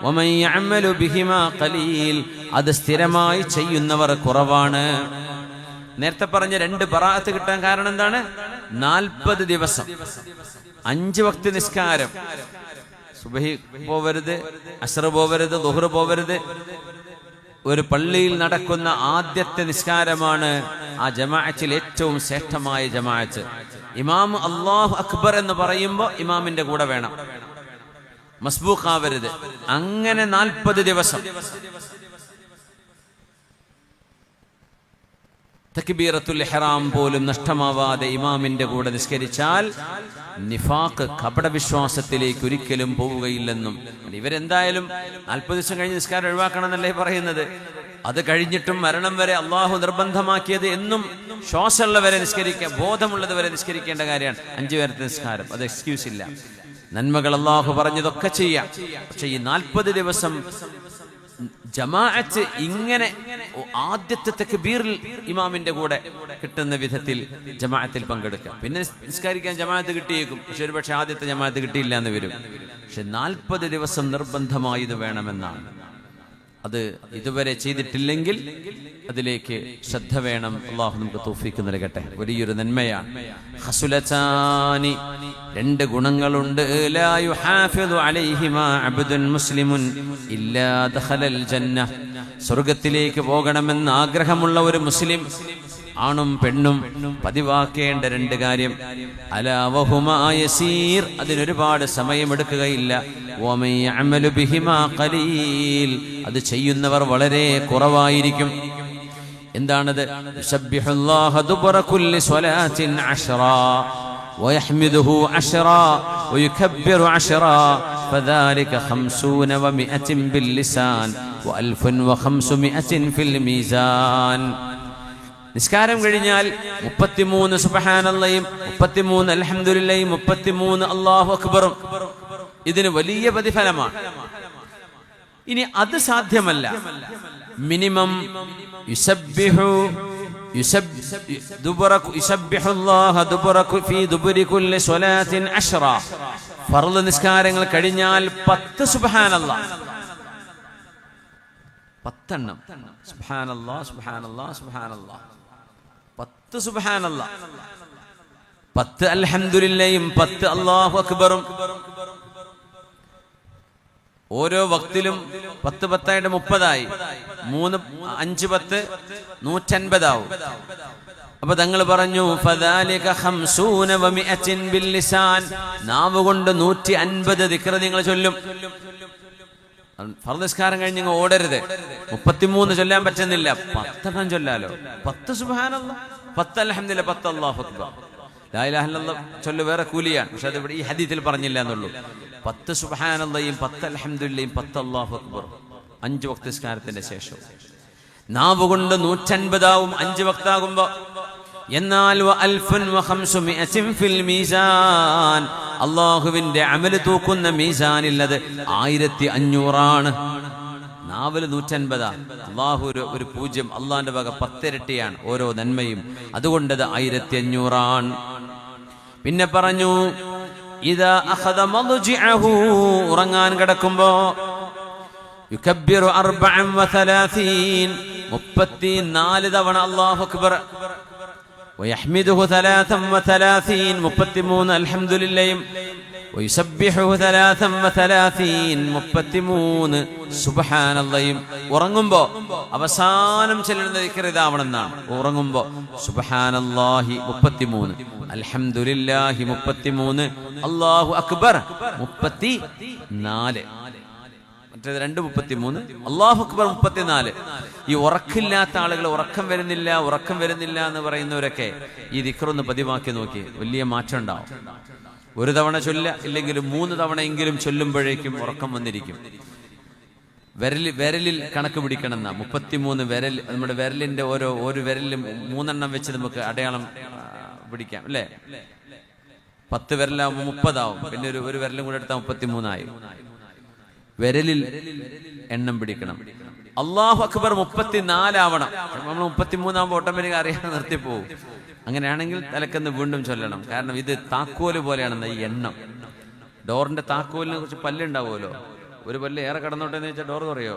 വമൻ യഅമലു ബിഹിമാ ഖലീൽ. അത് സ്ഥിരമായി ചെയ്യുന്നവർ കുറവാണ്. നേരത്തെ പറഞ്ഞ 2 ബറാഅത്ത് കിട്ടാൻ കാരണം എന്താണ്? 40 ദിവസം 5 വക്ത് നിസ്കാരം, സുബഹി പോവരുത്, അസ്ർ പോവരുത്, ദുഹർ പോവരുത്. ഒരു പള്ളിയിൽ നടക്കുന്ന ആദ്യത്തെ നിസ്കാരമാണ് ആ ജമാഅത്തിൽ ഏറ്റവും ശ്രേഷ്ഠമായ ജമാഅത്ത്. ഇമാം അല്ലാഹു അക്ബർ എന്ന് പറയുമ്പോൾ ഇമാമിന്റെ കൂടെ വേണം, മസ്ബൂഖാവരുത്. അങ്ങനെ 40 ദിവസം തക്ബീറത്തുൽ ഇഹ്റാം പോലും നഷ്ടമാവാതെ ഇമാമിന്റെ കൂടെ നിസ്കരിച്ചാൽ നിഫാഖ്, കപടവിശ്വാസത്തിലേക്ക് ഒരിക്കലും പോവുകയില്ലെന്നും. ഇവരെന്തായാലും 40 ദിവസം കഴിഞ്ഞ് നിസ്കാരം ഒഴിവാക്കണം എന്നല്ലേ പറയുന്നത്. അത് കഴിഞ്ഞിട്ടും മരണം വരെ അള്ളാഹു നിർബന്ധമാക്കിയത് എന്നും ശ്വാസമുള്ളവരെ നിസ്കരിക്കുക, ബോധമുള്ളത് വരെ നിസ്കരിക്കേണ്ട കാര്യമാണ് 5 നേരത്തെ നിസ്കാരം. അത് എക്സ്ക്യൂസ് ഇല്ല. നന്മകൾ അള്ളാഹു പറഞ്ഞതൊക്കെ ചെയ്യാം. പക്ഷെ ഈ 40 ദിവസം ജമാഅത്ത് ഇങ്ങനെ ആദ്യത്തെ തക്ബീറിൽ ഇമാമിന്റെ കൂടെ കിട്ടുന്ന വിധത്തിൽ ജമാഅത്തിൽ പങ്കെടുക്കുക. പിന്നെ നിസ്കരിക്കാൻ ജമാഅത്ത് കിട്ടിയേക്കും, പക്ഷെ ഒരുപക്ഷെ ആദ്യത്തെ ജമാഅത്ത് കിട്ടിയില്ല എന്ന് വരും. പക്ഷെ 40 ദിവസം നിർബന്ധമായി ഇത് വേണമെന്നാണ്. അത് ഇതുവരെ ചെയ്തിട്ടില്ലെങ്കിൽ അതിലേക്ക് ശ്രദ്ധ വേണം. അല്ലാഹു നമുക്ക് തൗഫീഖ് നൽകട്ടെ. വലിയൊരു നന്മയാണ്. ഖസുലതാനി, 2 ഗുണങ്ങളുണ്ട്. ലാ യുഹാഫിദു അലൈഹിമാ അബ്ദുൻ മുസ്ലിമുൻ ഇല്ലാ ദഖലൽ ജന്ന. സ്വർഗ്ഗത്തിലേക്ക് പോകണമെന്ന് ആഗ്രഹമുള്ള ഒരു മുസ്ലിം, ആണും പെണ്ണും പതിവാക്കേണ്ട 2 കാര്യം. അലാ വഹുമാ യസീർ. അതിനൊരുപാട് സമയമെടുക്കുകയില്ല. വമൻ യഅമലു ബിഹിമാ ഖലീൽ. അത് ചെയ്യുന്നവർ വളരെ കുറവായിരിക്കും. എന്താണത്? യുസബ്ബിഹുല്ലാഹ ദുബറ കുല്ലി സ്വലാത്തിൻ 10 വയഹ്മിദുഹു 10 വയുകബ്ബിറു 10 ഫദാലിക 50 و100 ബില്ലിസാൻ و1500 ഫിൽ മീസാൻ. നിസ്കാരം കഴിഞ്ഞാൽ 33 സുബ്ഹാനല്ലാഹും 33 അൽഹംദുലില്ലാഹും 33 അല്ലാഹു അക്ബറും. ഇതിന് വലിയ പ്രതിഫലമാണ്. ഇനി അത് സാധ്യമല്ല, മിനിമം യുസബ്ബിഹു ഫർള് നിസ്കാരങ്ങൾ കഴിഞ്ഞാൽ 10 സുബ്ഹാനല്ലാഹ്, 10 എണ്ണം. സുബ്ഹാനല്ലാഹ് സുബ്ഹാനല്ലാഹ് സുബ്ഹാനല്ലാഹ്, 10 സുബ്ഹാനല്ലാഹ്, 10 അൽഹംദുലില്ലയും 10 അല്ലാഹു അക്ബറും. ഓരോ വക്തിലും 10 10 30 3 5 10 150 ആവും. അപ്പൊ തങ്ങൾ പറഞ്ഞു ഫദാലിക 50 വ100 ബിൽ ലിസാൻ, നാവ് കൊണ്ട് 150 ദിക്ർ നിങ്ങൾ ചൊല്ലും. ഫർദ് നിസ്കാരം കഴിഞ്ഞ് നിങ്ങൾ ഓടരുത്. 33 ചൊല്ലാൻ പറ്റുന്നില്ല, 10 എണ്ണം ചൊല്ലാലോ. 10 സുബ്ഹാനല്ലാഹ്, 10 അൽഹംദുലില്ലാഹ്, 10 അല്ലാഹു അക്ബർ. ലാ ഇലാഹ ഇല്ലല്ലാഹ് ചൊല്ല് വേറെ കൂലിയാണ്, പക്ഷെ അത് ഇവിടെ ഈ ഹദീസിൽ പറഞ്ഞില്ല എന്നുള്ളൂ. 10 സുബ്ഹാനല്ലാഹയും 10 അൽഹംദുലില്ലയും 10 അല്ലാഹു അക്ബർ 5 വക്ത് നിസ്കാരത്തിന്റെ ശേഷം. നാവ് കൊണ്ട് 150 ആവും 5 വക്താകുമ്പോ. എന്നാൽ അള്ളാഹുവിന്റെ അമല് തൂക്കുന്ന മീസാനില്ലത് 1500 ആണ്. നാവില് 150, അള്ളാഹു ഒരു 0, അള്ളാഹിന്റെ വക 10 ഇരട്ടിയാണ് ഓരോ നന്മയും. അതുകൊണ്ടത് 1500 ആണ്. പിന്നെ പറഞ്ഞു ഇദാ അഖദ മദ്ജിഅഹു, ഉറങ്ങാൻ കിടക്കുമ്പോ യുകബ്ബിറു 34, 34 തവണ അല്ലാഹു അക്ബർ. വയഹ്മിദുഹു 33, 33 അൽഹംദുലില്ലയും. വയുസബ്ബിഹുഹു 33, 33 സുബ്ഹാനല്ലാഹയും. ഉറങ്ങുമ്പോ അവസാനം ചൊല്ലുന്ന ദിക്ർ ഇതാവണമെന്നാണ്. ഉറങ്ങുമ്പോ സുബ്ഹാനല്ലാഹി 33, അൽഹംദുലില്ലാഹി 33, അല്ലാഹു അക്ബർ 34. മറ്റേത് 2 33, അല്ലാഹു അക്ബർ 34. ഈ ഉറക്കില്ലാത്ത ആളുകൾ, ഉറക്കം വരുന്നില്ല എന്ന് പറയുന്നവരൊക്കെ ഈ ദിക്റൊന്ന് പതിവാക്കി നോക്കി, വലിയ മാറ്റം ഉണ്ടാവും. ഒരു തവണ ചൊല്ല, ഇല്ലെങ്കിലും 3 തവണയെങ്കിലും ചൊല്ലുമ്പോഴേക്കും ഉറക്കം വന്നിരിക്കും. വിരലിൽ കണക്ക് പിടിക്കണം എന്നാ. 33 വിരൽ, നമ്മുടെ വിരലിന്റെ ഒരു വിരലിലും 3 എണ്ണം വെച്ച് നമുക്ക് അടയാളം പിടിക്കാം അല്ലേ? 10 വിരലാവുമ്പോൾ 30 ആവും. പിന്നെ ഒരു വിരലും കൂടെ എടുത്താൽ 33 ആയി. വിരലിൽ എണ്ണം പിടിക്കണം. അല്ലാഹു അക്ബർ 34 ആവണം. നമ്മൾ 33 ആവുമ്പോൾ ഓട്ടോമാറ്റിക് അറിയാതെ നിർത്തിപ്പോവും. അങ്ങനെയാണെങ്കിൽ തലക്കെന്ന് വീണ്ടും ചൊല്ലണം. കാരണം ഇത് താക്കോല് പോലെയാണെന്ന്. ഈ എണ്ണം, ഡോറിന്റെ താക്കോലിനെ കുറിച്ച് പല്ലുണ്ടാവുമല്ലോ. ഒരു പല്ല് ഏറെ കടന്നോട്ടെ എന്ന് വെച്ചാൽ ഡോർ തുറയോ?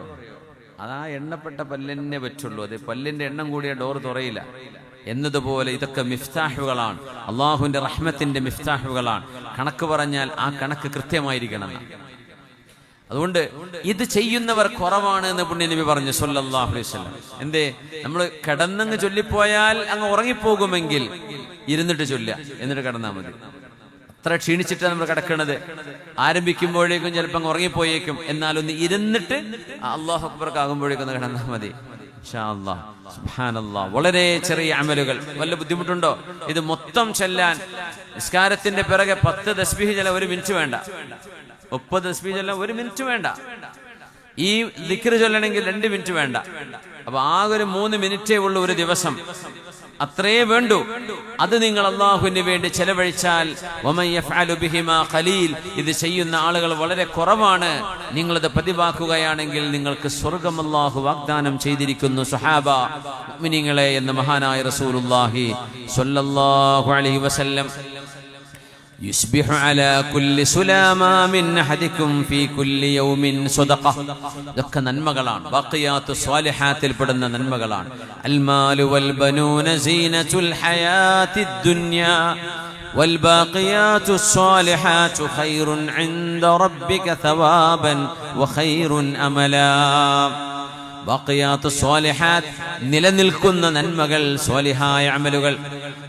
അത് ആ എണ്ണപ്പെട്ട പല്ലിനെ പറ്റുള്ളൂ. അത് പല്ലിന്റെ എണ്ണം കൂടിയ ഡോർ തുറയില്ല എന്നതുപോലെ ഇതൊക്കെ മിഫ്താഹുകളാണ്, അള്ളാഹുവിന്റെ റഹ്മത്തിന്റെ മിഫ്താഹുകളാണ്. കണക്ക് പറഞ്ഞാൽ ആ കണക്ക് കൃത്യമായിരിക്കണം. അതുകൊണ്ട് ഇത് ചെയ്യുന്നവർ കുറവാണ് എന്ന് പുണ്യനബി പറഞ്ഞു സല്ലല്ലാഹു അലൈഹി വസല്ലം. എന്തേ? നമ്മൾ കിടന്നങ്ങ് ചൊല്ലിപ്പോയാൽ അങ്ങ് ഉറങ്ങിപ്പോകുമെങ്കിൽ ഇരുന്നിട്ട് ചൊല്ലുക, എന്നിട്ട് കിടന്നാൽ മതി. അത്ര ക്ഷീണിച്ചിട്ടാണ് നമ്മൾ കിടക്കുന്നത്. ആരംഭിക്കുമ്പോഴേക്കും ചിലപ്പോൾ അങ്ങ് ഉറങ്ങിപ്പോയേക്കും. എന്നാലൊന്ന് ഇരുന്നിട്ട് അല്ലാഹു അക്ബർ ആകുമ്പോഴേക്കും ഒന്ന് കിടന്നാൽ മതി. ഇൻഷാ അല്ലാഹ്, സുബ്ഹാനല്ലാഹ്. വളരെ ചെറിയ അമലുകൾ. വല്ല ബുദ്ധിമുട്ടുണ്ടോ ഇത് മൊത്തം ചൊല്ലാൻ? നിസ്കാരത്തിന്റെ പിറകെ 10 തസ്ബീഹ് ചൊല്ലാൻ 1 മിനിറ്റ് വേണ്ട. 30 തസ്ബീഹ് ചൊല്ലാൻ 1 മിനിറ്റ് വേണ്ട. ഈ ദിക്ർ ചൊല്ലണമെങ്കിൽ 2 മിനിറ്റ് വേണ്ട. അപ്പൊ ആകെ ഒരു 3 മിനിറ്റേ ഉള്ളൂ ഒരു ദിവസം. അത്രേ വേണ്ടൂ. അത് നിങ്ങൾ അള്ളാഹുവിന് വേണ്ടി ചെലവഴിച്ചാൽ വമൻ യഫ്അലു ബിഹിമാ ഖലീൽ, ഇത് ചെയ്യുന്ന ആളുകൾ വളരെ കുറവാണ്. നിങ്ങളത് പതിവാക്കുകയാണെങ്കിൽ നിങ്ങൾക്ക് സ്വർഗ്ഗം അള്ളാഹു വാഗ്ദാനം ചെയ്തിരിക്കുന്നു. സുഹാബ, മുഅ്മിനീങ്ങളെ എന്ന് മഹാനായ റസൂലുള്ളാഹി സ്വല്ലല്ലാഹു അലൈഹി വസല്ലം يصبح على كل سلامة من أحدكم في كل يوم صدقة. ഇതൊക്കെ നന്മകളാണ്, ബാഖിയാത്തു സ്വാലിഹാത്തിൽ പെടുന്ന നന്മകളാണ്. المال والبنون زينة الحياة الدنيا والباقيات الصالحات خير عند ربك ثوابا وخير أملا. ബാഖിയാത്തു സ്വാലിഹാത്ത്, നിലനിൽക്കുന്ന നന്മകൾ, സ്വാലിഹായ അമലുകൾ.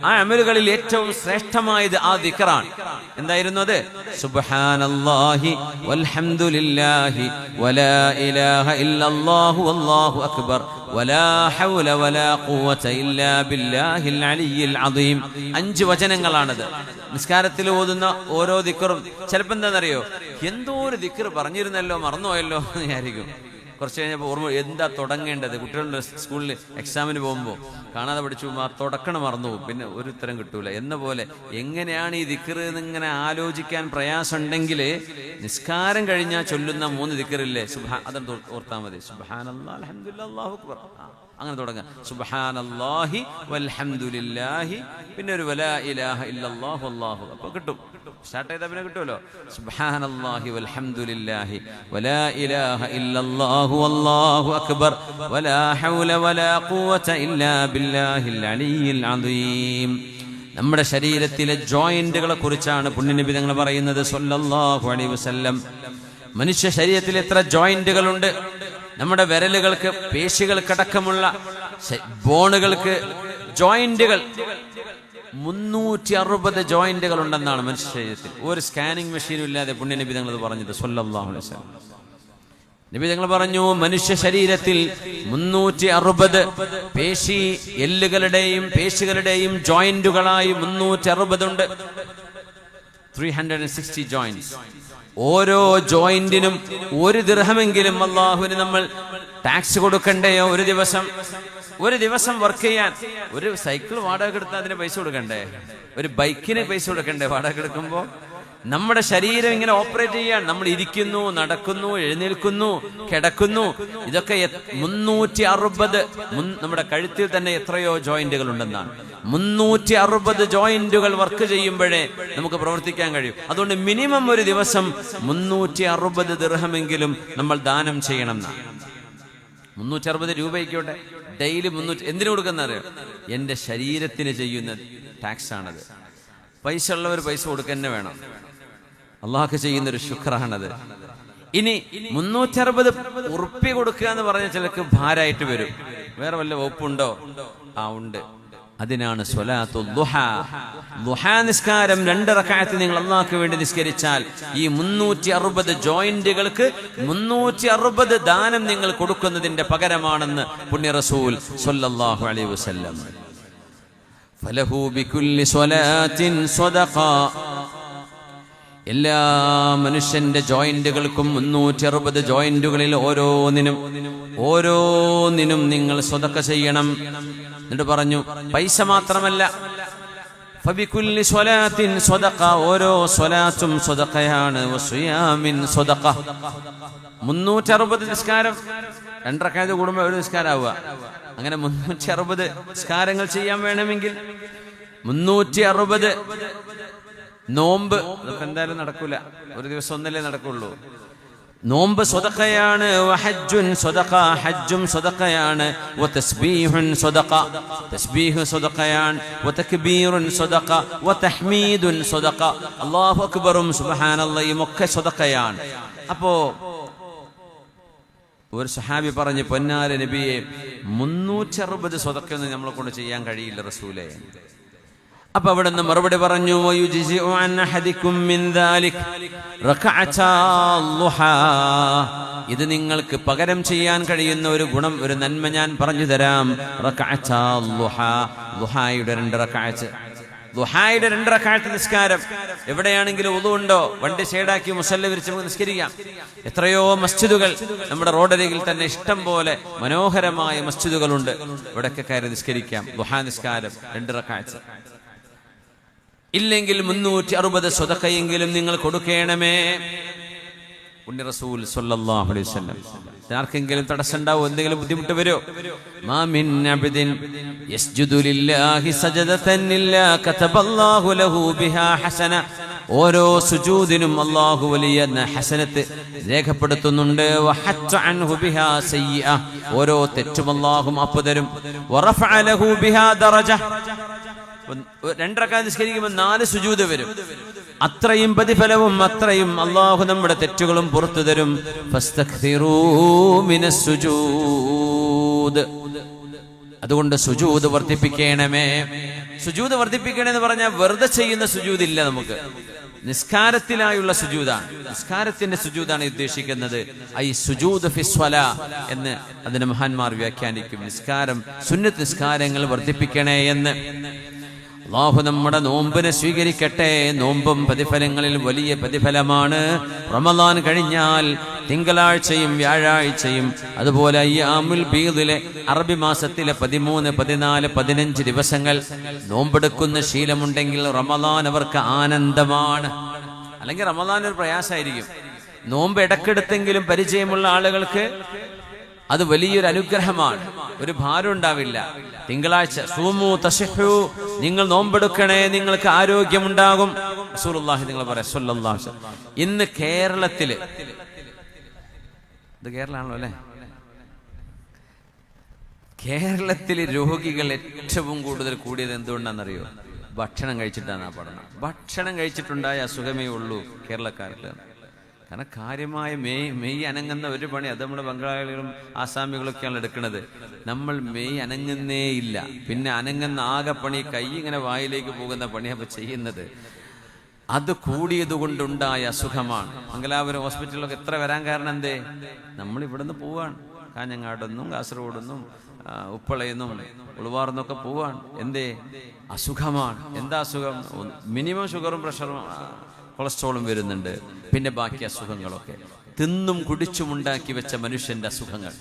ആ അമലുകളിൽ ഏറ്റവും ശ്രേഷ്ഠമായത് ആ ദിക്റാണ്. എന്തായിരുന്നു അത്? സുബ്ഹാനല്ലാഹി വൽഹംദുലില്ലാഹി വലാ ഇലാഹ ഇല്ലല്ലാഹു വല്ലാഹു അക്ബർ വലാ ഹൗല വലാ ഖുവത ഇല്ലാ ബില്ലാഹിൽ അലിയ്യിൽ അദീം. 5 വചനങ്ങളാണത്. നിസ്കാരത്തിൽ ഓതുന്ന ഓരോ ദിക്റും ചിലപ്പോൾ എന്താണെന്നറിയോ, എന്തോ ഒരു ദിക്ർ പറഞ്ഞിരുന്നല്ലോ, മറന്നുപോയല്ലോ എന്ന് വിചാരിക്കും. കുറച്ച് കഴിഞ്ഞപ്പോൾ ഓർമ്മ എന്താ തുടങ്ങേണ്ടത്. കുട്ടികളുടെ സ്കൂളിൽ എക്സാമിന് പോകുമ്പോൾ കാണാതെ പഠിച്ചു ആ തുടക്കണം മറന്നു പോകും, പിന്നെ ഒരു ഉത്തരം കിട്ടൂല എന്ന പോലെ. എങ്ങനെയാണ് ഈ ദിക്ർ എന്നിങ്ങനെ ആലോചിക്കാൻ പ്രയാസമുണ്ടെങ്കിൽ നിസ്കാരം കഴിഞ്ഞാൽ ചൊല്ലുന്ന 3 ദിക്റില്ലേ, അതെന്ന് ഓർത്താൽ മതി. സുബ്ഹാനല്ലാഹ് അൽഹംദുലില്ലാഹ് അല്ലാഹു അക്ബർ, അങ്ങനെ തുടങ്ങാം. സുബ്ഹാനല്ലാഹി വൽഹംദുലില്ലാഹി, പിന്നെ ഒരു വലാ ഇലാഹ ഇല്ലല്ലാഹു അല്ലാഹു, അപ്പോൾ കിട്ടും. സ്റ്റാർട്ട് ചെയ്താൽ പിന്നെ കിട്ടുമല്ലോ. സുബ്ഹാനല്ലാഹി വൽഹംദുലില്ലാഹി വലാ ഇലാഹ ഇല്ലല്ലാഹു അല്ലാഹു അക്ബർ വലാ ഹൗല വലാ ഖുവത ഇല്ലാ ബില്ലാഹിൽ അലിയ്യിൽ അദീം. നമ്മുടെ ശരീരത്തിലെ ജോയിന്റുകളെ കുറിച്ചാണ് പുണ്യനബി തങ്ങൾ പറയുന്നത് സ്വല്ലല്ലാഹു അലൈഹി വസല്ലം. മനുഷ്യ ശരീരത്തിൽ എത്ര ജോയിന്റുകളുണ്ട്? നമ്മുടെ വിരലുകൾക്ക്, പേശികൾക്കടക്കമുള്ള ബോണുകൾക്ക് ജോയിന്റുകൾ 360 ജോയിന്റുകൾ ഉണ്ടെന്നാണ് മനുഷ്യ ശരീരത്തിൽ. ഒരു സ്കാനിങ് മെഷീനും ഇല്ലാതെ പുണ്യനബി തങ്ങൾ പറഞ്ഞത് സ്വല്ലല്ലാഹു അലൈഹി വസല്ലം. നബി തങ്ങൾ പറഞ്ഞു മനുഷ്യ ശരീരത്തിൽ 360 പേശി എല്ലുകളുടെയും പേശികളുടെയും ജോയിന്റുകളായി 360 ഉണ്ട്. 360 ജോയിന്റ്സ്. ഓരോ ജോയിന്റിനും 1 ദിർഹമെങ്കിലും അല്ലാഹുവിന് നമ്മൾ ടാക്സ് കൊടുക്കണ്ടേയോ? ഒരു ദിവസം വർക്ക് ചെയ്യാൻ. ഒരു സൈക്കിൾ വാടക എടുത്താൽ അതിന് പൈസ കൊടുക്കണ്ടേ? ഒരു ബൈക്കിന് പൈസ കൊടുക്കണ്ടേ വാടക എടുക്കുമ്പോൾ? നമ്മുടെ ശരീരം ഇങ്ങനെ ഓപ്പറേറ്റ് ചെയ്യാൻ നമ്മൾ ഇരിക്കുന്നു, നടക്കുന്നു, എഴുന്നേൽക്കുന്നു, കിടക്കുന്നു. ഇതൊക്കെ 360. നമ്മുടെ കഴുത്തിൽ തന്നെ എത്രയോ ജോയിന്റുകൾ ഉണ്ടെന്നാണ്. 360 ജോയിന്റുകൾ വർക്ക് ചെയ്യുമ്പോഴേ നമുക്ക് പ്രവർത്തിക്കാൻ കഴിയും. അതുകൊണ്ട് മിനിമം ഒരു ദിവസം 360 ദിർഹമെങ്കിലും നമ്മൾ ദാനം ചെയ്യണം എന്നാണ്. 360 രൂപയ്ക്കോട്ടെ, ഡെയിലി 300. എന്തിനു കൊടുക്കുന്ന അറിയോ? എന്റെ ശരീരത്തിന് ചെയ്യുന്ന ടാക്സ് ആണത്. പൈസ ഉള്ളവർ പൈസ കൊടുക്കന്നെ വേണം. അള്ളാഹ് ചെയ്യുന്നൊരു ശുക്രാണത്. ഇനി 360 ഉറുപ്പ്യ കൊടുക്കുക എന്ന് പറഞ്ഞാൽ ചിലർക്ക് ഭാരമായിട്ട് വരും. വേറെ വല്ല വകുപ്പുണ്ടോ? ഉണ്ട്. അതിനാണ് സ്വലാത്തുൽ ദുഹാ. ദുഹാ നിസ്കാരം 2 റക്അത്ത് നിങ്ങൾ അള്ളാഹ്ക്ക് വേണ്ടി നിസ്കരിച്ചാൽ ഈ 360 ജോയിന്റുകൾക്ക് 360 ദാനം നിങ്ങൾ കൊടുക്കുന്നതിന്റെ പകരമാണെന്ന് പുണ്യ റസൂൽ സ്വല്ലല്ലാഹു അലൈഹി വസല്ലം. ഫലഹു ബികുല്ലി സ്വലാത്തിൻ സ്വദഖ. എല്ലാ മനുഷ്യന്റെ ജോയിന്റുകൾക്കും 360 ജോയിന്റുകളിൽ ഓരോന്നിനും നിങ്ങൾ സ്വതക്ക ചെയ്യണം. എന്നിട്ട് പറഞ്ഞു പൈസ മാത്രമല്ല, ഫബികുല്ലി സ്വലാത്തിൻ സ്വദഖ, ഓരോ സ്വലാത്തും സ്വദഖയാണ്. വസിയാമിൻ സ്വദഖ. 360 നിസ്കാരം 2 റക്അത്ത് കൂടുമ്പോൾ ഒരു നിസ്കാരമാവുക. അങ്ങനെ 360 നിസ്കാരങ്ങൾ ചെയ്യാൻ വേണമെങ്കിൽ 360 നോമ്പ്, അതൊക്കെ എന്തായാലും നടക്കൂല. ഒരു ദിവസം ഒന്നല്ലേ നടക്കുള്ളൂ. നോമ്പ് സ്വദഖയാണ്. വഹജ്ജുൻ സ്വദഖ, ഹജ്ജും സ്വദഖയാണ്. വതസ്ബീഹുൻ സ്വദഖ, തസ്ബീഹ് സ്വദഖയാണ്. വതക്ബീറുൻ സ്വദഖ, വതഹ്മീദുൻ സ്വദഖ, അല്ലാഹു അക്ബറും സുബ്ഹാനല്ലാഹും ഒക്കെ സ്വദഖയാണ്. അപ്പോ ഒരു സഹാബി പറഞ്ഞു, പൊന്നാര നബിയെ 360 സ്വദഖയൊന്നും നമ്മളെ കൊണ്ട് ചെയ്യാൻ കഴിയില്ല റസൂലേ. അപ്പൊ അവിടെ നിന്ന് മറുപടി പറഞ്ഞു, ഇത് നിങ്ങൾക്ക് പകരം ചെയ്യാൻ കഴിയുന്ന ഒരു ഗുണം, ഒരു നന്മ ഞാൻ പറഞ്ഞു തരാം. ദുഹായുടെ 2 റക്അത്ത്. ദുഹായുടെ 2 റക്അത്ത് നിസ്കാരം. എവിടെയാണെങ്കിലും ഉളു ഉണ്ടോ, വണ്ടി സൈഡാക്കി മുസല്ല വിരിച്ച് നിസ്കരിക്കാം. എത്രയോ മസ്ജിദുകൾ നമ്മുടെ റോഡരികിൽ തന്നെ ഇഷ്ടം പോലെ മനോഹരമായ മസ്ജിദുകളുണ്ട്. ഇവിടെയൊക്കെ കയറി നിസ്കരിക്കാം. ദുഹാ നിസ്കാരം 2 റക്അത്ത്. ഇല്ലെങ്കിൽ 360 സ്വദഖയെങ്കിലും നിങ്ങൾ കൊടുക്കണമേ. പുണ്യ റസൂൽ സ്വല്ലല്ലാഹു അലൈഹി വസല്ലം. ആർക്കെങ്കിലും തടസ്സമുണ്ടാവോ? എന്തെങ്കിലും ബുദ്ധിമുട്ട് വരുമോ? മാ മിൻ അബ്ദിൻ യസ്ജുദു ലില്ലാഹി സജദതൻ ഇല്ലാ കതബല്ലാഹു ലഹു ബിഹാ ഹസന. ഓരോ സുജൂദിനും അല്ലാഹു വലിയ ഹസനത്ത് രേഖപ്പെടുത്തുന്നുണ്ട്. വഹത്ത അൻഹു ബിഹാ സയ്യിഅ. ഓരോ തെറ്റും അല്ലാഹു മാപ്പ് തരും. വറഫഅ ലഹു ബിഹാ ദറജ. 2 റക്അത്ത് നിസ്കരിക്കുമ്പോൾ 4 സുജൂദ് വരും. അത്രയും പ്രതിഫലവും അത്രയും അല്ലാഹു നമ്മുടെ തെറ്റുകളും പുറത്തു തരും. ഫസ്തക്തിറൂ മിനസ് സുജൂദ്. അതുകൊണ്ട് സുജൂദ് വർദ്ധിപ്പിക്കണമേ. സുജൂദ് വർദ്ധിപ്പിക്കണമെന്ന് പറഞ്ഞാൽ വെറുതെ ചെയ്യുന്ന സുജൂദ് ഇല്ല. നമുക്ക് നിസ്കാരത്തിലായുള്ള സുജൂദാണ്, നിസ്കാരത്തിന്റെ സുജൂദാണ് ഉദ്ദേശിക്കുന്നത്. ഐ സുജൂദ് ഫിസ്വലാ എന്ന് അതിന് മഹാന്മാർ വ്യാഖ്യാനിക്കും. നിസ്കാരം, സുന്നത്ത് നിസ്കാരങ്ങൾ വർദ്ധിപ്പിക്കണേ എന്ന്. അല്ലാഹു നമ്മുടെ നോമ്പിനെ സ്വീകരിക്കട്ടെ. നോമ്പും പ്രതിഫലങ്ങളിൽ വലിയ പ്രതിഫലമാണ്. റമളാൻ കഴിഞ്ഞാൽ തിങ്കളാഴ്ചയും വ്യാഴാഴ്ചയും, അതുപോലെ അയ്യാമുൽ ബീദിലെ അറബി മാസത്തിലെ 13, 14, 15 ദിവസങ്ങൾ നോമ്പെടുക്കുന്ന ശീലമുണ്ടെങ്കിൽ റമദാൻ അവർക്ക് ആനന്ദമാണ്. അല്ലെങ്കിൽ റമദാൻ ഒരു പ്രയാസമായിരിക്കും. നോമ്പ് ഇടക്കെടുത്തെങ്കിലും പരിചയമുള്ള ആളുകൾക്ക് അത് വലിയൊരു അനുഗ്രഹമാണ്, ഒരു ഭാരം ഉണ്ടാവില്ല. തിങ്കളാഴ്ച സൂമു തസിഹു, നിങ്ങൾ നോമ്പെടുക്കണേ, നിങ്ങൾക്ക് ആരോഗ്യമുണ്ടാകും. റസൂലുള്ളാഹി നിങ്ങൾ പറയാം സ്വല്ലല്ലാഹു അലൈഹി വസല്ലം. ഇന്ന് കേരളത്തില്, ഇത് കേരളമാണല്ലോ അല്ലെ, കേരളത്തില് രോഗികൾ ഏറ്റവും കൂടുതൽ കൂടിയത് എന്തുകൊണ്ടാണെന്നറിയോ? ഭക്ഷണം കഴിച്ചിട്ടാണ് ആ പഠനം. ഭക്ഷണം കഴിച്ചിട്ടുണ്ടായ അസുഖമേ ഉള്ളൂ കേരളക്കാർക്ക്. കാരണം കാര്യമായ മെയ് അനങ്ങുന്ന ഒരു പണി അത് നമ്മുടെ ബംഗാളികളും ആസാമികളൊക്കെയാണ് എടുക്കുന്നത്. നമ്മൾ മെയ് അനങ്ങുന്നേ ഇല്ല. പിന്നെ അനങ്ങുന്ന ആകെ പണി കൈ ഇങ്ങനെ വായിലേക്ക് പോകുന്ന പണിയപ്പോൾ ചെയ്യുന്നത്. അത് കൂടിയത് കൊണ്ടുണ്ടായ അസുഖമാണ്. മംഗലാപുരം ഹോസ്പിറ്റലിലൊക്കെ എത്ര വരാൻ കാരണം എന്തേ? നമ്മൾ ഇവിടുന്ന് പോവാണ്, കാഞ്ഞങ്ങാടെന്നും കാസർഗോഡെന്നും ഉപ്പളയെന്നും ഉളുവാർന്നൊക്കെ പോവാണ്. എന്തേ? അസുഖമാണ്. എന്താ അസുഖം? മിനിമം ഷുഗറും പ്രഷറും കൊളസ്ട്രോളും വരുന്നുണ്ട്. പിന്നെ ബാക്കി അസുഖങ്ങളൊക്കെ തിന്നും കുടിച്ചും ഉണ്ടാക്കി വെച്ച മനുഷ്യന്റെ അസുഖങ്ങൾ.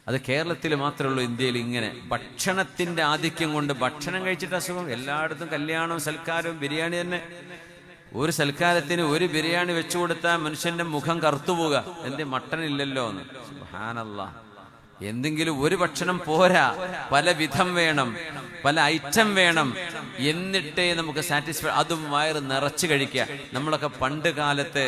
അത് കേരളത്തിൽ മാത്രമേ ഉള്ളൂ. ഇന്ത്യയിൽ ഇങ്ങനെ ഭക്ഷണത്തിന്റെ ആധിക്യം കൊണ്ട് ഭക്ഷണം കഴിച്ചിട്ട് അസുഖം. എല്ലായിടത്തും കല്യാണവും സൽക്കാരവും ബിരിയാണി തന്നെ. ഒരു സൽക്കാരത്തിന് ഒരു ബിരിയാണി വെച്ചു കൊടുത്താൽ മനുഷ്യന്റെ മുഖം കറുത്തുപോവുക. എന്തേ? മട്ടൺ ഇല്ലല്ലോ എന്ന്. സുബ്ഹാനല്ലാഹ്. എന്തെങ്കിലും ഒരു ഭക്ഷണം പോരാ, പല വിധം വേണം, പല ഐറ്റം വേണം, എന്നിട്ടേ നമുക്ക് സാറ്റിസ്ഫൈ. അതും വയറ് നിറച്ച് കഴിക്കുക. നമ്മളൊക്കെ പണ്ട് കാലത്ത്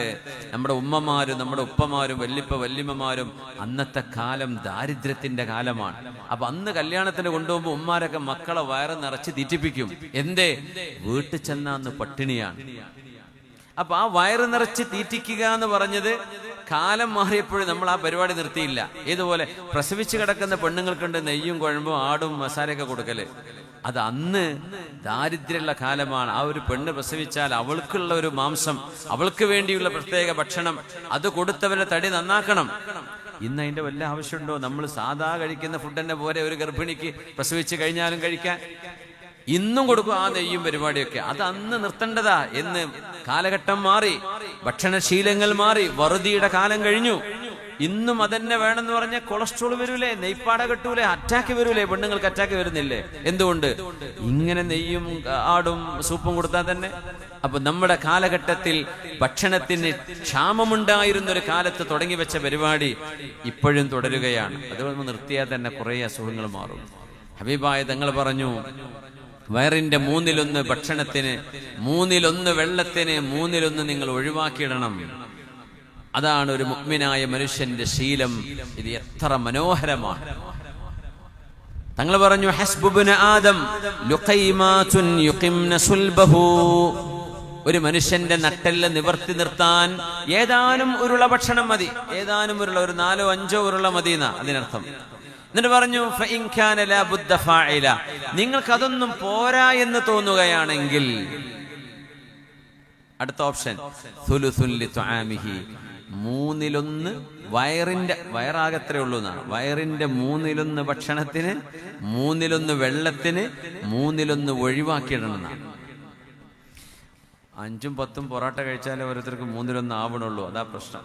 നമ്മുടെ ഉമ്മമാരും നമ്മുടെ ഉപ്പമാരും വല്യമ്മമാരും അന്നത്തെ കാലം ദാരിദ്ര്യത്തിന്റെ കാലമാണ്. അപ്പൊ അന്ന് കല്യാണത്തിന് കൊണ്ടുപോകുമ്പോൾ ഉമ്മാരൊക്കെ മക്കളെ വയറ് നിറച്ച് തീറ്റിപ്പിക്കും. എന്തേ? വീട്ടിൽ ചെന്ന അന്ന് പട്ടിണിയാണ്. അപ്പൊ ആ വയറ് നിറച്ച് തീറ്റിക്കുക എന്ന് പറഞ്ഞത് കാലം മാറിയപ്പോഴും നമ്മൾ ആ പരിപാടി നിർത്തിയില്ല. ഇതുപോലെ പ്രസവിച്ച് കിടക്കുന്ന പെണ്ണുങ്ങൾക്കുണ്ട് നെയ്യും കുഴമ്പും ആടും മസാലയൊക്കെ കൊടുക്കല്. അത് അന്ന് ദാരിദ്ര്യമുള്ള കാലമാണ്. ആ ഒരു പെണ്ണ് പ്രസവിച്ചാൽ അവൾക്കുള്ള ഒരു മാംസം, അവൾക്ക് വേണ്ടിയുള്ള പ്രത്യേക ഭക്ഷണം, അത് കൊടുത്തവരുടെ തടി നന്നാക്കണം. ഇന്ന് അതിന്റെ വല്ല ആവശ്യമുണ്ടോ? നമ്മൾ സാധാ കഴിക്കുന്ന ഫുഡിന്റെ പോലെ ഒരു ഗർഭിണിക്ക് പ്രസവിച്ച് കഴിഞ്ഞാലും കഴിക്കാൻ ഇന്നും കൊടുക്കും ആ നെയ്യും പരിപാടിയൊക്കെ. അത് അന്ന് നിർത്തേണ്ടതാ. എന്ന് കാലഘട്ടം മാറി, ഭക്ഷണശീലങ്ങൾ മാറി, വറുതിയുടെ കാലം കഴിഞ്ഞു. ഇന്നും അതന്നെ വേണമെന്ന് പറഞ്ഞാൽ കൊളസ്ട്രോൾ വരൂലേ, നെയ്പ്പാട കെട്ടൂലേ, അറ്റാക്ക് വരൂലേ? പെണ്ണുങ്ങൾക്ക് അറ്റാക്ക് വരുന്നില്ലേ? എന്തുകൊണ്ട്? ഇങ്ങനെ നെയ്യും ആടും സൂപ്പും കൊടുത്താൽ തന്നെ. അപ്പൊ നമ്മുടെ കാലഘട്ടത്തിൽ ഭക്ഷണത്തിന് ക്ഷാമമുണ്ടായിരുന്ന ഒരു കാലത്ത് തുടങ്ങി വെച്ച പരിപാടി ഇപ്പോഴും തുടരുകയാണ്. അതുകൊണ്ട് നിർത്തിയാൽ തന്നെ കുറെ അസുഖങ്ങൾ മാറും. ഹബീബായ തങ്ങൾ പറഞ്ഞു, വയറിന്റെ 1/3 ഭക്ഷണത്തിന്, 1/3 വെള്ളത്തിന്, 1/3 നിങ്ങൾ ഒഴിവാക്കിയിടണം. അതാണ് ഒരു മുഅ്മിനായ മനുഷ്യന്റെ ശീലം. ഇത് എത്ര മനോഹരമാണ്. തങ്ങൾ പറഞ്ഞു, ഹസ്ബുബ്ന ആദം ലുഖൈമാതുൻ യുഖിംന സുൽബഹു. ഒരു മനുഷ്യന്റെ നട്ടെല്ല് നിവർത്തി നിർത്താൻ ഏതാനും ഉരുള ഭക്ഷണം മതി. ഏതാനും ഉരുള, ഒരു 4-5 ഉരുള മതി എന്നാ അതിനർത്ഥം. എന്നിട്ട് പറഞ്ഞു, നിങ്ങൾക്ക് അതൊന്നും പോരാ എന്ന് തോന്നുകയാണെങ്കിൽ അടുത്ത ഓപ്ഷൻ 1/3 വയറാകത്രേ ഉള്ളൂ എന്നാണ്. വയറിന്റെ 1/3 ഭക്ഷണത്തിന്, 1/3 വെള്ളത്തിന്, 1/3 ഒഴിവാക്കിയിടണം എന്നാണ്. 5ഉം 10ഉം പൊറോട്ട കഴിച്ചാലേ ഓരോരുത്തർക്ക് 1/3 ആവണുള്ളൂ. അതാ പ്രശ്നം.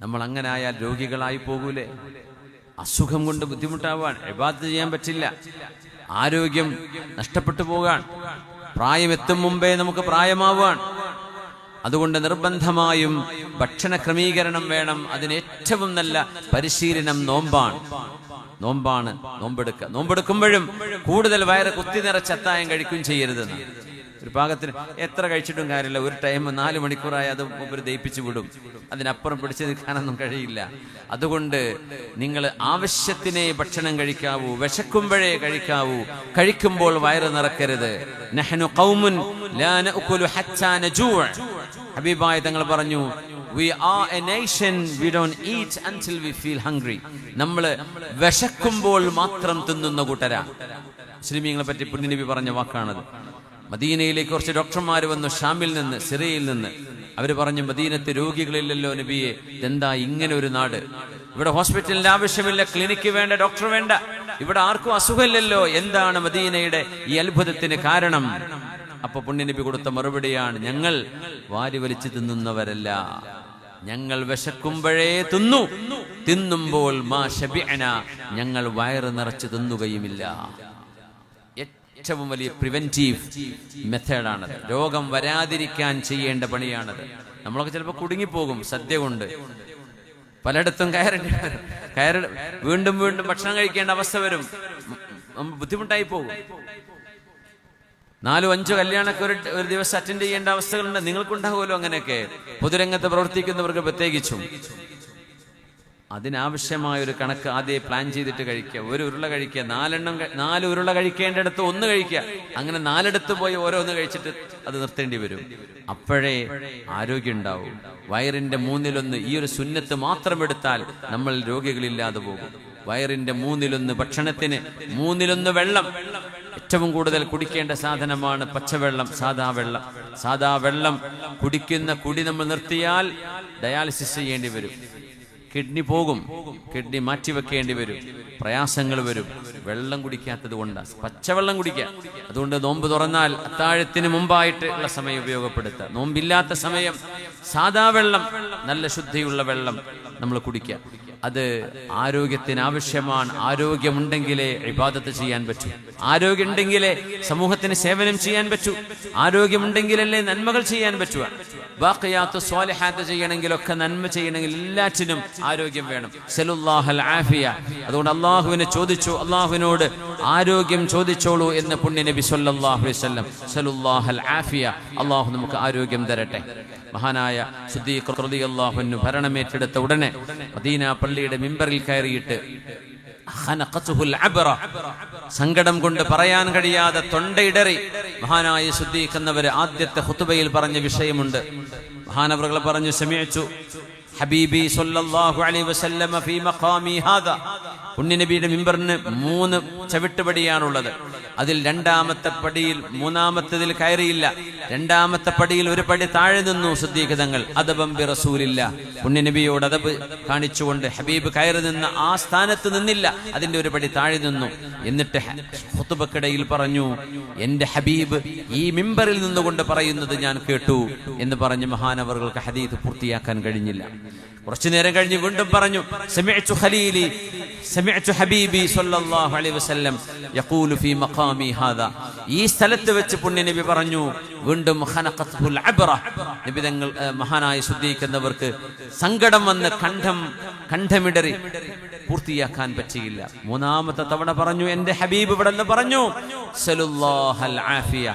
നമ്മൾ അങ്ങനെ ആയാൽ രോഗികളായി പോകൂലേ? അസുഖം കൊണ്ട് ബുദ്ധിമുട്ടാവാൻ, ഇബാദത്ത് ചെയ്യാൻ പറ്റില്ല, ആരോഗ്യം നഷ്ടപ്പെട്ടു പോകാൻ, പ്രായം എത്തും മുമ്പേ നമുക്ക് പ്രായമാവാൻ. അതുകൊണ്ട് നിർബന്ധമായും ഭക്ഷണ ക്രമീകരണം വേണം. അതിന് ഏറ്റവും നല്ല പരിശീലനം നോമ്പാണ്. നോമ്പെടുക്കുമ്പോഴും കൂടുതൽ വയറ് കുത്തി നിറച്ച് അത്തായം കഴിക്കുകയും ചെയ്യരുതെന്ന്. ഒരു പാകത്തിന് എത്ര കഴിച്ചിട്ടും കാര്യമില്ല. ഒരു ടൈം 4 മണിക്കൂറായി അത് ഒരു ദയിപ്പിച്ചു വിടും. അതിനപ്പുറം പിടിച്ചു നിൽക്കാനൊന്നും കഴിയില്ല. അതുകൊണ്ട് നിങ്ങൾ ആവശ്യത്തിനെ ഭക്ഷണം കഴിക്കാവൂ, വിശക്കുമ്പോഴേ കഴിക്കാവൂ. കഴിക്കുമ്പോൾ വയറ് നിറക്കരുത്. നഹ്നു ഖൗമുൻ ലാ നഅകുലു ഹത്താ നജൂഅ. ഹബീബായ തങ്ങൾ പറഞ്ഞു, we are a nation, we don't eat until we feel hungry. നമ്മൾ വിശക്കുമ്പോൾ മാത്രം തിന്നുന്ന കൂട്ടരാ. മുസ്ലിമീങ്ങളെ പറ്റി പുണ്യനബി പറഞ്ഞ വാക്കാണത്. മദീനയിലേക്ക് കുറച്ച് ഡോക്ടർമാർ വന്നു, ഷാമിൽ നിന്ന്, സിറിയയിൽ നിന്ന്. അവര് പറഞ്ഞു, മദീനത്ത് രോഗികളില്ലല്ലോ നബിയെ, ഇതെന്താ ഇങ്ങനെ ഒരു നാട്? ഇവിടെ ഹോസ്പിറ്റലിന്റെ ആവശ്യമില്ല, ക്ലിനിക്ക് വേണ്ട, ഡോക്ടർ വേണ്ട, ഇവിടെ ആർക്കും അസുഖമില്ലല്ലോ. എന്താണ് മദീനയുടെ ഈ അത്ഭുതത്തിന് കാരണം? അപ്പൊ പുണ്യനബി കൊടുത്ത മറുപടിയാണ്, ഞങ്ങൾ വാരി വലിച്ചു തിന്നുന്നവരല്ല, ഞങ്ങൾ വിശക്കുമ്പോഴേ തിന്നു, തിന്നുമ്പോൾ മാ ശബിഅന, ഞങ്ങൾ വയറ് നിറച്ച് തിന്നുകയുമില്ല. ഏറ്റവും വലിയ പ്രിവെന്റീവ് മെത്തേഡാണത്. രോഗം വരാതിരിക്കാൻ ചെയ്യേണ്ട പണിയാണത്. നമ്മളൊക്കെ ചിലപ്പോൾ കുടുങ്ങിപ്പോകും സദ്യ കൊണ്ട്. പലയിടത്തും കയറി വീണ്ടും വീണ്ടും ഭക്ഷണം കഴിക്കേണ്ട അവസ്ഥ വരും. ബുദ്ധിമുട്ടായി പോകും. 4-5 കല്യാണമൊക്കെ ഒരു ദിവസം അറ്റൻഡ് ചെയ്യേണ്ട അവസ്ഥകളുണ്ട്. നിങ്ങൾക്കുണ്ടാവുമല്ലോ അങ്ങനെയൊക്കെ, പൊതുരംഗത്ത് പ്രവർത്തിക്കുന്നവർക്ക് പ്രത്യേകിച്ചും. അതിനാവശ്യമായ ഒരു കണക്ക് ആദ്യം പ്ലാൻ ചെയ്തിട്ട് കഴിക്കുക. ഒരു ഉരുള കഴിക്കുക, 4 ഉരുള കഴിക്കേണ്ടടുത്ത് 1 കഴിക്കുക. അങ്ങനെ 4 പോയി ഓരോന്ന് കഴിച്ചിട്ട് അത് നിർത്തേണ്ടി വരും. അപ്പോഴേ ആരോഗ്യം ഉണ്ടാവും. വയറിന്റെ 1/3 ഈ ഒരു സുന്നത്ത് മാത്രം എടുത്താൽ നമ്മൾ രോഗികളില്ലാതെ പോകും. വയറിന്റെ 1/3 ഭക്ഷണത്തിന്, 1/3 വെള്ളം. ഏറ്റവും കൂടുതൽ കുടിക്കേണ്ട സാധനമാണ് പച്ചവെള്ളം, സാധാ വെള്ളം. കുടിക്കുന്ന കുടി നമ്മൾ നിർത്തിയാൽ ഡയാലിസിസ് ചെയ്യേണ്ടി വരും. കിഡ്നി പോകും, കിഡ്നി മാറ്റിവെക്കേണ്ടി വരും, പ്രയാസങ്ങൾ വരും. വെള്ളം കുടിക്കാത്തത് കൊണ്ടാണ്. പച്ചവെള്ളം കുടിക്കുക. അതുകൊണ്ട് നോമ്പ് തുറന്നാൽ അത്താഴത്തിന് മുമ്പായിട്ട് ഉള്ള സമയം ഉപയോഗപ്പെടുത്തുക. നോമ്പില്ലാത്ത സമയം സാധാ വെള്ളം, നല്ല ശുദ്ധിയുള്ള വെള്ളം നമ്മൾ കുടിക്കുക. അത് ആരോഗ്യത്തിന് ആവശ്യമാണ്. ആരോഗ്യമുണ്ടെങ്കിലേ ഇബാദത്ത് ചെയ്യാൻ പറ്റൂ. ആരോഗ്യമുണ്ടെങ്കിലേ സമൂഹത്തിന് സേവനം ചെയ്യാൻ പറ്റൂ. ആരോഗ്യമുണ്ടെങ്കിലല്ലേ നന്മകൾ ചെയ്യാൻ പറ്റുക. ബാഖിയാത്തു സ്വാലിഹാത്ത് ചെയ്യണമെങ്കിലൊക്കെ, നന്മ ചെയ്യണമെങ്കിൽ എല്ലാറ്റിനും ആരോഗ്യം വേണം. സലുല്ലാഹൽ ആഫിയ. അതുകൊണ്ട് അള്ളാഹുവിനെ ചോദിച്ചു, അള്ളാഹുവിനോട് ആരോഗ്യം ചോദിച്ചോളൂ എന്ന് പുണ്യ നബി സല്ലല്ലാഹു അലൈഹി വസല്ലം. സലുല്ലാഹൽ ആഫിയ. അള്ളാഹു നമുക്ക് ആരോഗ്യം തരട്ടെ. മഹാനായ സിദ്ദീഖ് റളിയല്ലാഹു അൻഹു ഭരണമേറ്റെടുത്ത ഉടനെ മദീന പള്ളിയുടെ മിമ്പറിൽ കയറിയിട്ട് സങ്കടം കൊണ്ട് പറയാൻ കഴിയാതെ തൊണ്ടയിടറി മഹാനായ സിദ്ദീഖ് എന്നവര് ആദ്യത്തെ ഖുതുബയിൽ പറഞ്ഞ വിഷയമുണ്ട്. മഹാനവറുകൾ പറഞ്ഞു, സമിഅ്തു ഹബീബി സല്ലല്ലാഹു അലൈഹി വസല്ലം ഫീ മഖാമി ഹാദാ. പുണ്യനബിയുടെ മിമ്പറിന് 3 ചവിട്ടുപടിയാണുള്ളത്. അതിൽ 2ാമത്തെ പടിയിൽ 3ാമത്തതിൽ കയറിയില്ല. 2ാമത്തെ പടിയിൽ ഒരു പടി താഴെ നിന്നു സിദ്ദീഖ് തങ്ങൾ. അദബൻ ബി റസൂലില്ല. പുണ്യനബിയോട് അദബ് കാണിച്ചുകൊണ്ട് ഹബീബ് കയറി നിന്ന ആ സ്ഥാനത്ത് നിന്നില്ല, അതിന്റെ ഒരു പടി താഴെ നിന്നു. എന്നിട്ട് ഖുതുബക്കിടയിൽ പറഞ്ഞു, എന്റെ ഹബീബ് ഈ മിമ്പറിൽ നിന്നുകൊണ്ട് പറയുന്നത് ഞാൻ കേട്ടു എന്ന് പറഞ്ഞ് മഹാനവറുകൾക്ക് ഹദീസ് പൂർത്തിയാക്കാൻ കഴിഞ്ഞില്ല. കുറച്ചു നേരം കഴിഞ്ഞ് വീണ്ടും പറഞ്ഞു, സമിഅ്തു ഖലീലി സമിഅ്തു ഹബീബി സല്ലല്ലാഹു അലൈഹി വസല്ലം യഖൂലു ഫീ മഖാമി ഹാദാ. ഈ സ്ഥലത്ത് വെച്ച് പുണ്യനബി പറഞ്ഞു. വീണ്ടും ഖനഖത്തുൽ അബ്റ. നബി തങ്ങൾ മഹാനായ സിദ്ദീഖ് എന്നവർക്ക് സങ്കടം വന്ന് കണ്ഠമിടറി പൂർത്തിയാക്കാൻ പറ്റിയില്ല. 3ാമത്തെ തവണ പറഞ്ഞു, എന്റെ ഹബീബ് ഇവിടെ നിന്ന് പറഞ്ഞു, സലുല്ലാഹൽ ആഫിയ.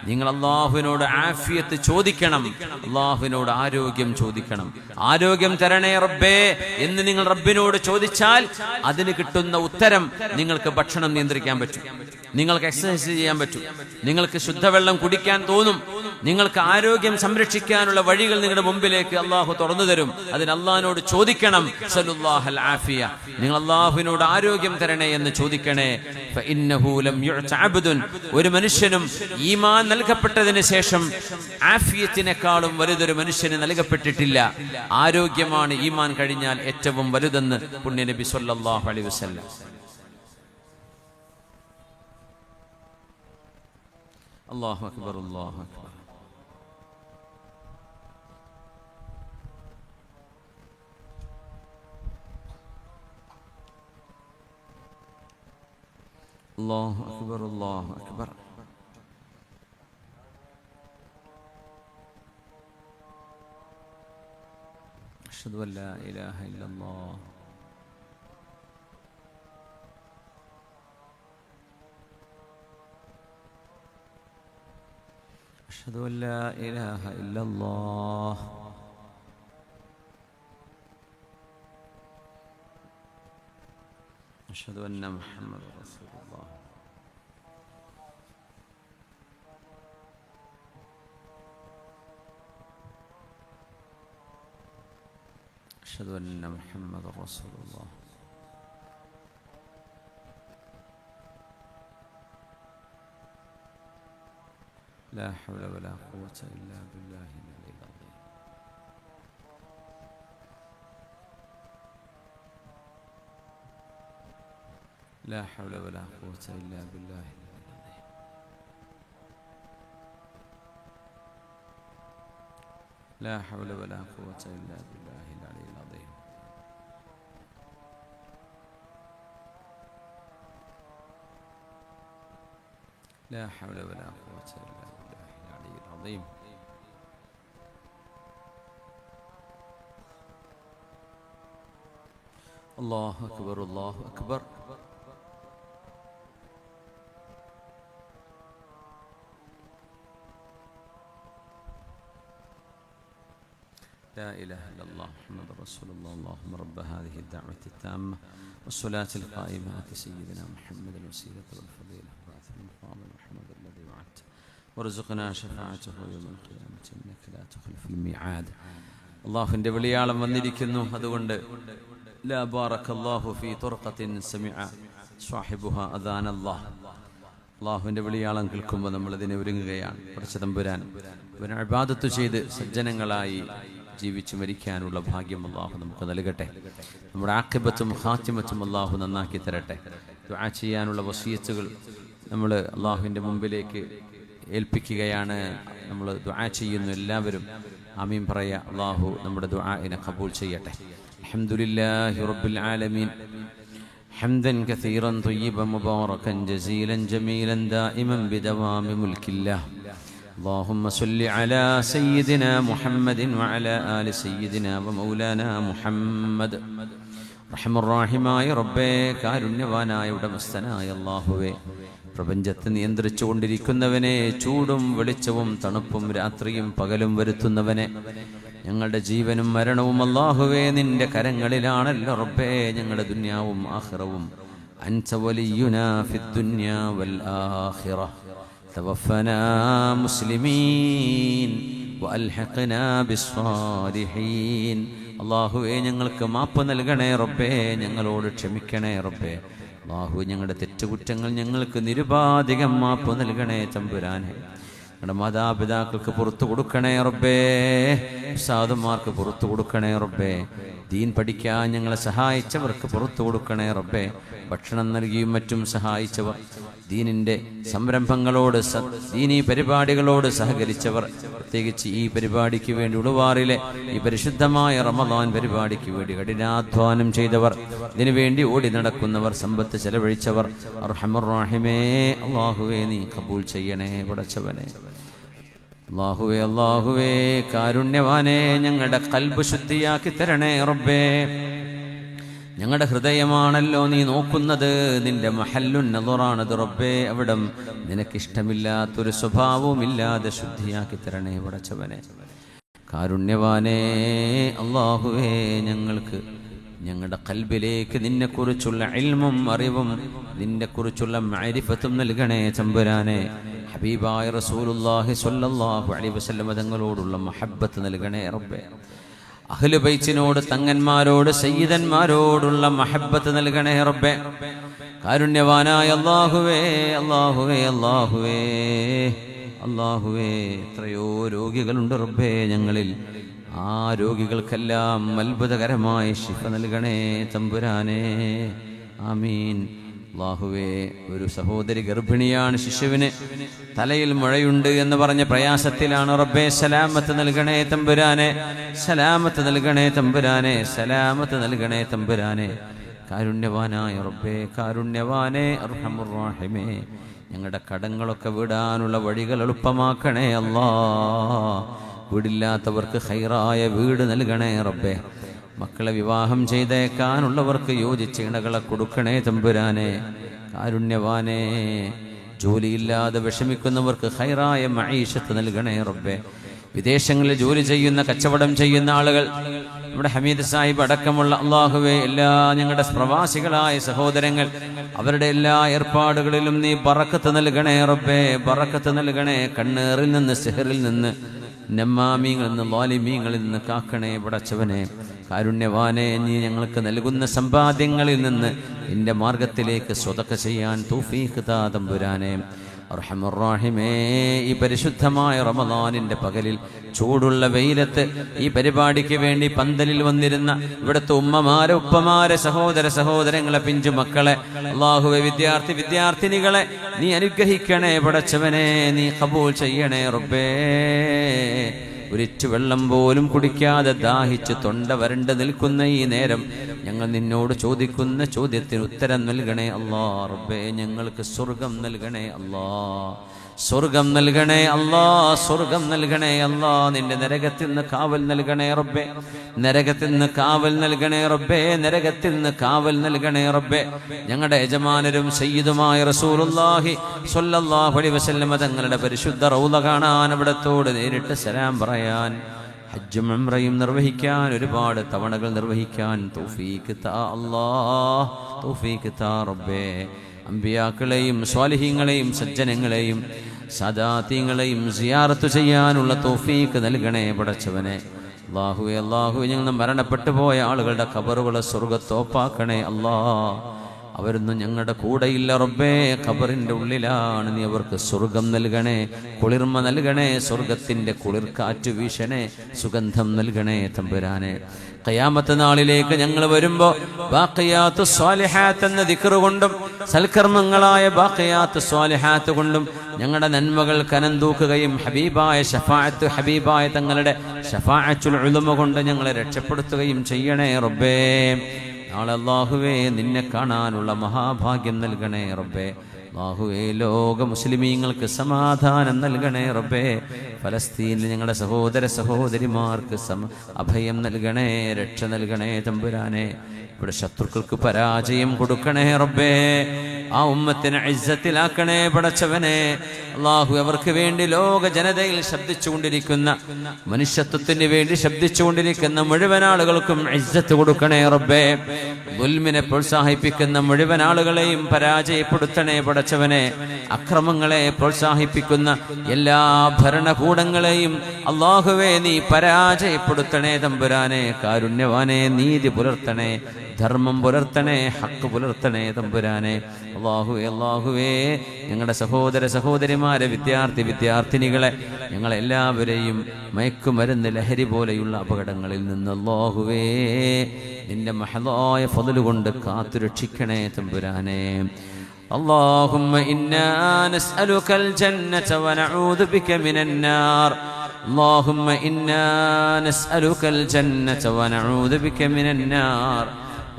നിങ്ങൾ അള്ളാഹുവിനോട് ആഫിയത്ത് ചോദിക്കണം, അള്ളാഹുവിനോട് ആരോഗ്യം ചോദിക്കണം. ആരോഗ്യം തരണേ റബ്ബേ എന്ന് നിങ്ങൾ റബ്ബിനോട് ചോദിച്ചാൽ അതിന് കിട്ടുന്ന ഉത്തരം നിങ്ങൾക്ക് ഭക്ഷണം നിയന്ത്രിക്കാൻ പറ്റും, നിങ്ങൾക്ക് എക്സസൈസ് ചെയ്യാൻ പറ്റും, നിങ്ങൾക്ക് ശുദ്ധവെള്ളം കുടിക്കാൻ തോന്നും, നിങ്ങൾക്ക് ആരോഗ്യം സംരക്ഷിക്കാനുള്ള വഴികൾ നിങ്ങളുടെ മുമ്പിലേക്ക് അള്ളാഹു തുറന്നു തരും. അതിന് അള്ളാഹിനോട് ചോദിക്കണം. സലുല്ലാഹൽ ആഫിയ. നിങ്ങൾ അള്ളാഹുവിനോട് ആരോഗ്യം തരണേ എന്ന് ചോദിക്കണേ. ഫഇന്നഹു ലം യുഅത അബ്ദുൻ. ഒരു മനുഷ്യനും ഈമാൻ നൽകപ്പെട്ടതിന് ശേഷം ആഫിയത്തിനേക്കാളും വലുതൊരു മനുഷ്യന് നൽകപ്പെട്ടിട്ടില്ല. ആരോഗ്യമാണ് ഈമാൻ കഴിഞ്ഞാൽ ഏറ്റവും വലുതെന്ന് പുണ്യനബി സല്ലല്ലാഹു അലൈഹി വസല്ലം. അല്ലാഹു അക്ബർ, അല്ലാഹു അക്ബർ. അല്ലാഹു അക്ബർ, അല്ലാഹു അക്ബർ. അഷ്ഹദു അൻ ലാ ഇലാഹ ഇല്ലല്ലാഹ് أشهد أن لا إله إلا الله أشهد أن محمد رسول الله أشهد أن محمد رسول الله لا حول ولا قوة إلا بالله العلي العظيم. لا حول ولا قوة إلا بالله العلي العظيم. لا حول ولا قوة إلا بالله العلي العظيم. لا حول ولا قوة إلا بالله العلي العظيم. الله أكبر الله أكبر. لا إله إلا الله محمد رسول الله. اللهم رب هذه الدعوة التامة والصلاة القائمة آت سيدنا محمد الوسيلة والفضيلة وبعث المقام محمد الذي وعدت وارزقنا شفاعته يوم القيامة إنك لا تخلف الميعاد. അള്ളാഹുവിൻ്റെ വിളിയാളം വന്നിരിക്കുന്നു. അതുകൊണ്ട് ലാ ബാറക്കല്ലാഹു ഫീ തുർഖത്തിൻ സമിഅ സ്വാഹിബുഹ അദാനല്ലാഹ്. അള്ളാഹുവിൻ്റെ വിളിയാളം കേൾക്കുമ്പോൾ നമ്മളതിനെ ഒരുങ്ങുകയാണ്. പടച്ച തമ്പുരാൻ ഇവനെ ഇബാദത്ത് ചെയ്ത് സജ്ജനങ്ങളായി ജീവിച്ചു മരിക്കാനുള്ള ഭാഗ്യം അള്ളാഹു നമുക്ക് നൽകട്ടെ. നമ്മുടെ ആഖിബത്തും ഖാത്തിമത്തും അള്ളാഹു നന്നാക്കി തരട്ടെ. ദുആ ചെയ്യാനുള്ള വസിയത്തുകൾ നമ്മൾ അള്ളാഹുവിൻ്റെ മുമ്പിലേക്ക് ഏൽപ്പിക്കുകയാണ്. നമ്മൾ ദുആ ചെയ്യുന്നു. എല്ലാവരും ആമീൻ പറയാ. അള്ളാഹു നമ്മുടെ ദുആഇനെ ഖബൂൽ ചെയ്യട്ടെ. അൽഹംദുലില്ലാഹി റബ്ബിൽ ആലമീൻ ഹംദൻ കസീറൻ ത്വയ്യിബൻ മുബാറകൻ ജസീലൻ ജമീലൻ ദായിമൻ ബിദവാമി മുൽക്കില്ലാഹ്. اللهم صل على سيدنا محمد وعلى آل سيدنا ومولانا محمد. റഹ്മാനായ റബ്ബേ, കാരുണ്യവാനായ ഉടമസ്ഥനായ അല്ലാഹുവേ, പ്രപഞ്ചത്തെ നിയന്ത്രിച്ചു കൊണ്ടിരിക്കുന്നവനെ, ചൂടും വെളിച്ചവും തണുപ്പും രാത്രിയും പകലും വരുത്തുന്നവനെ, ഞങ്ങളുടെ ജീവനും മരണവും അല്ലാഹുവേ നിന്റെ കരങ്ങളിലാണല്ലോ റബ്ബേ. ഞങ്ങളുടെ ദുനിയാവും ആഖിറവും അൻത വലിയുനാ ഫിദ്ദുനിയാ വൽ ആഖിറ. തവഫനാ മുസ്ലിമീൻ വഅൽഹിഖ്നാ ബിസ്സാലിഹീൻ. അല്ലാഹുവേ ഞങ്ങൾക്ക് മാപ്പ് നൽകണേ റബ്ബേ, ഞങ്ങളോട് ക്ഷമിക്കണേ റബ്ബേ. അല്ലാഹു ഞങ്ങളുടെ തെറ്റുകുറ്റങ്ങൾ ഞങ്ങൾക്ക് നിരുപാധികം മാപ്പ് നൽകണേ തമ്പുരാനെ. ഞങ്ങളുടെ മാതാപിതാക്കൾക്ക് പുറത്തു കൊടുക്കണേ റബ്ബേ, ഉസ്താദുമാർക്ക് പുറത്തു കൊടുക്കണേ റബ്ബേ. ദീൻ പഠിക്കാൻ ഞങ്ങളെ സഹായിച്ചവർക്ക് പുറത്തു കൊടുക്കണേ റബ്ബേ. ഭക്ഷണം നൽകിയും മറ്റും സഹായിച്ചവർ, ദീനിൻ്റെ സംരംഭങ്ങളോട് ദീനീ പരിപാടികളോട് സഹകരിച്ചവർ, പ്രത്യേകിച്ച് ഈ പരിപാടിക്ക് വേണ്ടി ഉളുവാറിലെ ഈ പരിശുദ്ധമായ റമദാൻ പരിപാടിക്ക് വേണ്ടി കഠിനാധ്വാനം ചെയ്തവർ, ഇതിനു വേണ്ടി ഓടി നടക്കുന്നവർ, സമ്പത്ത് ചെലവഴിച്ചവർ, അർഹമർ റഹീമേ അല്ലാഹുവേ നീ കബൂൽ ചെയ്യണേ പടച്ചവനെ. അല്ലാഹുവേ അല്ലാഹുവേ കാരുണ്യവാനേ, ഞങ്ങളുടെ ഖൽബ് ശുദ്ധിയാക്കി തരണേ റബ്ബേ. ഞങ്ങളുടെ ഹൃദയമാണല്ലോ നീ നോക്കുന്നത്, നിന്റെ മഹല്ലുൻ നദറാണത് റബ്ബേ. അവിടം നിനക്കിഷ്ടമില്ലാത്തൊരു സ്വഭാവവും ഇല്ലാതെ ശുദ്ധിയാക്കി തരണേ പടച്ചവനെ. കാരുണ്യവാനേ അല്ലാഹുവേ, ഞങ്ങൾക്ക് ഞങ്ങളുടെ ഖൽബിലേക്ക് നിന്നെക്കുറിച്ചുള്ള ഇൽമും അറിവും നിന്നെക്കുറിച്ചുള്ള മഅരിഫത്തും നൽകണേ തമ്പുരാനെ. ഹബീബായ റസൂലുള്ളാഹി സ്വല്ലല്ലാഹു അലൈഹി വസല്ലം തങ്ങളോടുള്ള മഹബ്ബത്ത് നൽകണേ റബ്ബേ. അഹ്ലു ബൈത്തിനോട്, തങ്ങന്മാരോട്, സയ്യിദന്മാരോടുള്ള മഹബ്ബത്ത് നൽകണേ റബ്ബേ. കാരുണ്യവാനായ അല്ലാഹുവേ അല്ലാഹുവേ അല്ലാഹുവേ അല്ലാഹുവേ, എത്രയോ രോഗികളുണ്ട് റബ്ബേ ഞങ്ങളിൽ. ആ രോഗികൾക്കെല്ലാം അത്ഭുതകരമായ ശിഫ നൽകണേ തമ്പുരാനെ. ആമീൻ. അല്ലാഹുവേ, ഒരു സഹോദരി ഗർഭിണിയാണ്, ശിശുവിന് തലയിൽ മുഴയുണ്ട് എന്ന് പറഞ്ഞ പ്രയാസത്തിലാണ് റബ്ബേ. സലാമത്ത് നൽകണേ തമ്പുരാനെ, സലാമത്ത് നൽകണേ തമ്പുരാനെ, സലാമത്ത് നൽകണേ തമ്പുരാനെ. കാരുണ്യവാനായ റബ്ബേ, കാരുണ്യവാനേ അർഹമുർ റഹീമേ, ഞങ്ങളുടെ കടങ്ങളൊക്കെ വിടാനുള്ള വഴികൾ എളുപ്പമാക്കണേ അല്ലാ. വീടില്ലാത്തവർക്ക് ഖൈറായ വീട് നൽകണേ റബ്ബേ. മക്കളെ വിവാഹം ചെയ്തേക്കാനുള്ളവർക്ക് യോജിച്ച ഇണകളെ കൊടുക്കണേ തമ്പുരാനെ. കാരുണ്യവാനേ, ജോലിയില്ലാതെ വിഷമിക്കുന്നവർക്ക് ഖൈറായ മഈശത്ത് നൽകണേ റബ്ബേ. വിദേശങ്ങളിൽ ജോലി ചെയ്യുന്ന, കച്ചവടം ചെയ്യുന്ന ആളുകൾ, നമ്മുടെ ഹമീദ് സാഹിബ് അടക്കമുള്ള അല്ലാഹുവേ, എല്ലാ ഞങ്ങളുടെ പ്രവാസികളായ സഹോദരങ്ങൾ, അവരുടെ എല്ലാ ഏർപ്പാടുകളിലും നീ ബറക്കത്ത് നൽകണേ റബ്ബേ, ബറക്കത്ത് നൽകണേ. കണ്ണേറിൽ നിന്ന്, സിഹറിൽ നിന്ന്, നമ്മാമീങ്ങളിൽ നിന്ന്, ളാലിമീങ്ങളിൽ നിന്ന് കാക്കണേ പടച്ചവനെ. കാരുണ്യവാനെ, നീ ഞങ്ങൾക്ക് നൽകുന്ന സമ്പാദ്യങ്ങളിൽ നിന്ന് നിന്റെ മാർഗത്തിലേക്ക് സ്വതക്ക ചെയ്യാൻ തൗഫീഖ് താ തമ്പുരാനെ. അർഹമർ റഹീമേ, ഈ പരിശുദ്ധമായ റമദാനിന്റെ പകലിൽ ചൂടുള്ള വെയിലത്ത് ഈ പരിപാടിക്ക് വേണ്ടി പന്തലിൽ വന്നിരുന്ന ഇവിടുത്തെ ഉമ്മമാരെ, ഉപ്പമാരെ, സഹോദരങ്ങളെ, പിഞ്ചു മക്കളെ, അല്ലാഹുവേ, വിദ്യാർത്ഥിനികളെ നീ അനുഗ്രഹിക്കണേ പടച്ചവനെ. നീ ഖബൂൽ ചെയ്യണേ റബ്ബേ. ഒരിറ്റു വെള്ളം പോലും കുടിക്കാതെ ദാഹിച്ച് തൊണ്ട വരണ്ട് നിൽക്കുന്ന ഈ നേരം ഞങ്ങൾ നിന്നോട് ചോദിക്കുന്ന ചോദ്യത്തിന് ഉത്തരം നൽകണേ അല്ലാ. റബ്ബേ, ഞങ്ങൾക്ക് സ്വർഗം നൽകണേ അല്ലാ, സ്വർഗം നൽകണേ അല്ലാ, സ്വർഗം നൽകണേ അല്ലാ. നിന്റെ നരകത്തിൽ നിന്ന് കാവൽ നൽകണേ റബ്ബേ, നരകത്തിൽ നിന്ന് കാവൽ നൽകണേ റബ്ബേ, നരകത്തിൽ നിന്ന് കാവൽ നൽകണേ റബ്ബേ. ഞങ്ങളുടെ യജമാനരും സയ്യിദുമായ റസൂലുള്ളാഹി സ്വല്ലല്ലാഹു അലൈഹി വസല്ലം തങ്ങളുടെ പരിശുദ്ധ റൗള കാണാൻ, അവിടത്തോട് നേരിട്ട് സലാം പറയാൻ, ഹജ്ജും ഉംറയും നിർവഹിക്കാൻ, ഒരുപാട് തവണകൾ നിർവഹിക്കാൻ തൗഫീഖ് താ അല്ലാ, തൗഫീഖ് താ റബ്ബേ. അമ്പിയാക്കളെയും സ്വാലിഹീങ്ങളെയും സജ്ജനങ്ങളെയും സദാത്യങ്ങളെയും സിയാറത്ത് ചെയ്യാനുള്ള തൗഫീഖ് നൽകണേ പടച്ചവനെ. അല്ലാഹുവേ, അല്ലാഹുവേ, ഞങ്ങൾ മരണപ്പെട്ടു പോയ ആളുകളുടെ ഖബറുകളെ സ്വർഗ്ഗത്തോപ്പാക്കണേ അല്ലാ. അവരൊന്നും ഞങ്ങളുടെ കൂടെയില്ല റബ്ബേ, ഖബറിന്റെ ഉള്ളിലാണ്. നീ അവർക്ക് സ്വർഗം നൽകണേ, കുളിർമ നൽകണേ, സ്വർഗത്തിന്റെ കുളിർക്കാറ്റ് വീശണേ, സുഗന്ധം നൽകണേ തമ്പുരാനെ. ഖിയാമത്ത് നാളിലേക്ക് ഞങ്ങൾ വരുമ്പോ ബാഖിയാത്തു സ്വാലിഹാത്ത് എന്ന ദിക്ർ കൊണ്ടും സൽക്കർമ്മങ്ങളായ ബാഖിയാത്തു സ്വാലിഹാത്ത് കൊണ്ടും ഞങ്ങളുടെ നന്മകൾ കനം തൂക്കുകയും ഹബീബായ ശഫാഅത്ത്, ഹബീബായ തങ്ങളുടെ ശഫാഅത്തുൽ ഉലമ കൊണ്ട് ഞങ്ങളെ രക്ഷപ്പെടുത്തുകയും ചെയ്യണേ റബ്ബേ. നാളെ അല്ലാഹുവേ നിന്നെ കാണാനുള്ള മഹാഭാഗ്യം നൽകണേ റബ്ബേ. അല്ലാഹുവേ, ലോക മുസ്ലിമീങ്ങൾക്ക് സമാധാനം നൽകണേ റബ്ബേ. ഫലസ്തീനിൽ ഞങ്ങളുടെ സഹോദര സഹോദരിമാർക്ക് അഭയം നൽകണേ, രക്ഷ നൽകണേ തമ്പുരാനെ. ഇവിടെ ശത്രുക്കൾക്ക് പരാജയം കൊടുക്കണേ റബ്ബേ. ആ ഉമ്മത്തിനെ ഇസ്സത്തിലാക്കണേ പടച്ചവനെ. അല്ലാഹു, അവർക്ക് വേണ്ടി ലോക ജനതയിൽ ശബ്ദിച്ചുകൊണ്ടിരിക്കുന്ന, മനുഷ്യത്വത്തിന് വേണ്ടി ശബ്ദിച്ചുകൊണ്ടിരിക്കുന്ന മുഴുവൻ ആളുകൾക്കും ഇസ്സത്ത് കൊടുക്കണേ റബ്ബേ. ദുൽമിനെ പ്രോത്സാഹിപ്പിക്കുന്ന മുഴുവൻ ആളുകളെയും പരാജയപ്പെടുത്തണേ പടച്ചവനെ. അക്രമങ്ങളെ പ്രോത്സാഹിപ്പിക്കുന്ന എല്ലാ ഭരണകൂടങ്ങളെയും അല്ലാഹുവേ നീ പരാജയപ്പെടുത്തണേ തമ്പുരാനെ. കാരുണ്യവാനെ, നീതി പുലർത്തണേ, ധർമ്മം പുലർത്തണേ, ഹക്ക് പുലർത്തണേ തമ്പുരാനെ. അല്ലാഹുവേ, അല്ലാഹുവേ, ഞങ്ങളുടെ സഹോദര സഹോദരിമാരെ, വിദ്യാർത്ഥിനികളെ, ഞങ്ങളെല്ലാവരെയും മയക്കുമരുന്ന്, ലഹരി പോലെയുള്ള അപകടങ്ങളിൽ നിന്ന് അല്ലാഹുവേ നിന്റെ മഹദായ ഫദ്ല് കൊണ്ട് കാത്തുരക്ഷിക്കണേ തമ്പുരാനെ. اللهم إنا نسألك الجنة ونعوذ بك من النار. اللهم إنا نسألك الجنة ونعوذ بك من النار.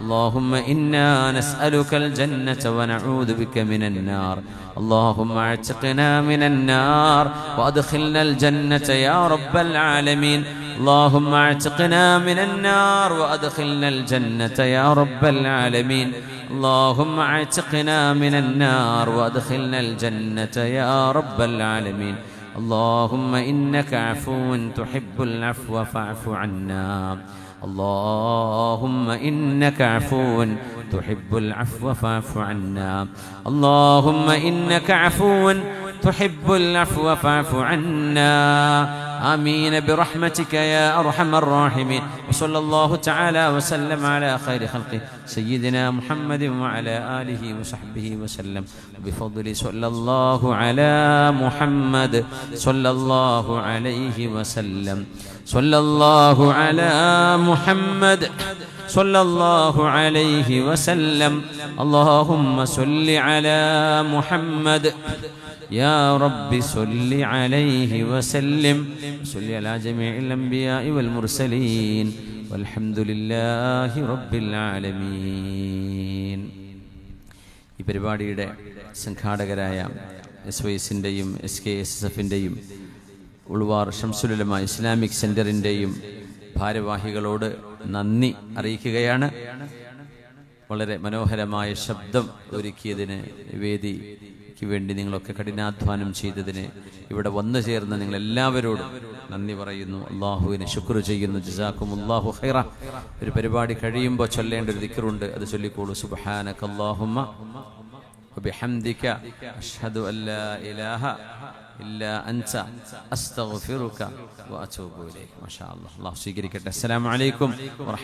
اللهم إنا نسألك الجنة ونعوذ بك من النار. اللهم اعتقنا من النار وأدخلنا الجنة يا رب العالمين. اللهم اعتقنا من النار وأدخلنا الجنة يا رب العالمين. اللهم اعتقنا من النار وأدخلنا الجنة يا رب العالمين. اللهم إنك عفو تحب العفو فاعف عنا. اللهم إنك عفو تحب العفو فاعف عنا. اللهم إنك عفو تحب العفو فاعف عنا. آمين برحمتك يا أرحم الراحمين. وصلى الله تعالى وسلم على خير خلقه سيدنا محمد وعلى آله وصحبه وسلم. بفضل صلى الله على محمد صلى الله عليه وسلم. صلى الله على محمد صلى الله عليه وسلم. اللهم صل على محمد يا رب صل عليه وسلم. صل على جميع الأنبياء والمرسلين والحمد لله رب العالمين. ഈ പരിപാടിയുടെ സംഘാടകരായ SYSന്റെയും SKSSFന്റെയും ഉൾവാർ ഷംസുലുലമ ഇസ്ലാമിക് സെന്ററിന്റെയും ഭാരവാഹികളോട് നന്ദി അറിയിക്കുകയാണ്. വളരെ മനോഹരമായ ശബ്ദം ഒരുക്കിയതിന്, വേദിക്ക് വേണ്ടി നിങ്ങളൊക്കെ കഠിനാധ്വാനം ചെയ്തതിന്, ഇവിടെ വന്നു ചേർന്ന നിങ്ങളെല്ലാവരോടും നന്ദി പറയുന്നു. അള്ളാഹുവിനെ ശുക്ർ ചെയ്യുന്നു. ജസാക്കുമുല്ലാഹു ഖൈറ. ഒരു പരിപാടി കഴിയുമ്പോൾ ചൊല്ലേണ്ട ഒരു ദിക്റുണ്ട്, അത് ചൊല്ലിക്കോളൂ. സുബ്ഹാനകല്ലാഹുമ്മ വബിഹംദിക അഷ്ഹദു അല്ലാ ഇലാഹ ഇല്ലാ അൻത അസ്തഗ്ഫിറുക വഅതൂബു ഇലൈക്. മാഷാ അല്ലാഹ്. അല്ലാഹു സ്വീകരിക്കട്ടെ. അസ്സലാമു അലൈക്കും വറഹ്മത്തുള്ളാഹി.